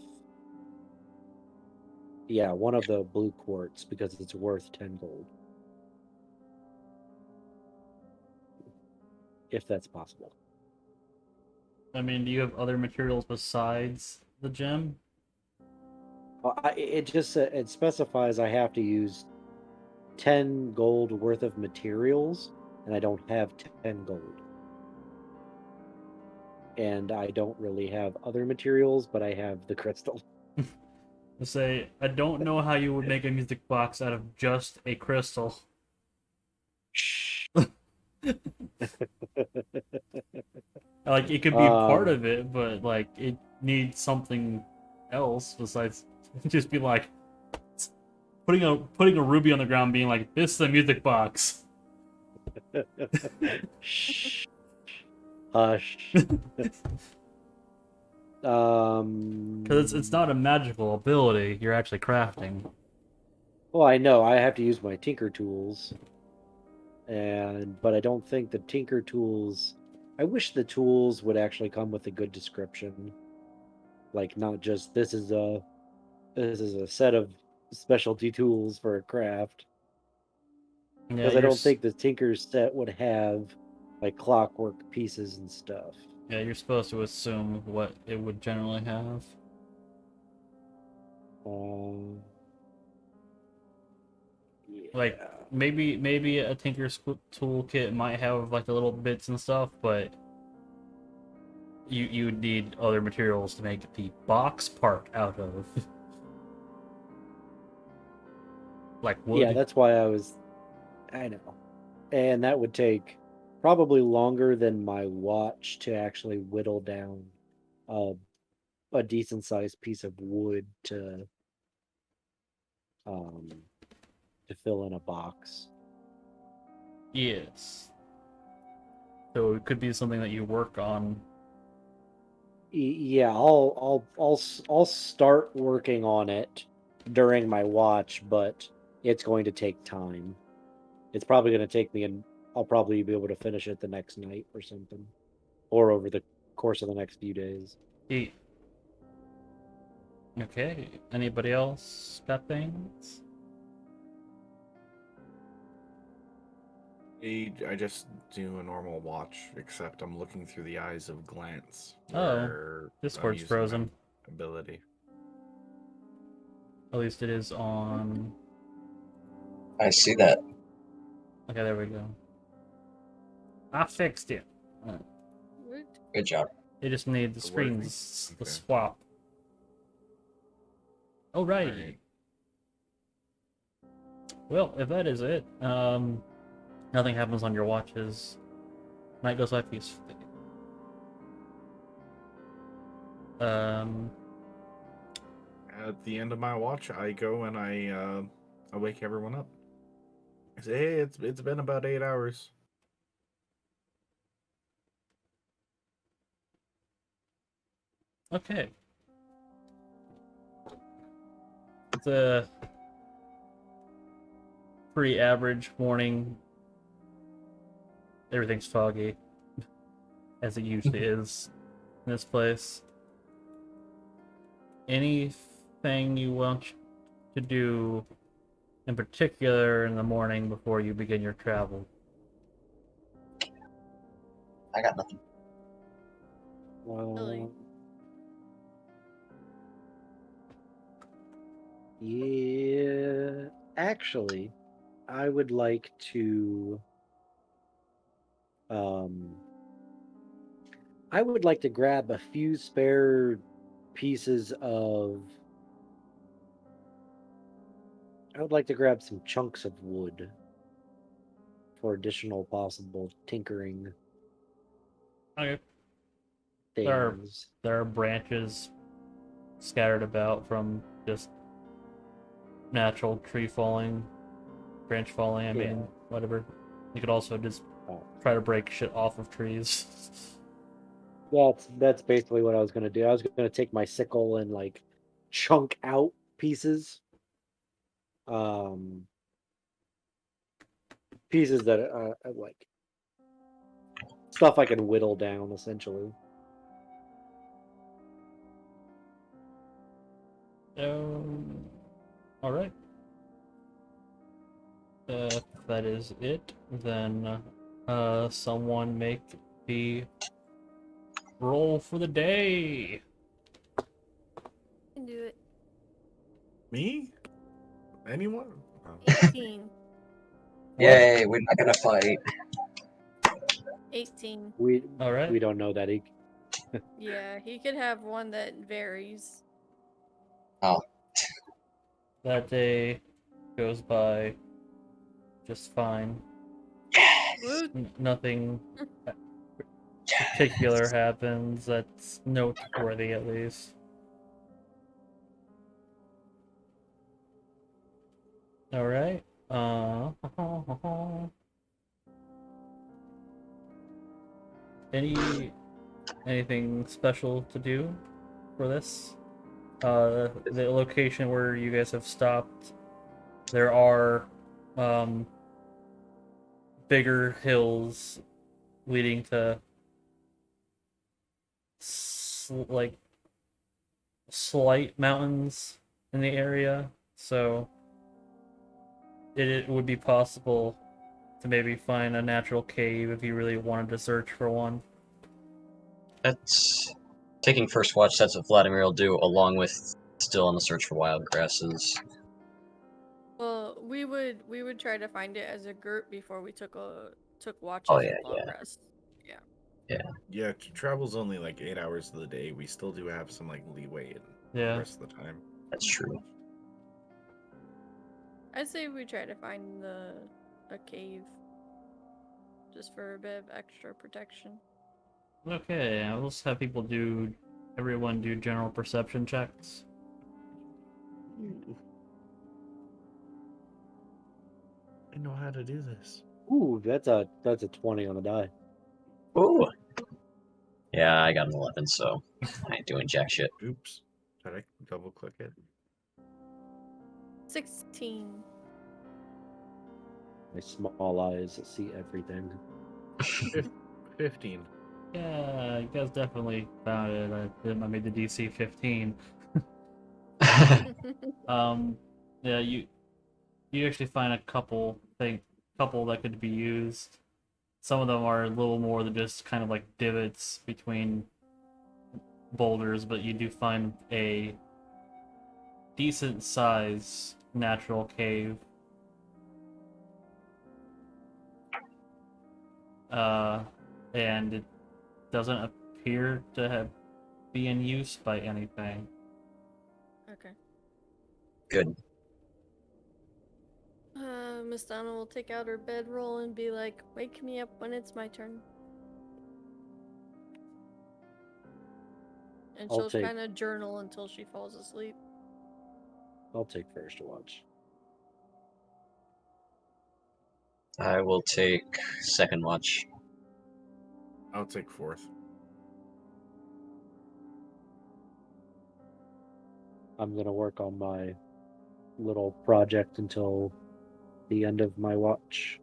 Yeah, one of the blue quartz because it's worth 10 gold. If that's possible. I mean, do you have other materials besides the gem? It just it specifies I have to use 10 gold worth of materials, and I don't have 10 gold. And I don't really have other materials, but I have the crystal. To say, I don't know how you would make a music box out of just a crystal. Shh. Like, it could be part of it, but, like, it needs something else besides just be like, putting a ruby on the ground being like, this is a music box. Shh. Hush. Because it's not a magical ability you're actually crafting. Well, I know I have to use my tinker tools, but I don't think the tinker tools. I wish the tools would actually come with a good description, like not just this is a set of specialty tools for a craft. Yeah, Because I don't think the tinker's set would have like clockwork pieces and stuff. Yeah, you're supposed to assume what it would generally have. Like, Yeah. maybe a tinker's toolkit might have like the little bits and stuff, but you would need other materials to make the box part out of. Like wood. Yeah, that's why I know. And that would take probably longer than my watch to actually whittle down a decent sized piece of wood to fill in a box. Yes. So it could be something that you work on. Yeah, I'll start working on it during my watch, but it's going to take time. It's probably going to take me, and I'll probably be able to finish it the next night or something, or over the course of the next few days. Eat. Okay. Anybody else got things? I just do a normal watch, except I'm looking through the eyes of glance. Oh, where I'm Discord's using my frozen. ability. At least it is on. I see that. Okay, there we go. I fixed it. Woot. Good job. They just need the The working. screens, the Okay. swap. Alrighty. Alright. Well, if that is it, nothing happens on your watches. Night goes by peacefully. At the end of my watch, I go and I wake everyone up. I say, hey, it's been about 8 hours. Okay. It's a pretty average morning. Everything's foggy, as it usually is in this place. Anything you want to do in particular in the morning before you begin your travel? I got nothing. Really? Yeah, actually, I would like to. I would like to grab a few spare pieces of. I would like to grab some chunks of wood for additional possible tinkering Okay. There things. are branches scattered about from just natural tree falling, branch falling, I mean, Yeah. whatever. You could also just Oh. try to break shit off of trees. That's basically what I was gonna do. I was gonna take my sickle and like chunk out pieces. Pieces that like stuff I can whittle down essentially. Alright. If that is it, then someone make the roll for the day. Can do it. Me? Anyone? Oh. 18. Yay, we're not gonna fight. 18. We Alright. don't know that. Yeah, he could have one that varies. That day goes by just fine. Woot. Nothing particular happens that's noteworthy, at least. Alright. Anything special to do for this? The location where you guys have stopped, there are bigger hills leading to like slight mountains in the area, so it would be possible to maybe find a natural cave if you really wanted to search for one. That's taking first watch. That's what Vladimir will do, along with still on the search for wild grasses. Well, we would try to find it as a group before we took watches Oh, yeah, with long yeah. rest. Yeah, travel's only like 8 hours of the day. We still do have some like leeway in the Yeah. rest of the time. That's true. I'd say we try to find a cave just for a bit of extra protection. Okay, I'll just have everyone do general perception checks. I know how to do this. Ooh, that's a 20 on the die. Ooh. Yeah, I got an 11, so I ain't doing jack shit. Oops. Did I double click it? 16. My small eyes see everything. 15. Yeah, you guys definitely found it. I made the DC 15. Yeah, you actually find a couple that could be used. Some of them are a little more than just kind of like divots between boulders, but you do find a decent size natural cave. And it doesn't appear to be in use by anything. Okay. Good. Miss Donna will take out her bedroll and be like, "Wake me up when it's my turn." And I'll she'll take- kind of journal until she falls asleep. I'll take first watch. I will take second watch. I'll take fourth. I'm gonna work on my little project until the end of my watch.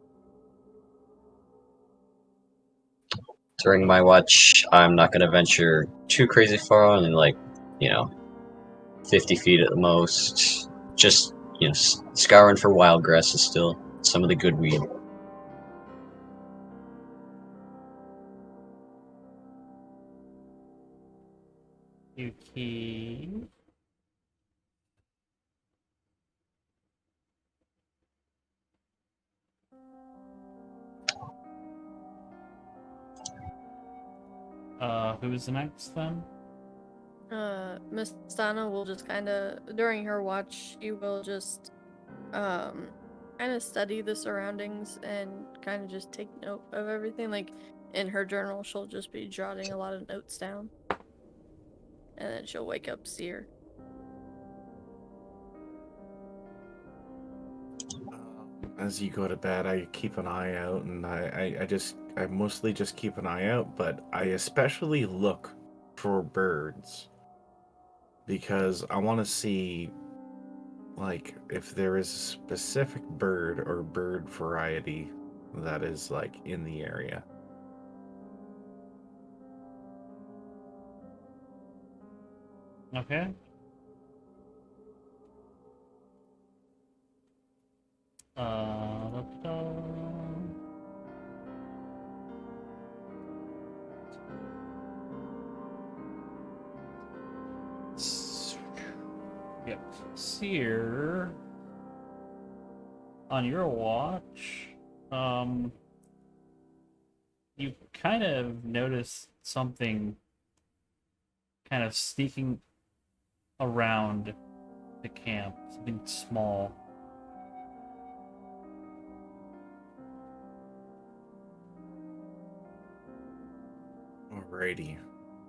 During my watch, I'm not gonna venture too crazy far on, like, 50 feet at the most. Just, scouring for wild grasses still. Some of the good weed. Yuki. Who's next then? Miss Donna will just kind of, during her watch, she will just, kind of study the surroundings and kind of just take note of everything. Like, in her journal, she'll just be jotting a lot of notes down. And then she'll wake up Seer. As you go to bed, I keep an eye out, and I mostly just keep an eye out, but I especially look for birds because I want to see, like, if there is a specific bird or bird variety that is, like, in the area. Okay. Da-da-da. Yep. Seer, on your watch, you kind of notice something kind of sneaking around the camp, something small. Alrighty.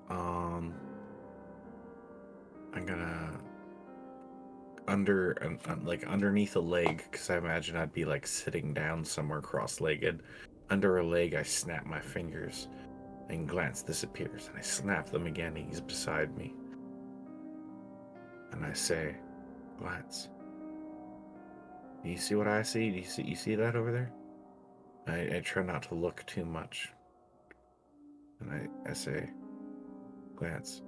I'm gonna underneath a leg, because I imagine I'd be like sitting down somewhere cross-legged. Under a leg, I snap my fingers, and Glance disappears, and I snap them again. He's beside me, and I say, "Glance, do you see what I see? Do you see that over there?" I try not to look too much, and I say, "Glance,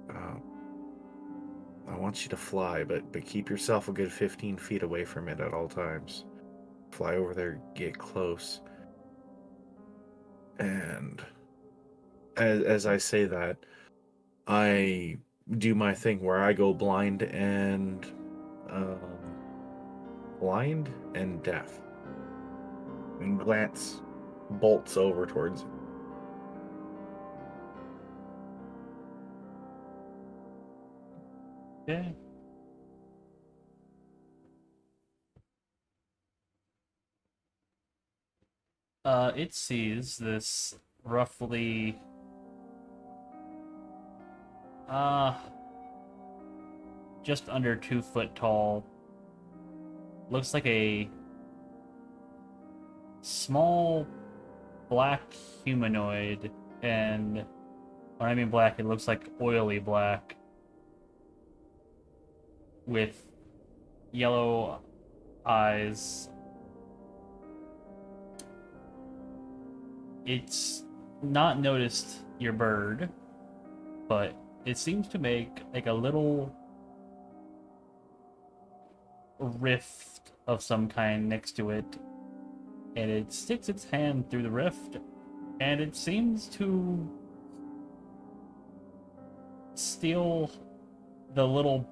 I want you to fly, but keep yourself a good 15 feet away from it at all times. Fly over there, get close." And as I say that, I do my thing where I go um, blind and deaf, and Glance bolts over towards it. Okay. It sees this roughly just under 2 foot tall. Looks like a small black humanoid, and when I mean black, it looks like oily black with yellow eyes. It's not noticed your bird, but it seems to make like a little rift of some kind next to it, and it sticks its hand through the rift, and it seems to steal the little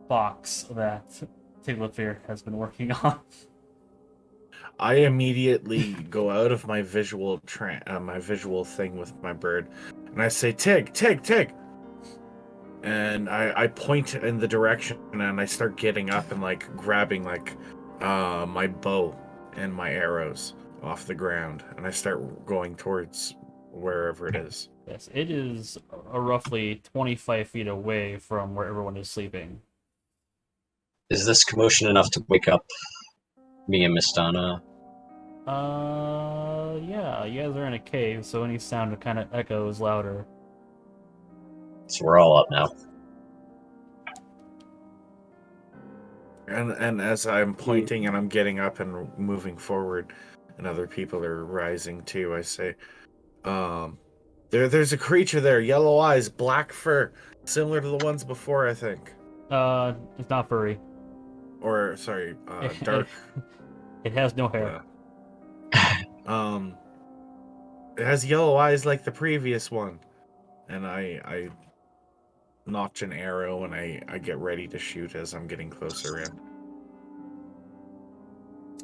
box that Tiglatfir has been working on. I immediately go out of my visual my visual thing with my bird, and I say, "Tig, Tig, Tig!" And I point in the direction, and I start getting up and like grabbing like my bow and my arrows off the ground, and I start going towards wherever it is. Yes, it is roughly 25 feet away from where everyone is sleeping. Is this commotion enough to wake up me and Miss Donna? Yeah, you guys are in a cave, so any sound kind of echoes louder. So we're all up now. And as I'm pointing and I'm getting up and moving forward, and other people are rising too, I say, there's a creature there, yellow eyes, black fur, similar to the ones before, I think. It's not furry. Or sorry, dark. It has no hair. It has yellow eyes like the previous one, and I notch an arrow and I get ready to shoot as I'm getting closer in.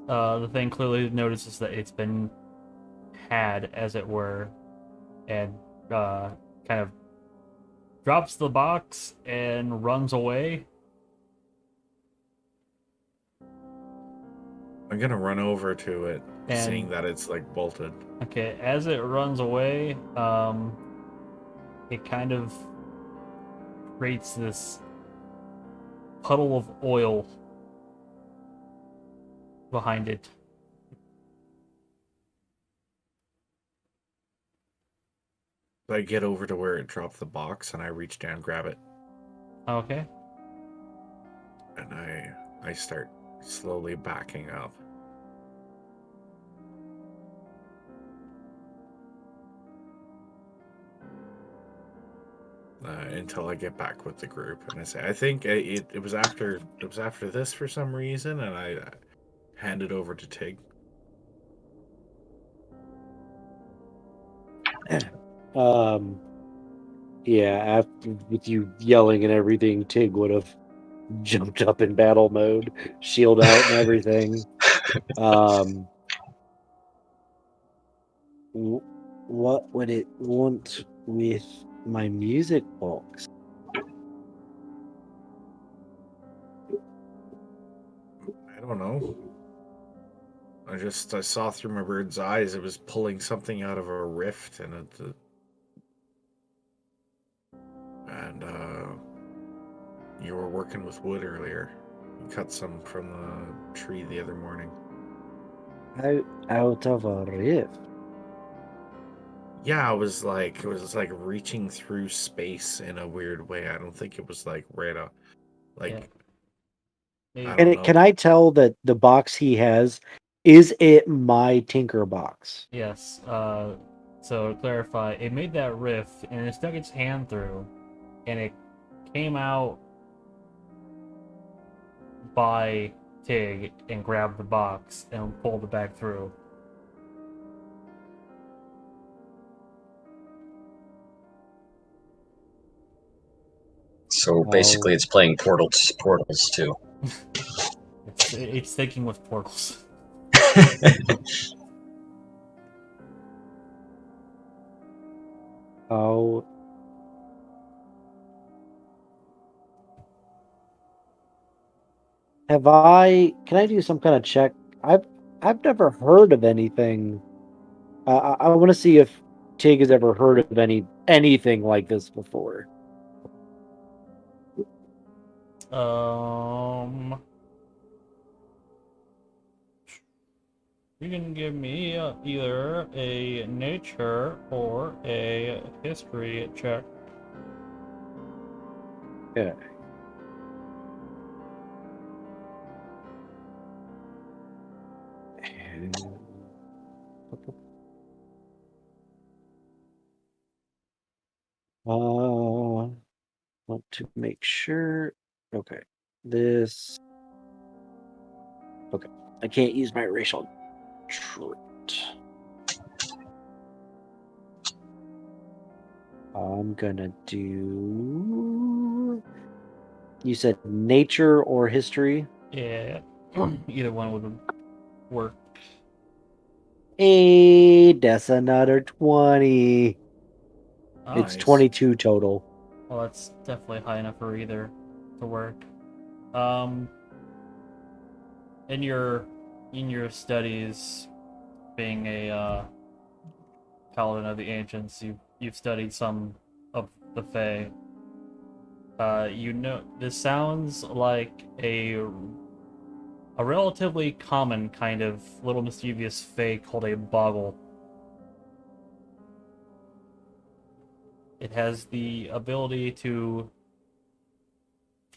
The thing clearly notices that it's been had, as it were, and kind of drops the box and runs away. I'm gonna run over to it, And- seeing that it's like bolted. Okay, as it runs away, it kind of creates this puddle of oil behind it. So I get over to where it dropped the box and I reach down, grab it, Okay. and I start slowly backing up. Until I get back with the group, and I say, I think it was after this for some reason, and I hand it over to Tig. Yeah, after, with you yelling and everything, Tig would have jumped up in battle mode, shield out and everything. What would it want with my music box? I don't know. I saw through my bird's eyes. It was pulling something out of a rift, and you were working with wood earlier. You cut some from the tree the other morning. Out of a rift. Yeah, it was like reaching through space in a weird way. I don't think it was like right up, like. Yeah. I And don't know. can I tell that the box he has, is it my Tinker box? Yes. So to clarify, it made that rift and it stuck its hand through, and it came out by Tig and grabbed the box and pulled it back through. So basically, it's playing portals too. It's thinking with portals. Oh. Can I do some kind of check? I've never heard of anything. I want to see if Tig has ever heard of anything like this before. You can give me either a nature or a history check. Yeah. Want to make sure. Okay, this. Okay, I can't use my racial trait. I'm gonna do. You said nature or history? Yeah, either one would work. Hey, that's another 20. It's Nice. 22 total. Well, that's definitely high enough for either to work. Um, in your studies, being a paladin of the ancients, you've studied some of the Fae. You know, this sounds like a relatively common kind of little mischievous Fae called a boggle. It has the ability to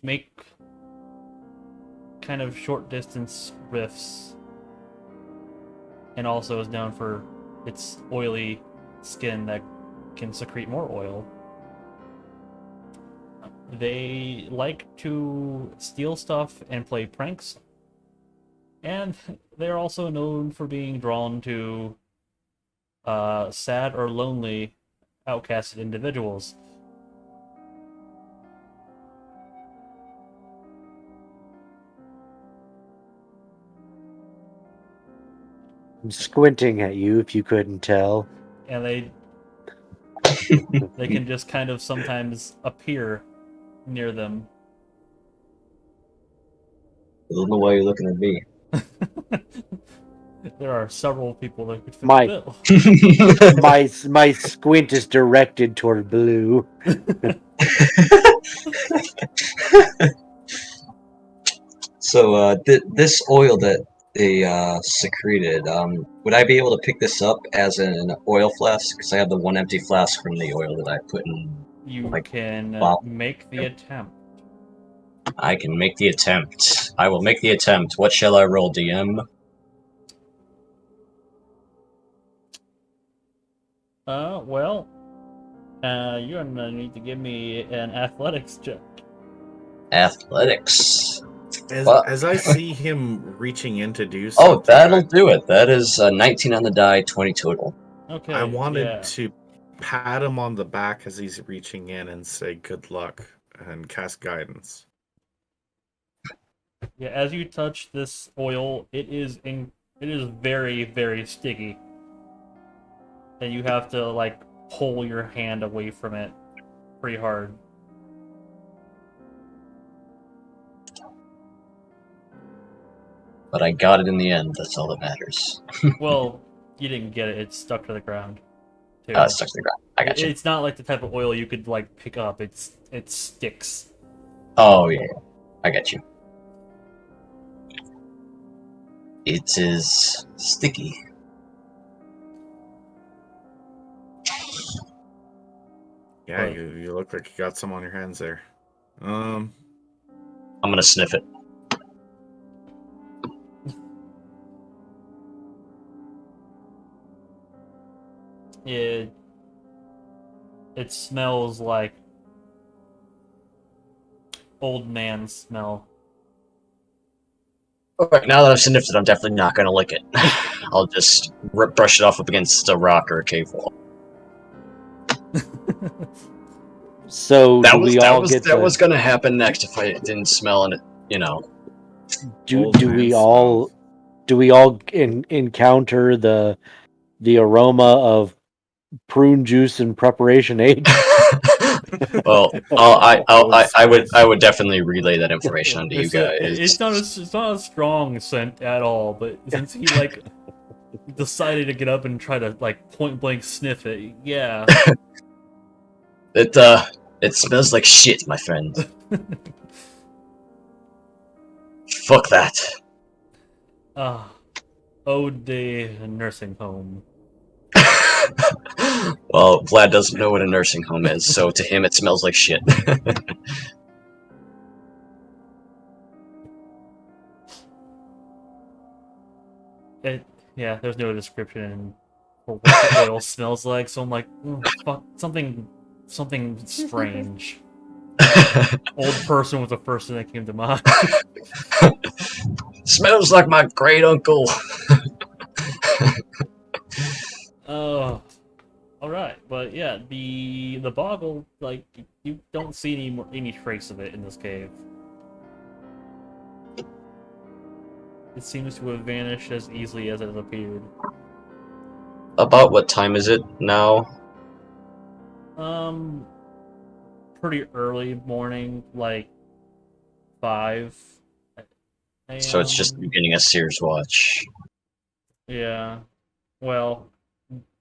make kind of short distance rifts, and also is known for its oily skin that can secrete more oil. They like to steal stuff and play pranks, and they're also known for being drawn to sad or lonely, outcasted individuals. I'm squinting at you if you couldn't tell. And they can just kind of sometimes appear near them. I don't know why you're looking at me. There are several people that could fit My- the bill. My squint is directed toward blue. So, this oil that they secreted, would I be able to pick this up as an oil flask? Because I have the one empty flask from the oil that I put in. You Like, can wow. make the attempt. I can make the attempt. I will make the attempt. What shall I roll, DM? Well, you're gonna need to give me an athletics check. Athletics. As, Well- as I see him reaching in to do Oh, something, that'll do it. That is 19 on the die, 20 total. Okay. I wanted yeah. to pat him on the back as he's reaching in and say good luck and cast guidance. Yeah, as you touch this oil, it is very, very sticky. And you have to like pull your hand away from it pretty hard. But I got it in the end. That's all that matters. Well, you didn't get it, it's stuck to the ground. Too. Stuck to the ground. I got you. It's not like the type of oil you could like pick up. It sticks. Oh, yeah. I got you. It is sticky. Yeah, But- you look like you got some on your hands there. I'm gonna sniff it. It smells like old man smell. Alright, now that I've sniffed it, I'm definitely not gonna lick it. I'll just brush it off up against a rock or a cave wall. So That do was we that all was get that the, was gonna happen next if I didn't smell it. You know. do Old man we smells. all encounter the aroma of prune juice in preparation age? Well, I would definitely relay that information onto you guys. It's not a strong scent at all, but since he like decided to get up and try to like point blank sniff it, yeah. It smells like shit, my friend. Fuck that. Ode de nursing home. Well, Vlad doesn't know what a nursing home is, so to him it smells like shit. Yeah, there's no description for what the oil smells like, so I'm like, fuck, something something strange. Old person was the first thing that came to mind. Smells like my great uncle. Oh, all right, but yeah, the boggle, like, you don't see any trace of it in this cave. It seems to have vanished as easily as it has appeared. About what time is it now? Pretty early morning, like 5 a.m. So it's just the beginning of Sears Watch. Yeah. Well,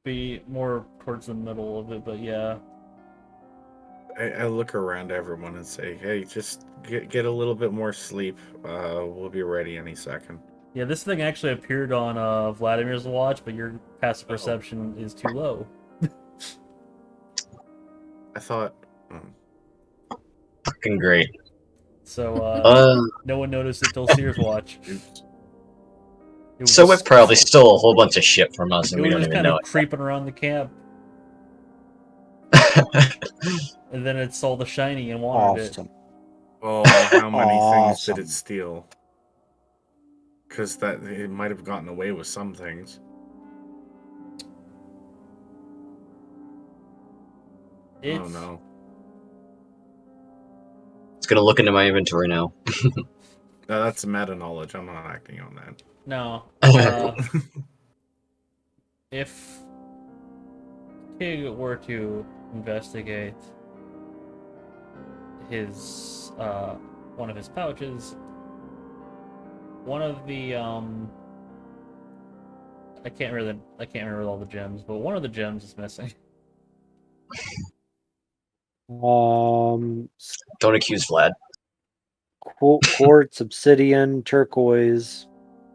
be more towards the middle of it, but yeah. I look around everyone and say, "Hey, just get a little bit more sleep. We'll be ready any second." Yeah, this thing actually appeared on Vladimir's watch, but your passive Oh. perception is too low. I thought, Fucking great. So Uh, no one noticed it till Sears watch. oops. It was so just- it probably stole a whole bunch of shit from us, it and we was don't just even kind know of creeping around the camp, it. and then it saw the shiny and wanted it. Awesome. Oh, how many things did Awesome. it steal? Because that it might have gotten away with some things. It's, Oh no. It's gonna look into my inventory now. No, that's meta knowledge. I'm not acting on that. No. If Tig were to investigate his one of his pouches, one of the I can't remember all the gems, but one of the gems is missing. Um, Don't accuse Vlad. Quartz, obsidian, turquoise,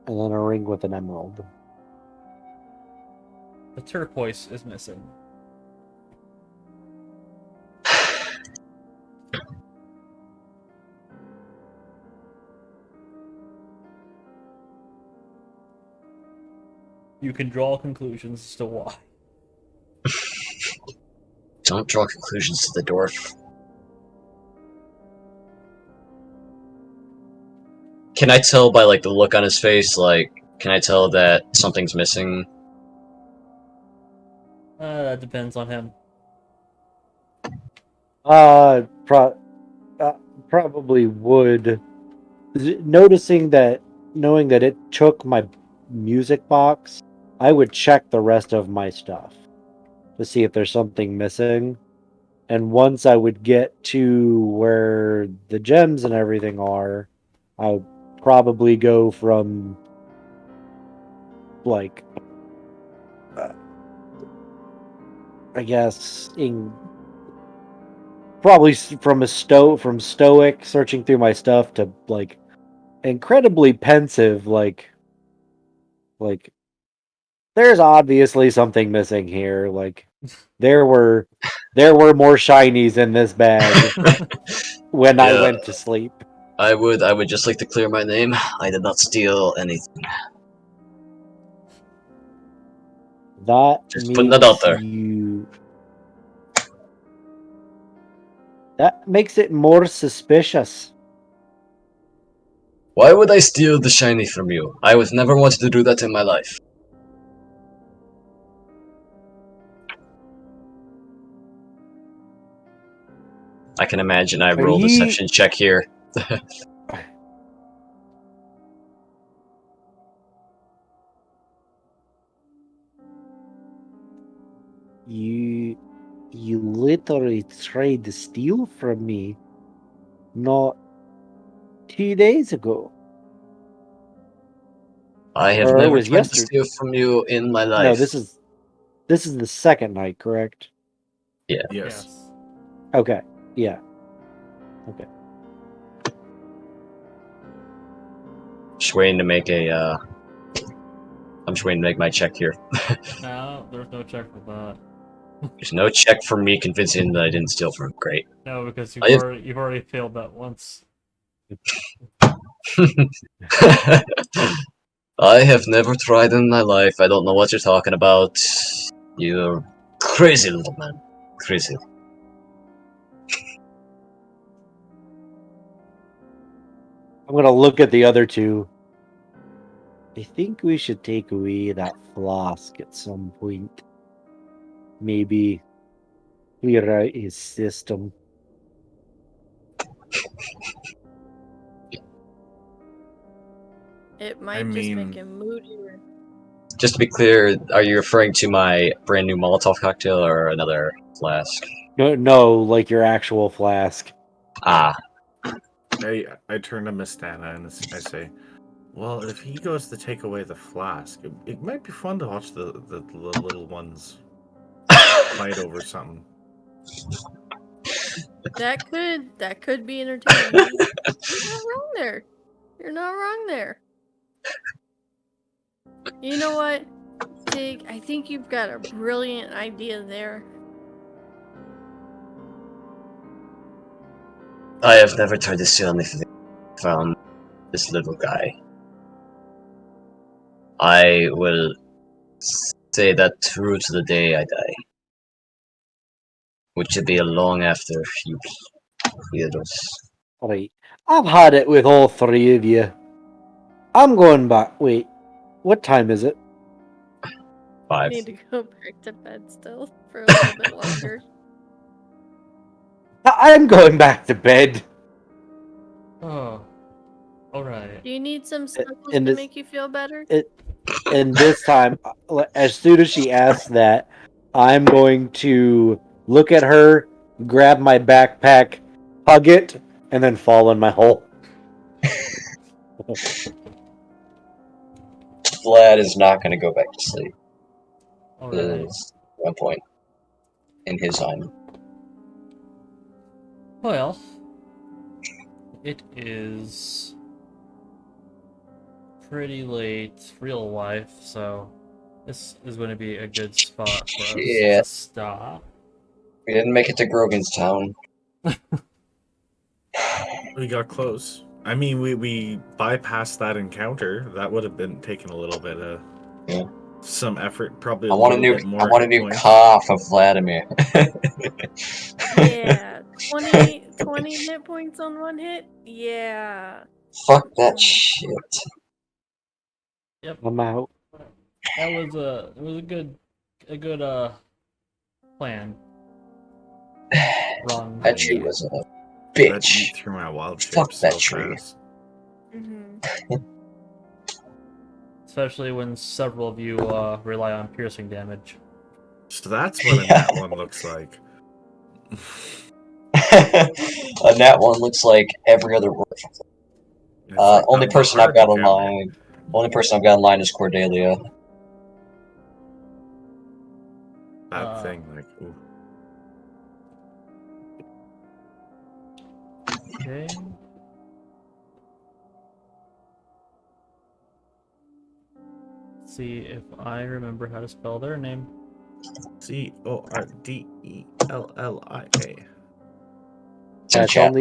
and then a ring with an emerald. The turquoise is missing. You can draw conclusions as to why. Don't draw conclusions to the dwarf. Can I tell by like the look on his face? Like, can I tell that something's missing? That depends on him. Probably would. Knowing that it took my music box, I would check the rest of my stuff to see if there's something missing. And once I would get to where the gems and everything are, I would probably go from like I guess probably from stoic searching through my stuff to like incredibly pensive, like there's obviously something missing here. Like there were more shinies in this bag when I Yeah. went to sleep. I would just like to clear my name. I did not steal anything. That Just putting that out there. That makes it more suspicious. Why would I steal the shiny from you? I would never wanted to do that in my life. I can imagine I roll deception check here. You literally tried to steal from me not 2 days ago. I have Or it never was tried to yesterday. steal from you in my life. No, this is the second night, correct? Yeah. Yes. Okay. Yeah. Okay. Just waiting to make a, I'm just waiting to make my check here. No, there's no check for that. There's no check for me convincing him that I didn't steal from him. Great. No, because I have- you've already failed that once. I have never tried in my life. I don't know what you're talking about. You're crazy little man. Crazy. I'm gonna look at the other two. I think we should take away that flask at some point. Maybe clear out his system. It might just mean- make him moodier. Just to be clear, are you referring to my brand new Molotov cocktail or another flask? No, like your actual flask. Ah, I turn to Miss Dana and I say, well, if he goes to take away the flask, it might be fun to watch the little ones fight over something. That could be entertaining. You're not wrong there. You're not wrong there. You know what, Tig? I think you've got a brilliant idea there. I have never tried to steal anything from this little guy. I will say that through to the day I die. Which should be long after you hear us. Alright. I've had it with all three of you. I'm going back. Wait. What time is it? I 5. need to go back to bed still for a little bit longer. I'm going back to bed. Oh, all right. Do you need some snuggles and to this- make you feel better? And this time, as soon as she asks that, I'm going to look at her, grab my backpack, hug it, and then fall in my hole. Vlad is not going to go back to sleep. All right. Is one point in his mind. Well, it is pretty late real life, so this is going to be a good spot for us Yeah. to stop. We didn't make it to Grogan's Town. We got close. I mean, we bypassed that encounter. That would have been taking a little bit of some effort. Probably. I want a new bit more I want a hit new points. car for Vladimir. Yeah. 20 hit points on one hit? Yeah. Fuck that shit. I'm out. That was a good plan. Wrong. That tree was a That bitch. eat through my wild Fuck shape that so tree. fast. Mm-hmm. Especially when several of you rely on piercing damage. So that's what Yeah. that one looks like. And that one looks like every other word. It's like Only the person I've hard got encounter. online. Only person I've got online is Cordelia. That thing, like, ooh. Okay. See if I remember how to spell their name. Cordellia. It's in It's chat.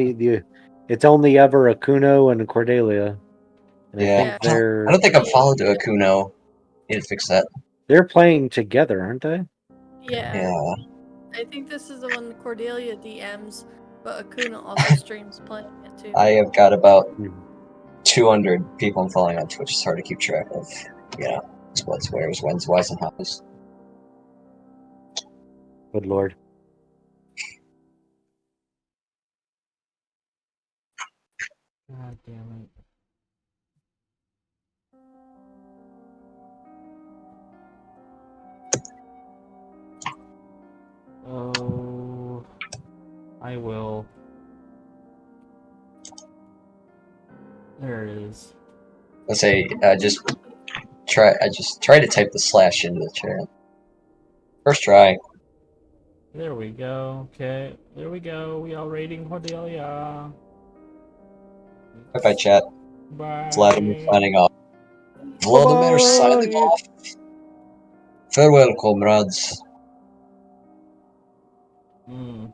it's only ever Akuno and Cordelia. And Yeah. I think I don't think I've followed Akuno. Need to fix that. they're playing together, aren't they? Yeah. Yeah. I think this is the one Cordelia DMs, but Akuna also streams playing it too. I have got about Hmm. 200 people I'm following on Twitch. It's hard to keep track of. Yeah. What's where's, when's, why's, and how's. Good lord. God damn it. Oh, I will. There it is. Let's say, I just try to type the slash into the chat. First try. There we go. Okay, there we go. We are rating Cordelia. Bye-bye, chat. Bye. Vladimir signing off. Vladimir signing Bye. off. Farewell, comrades. Mm.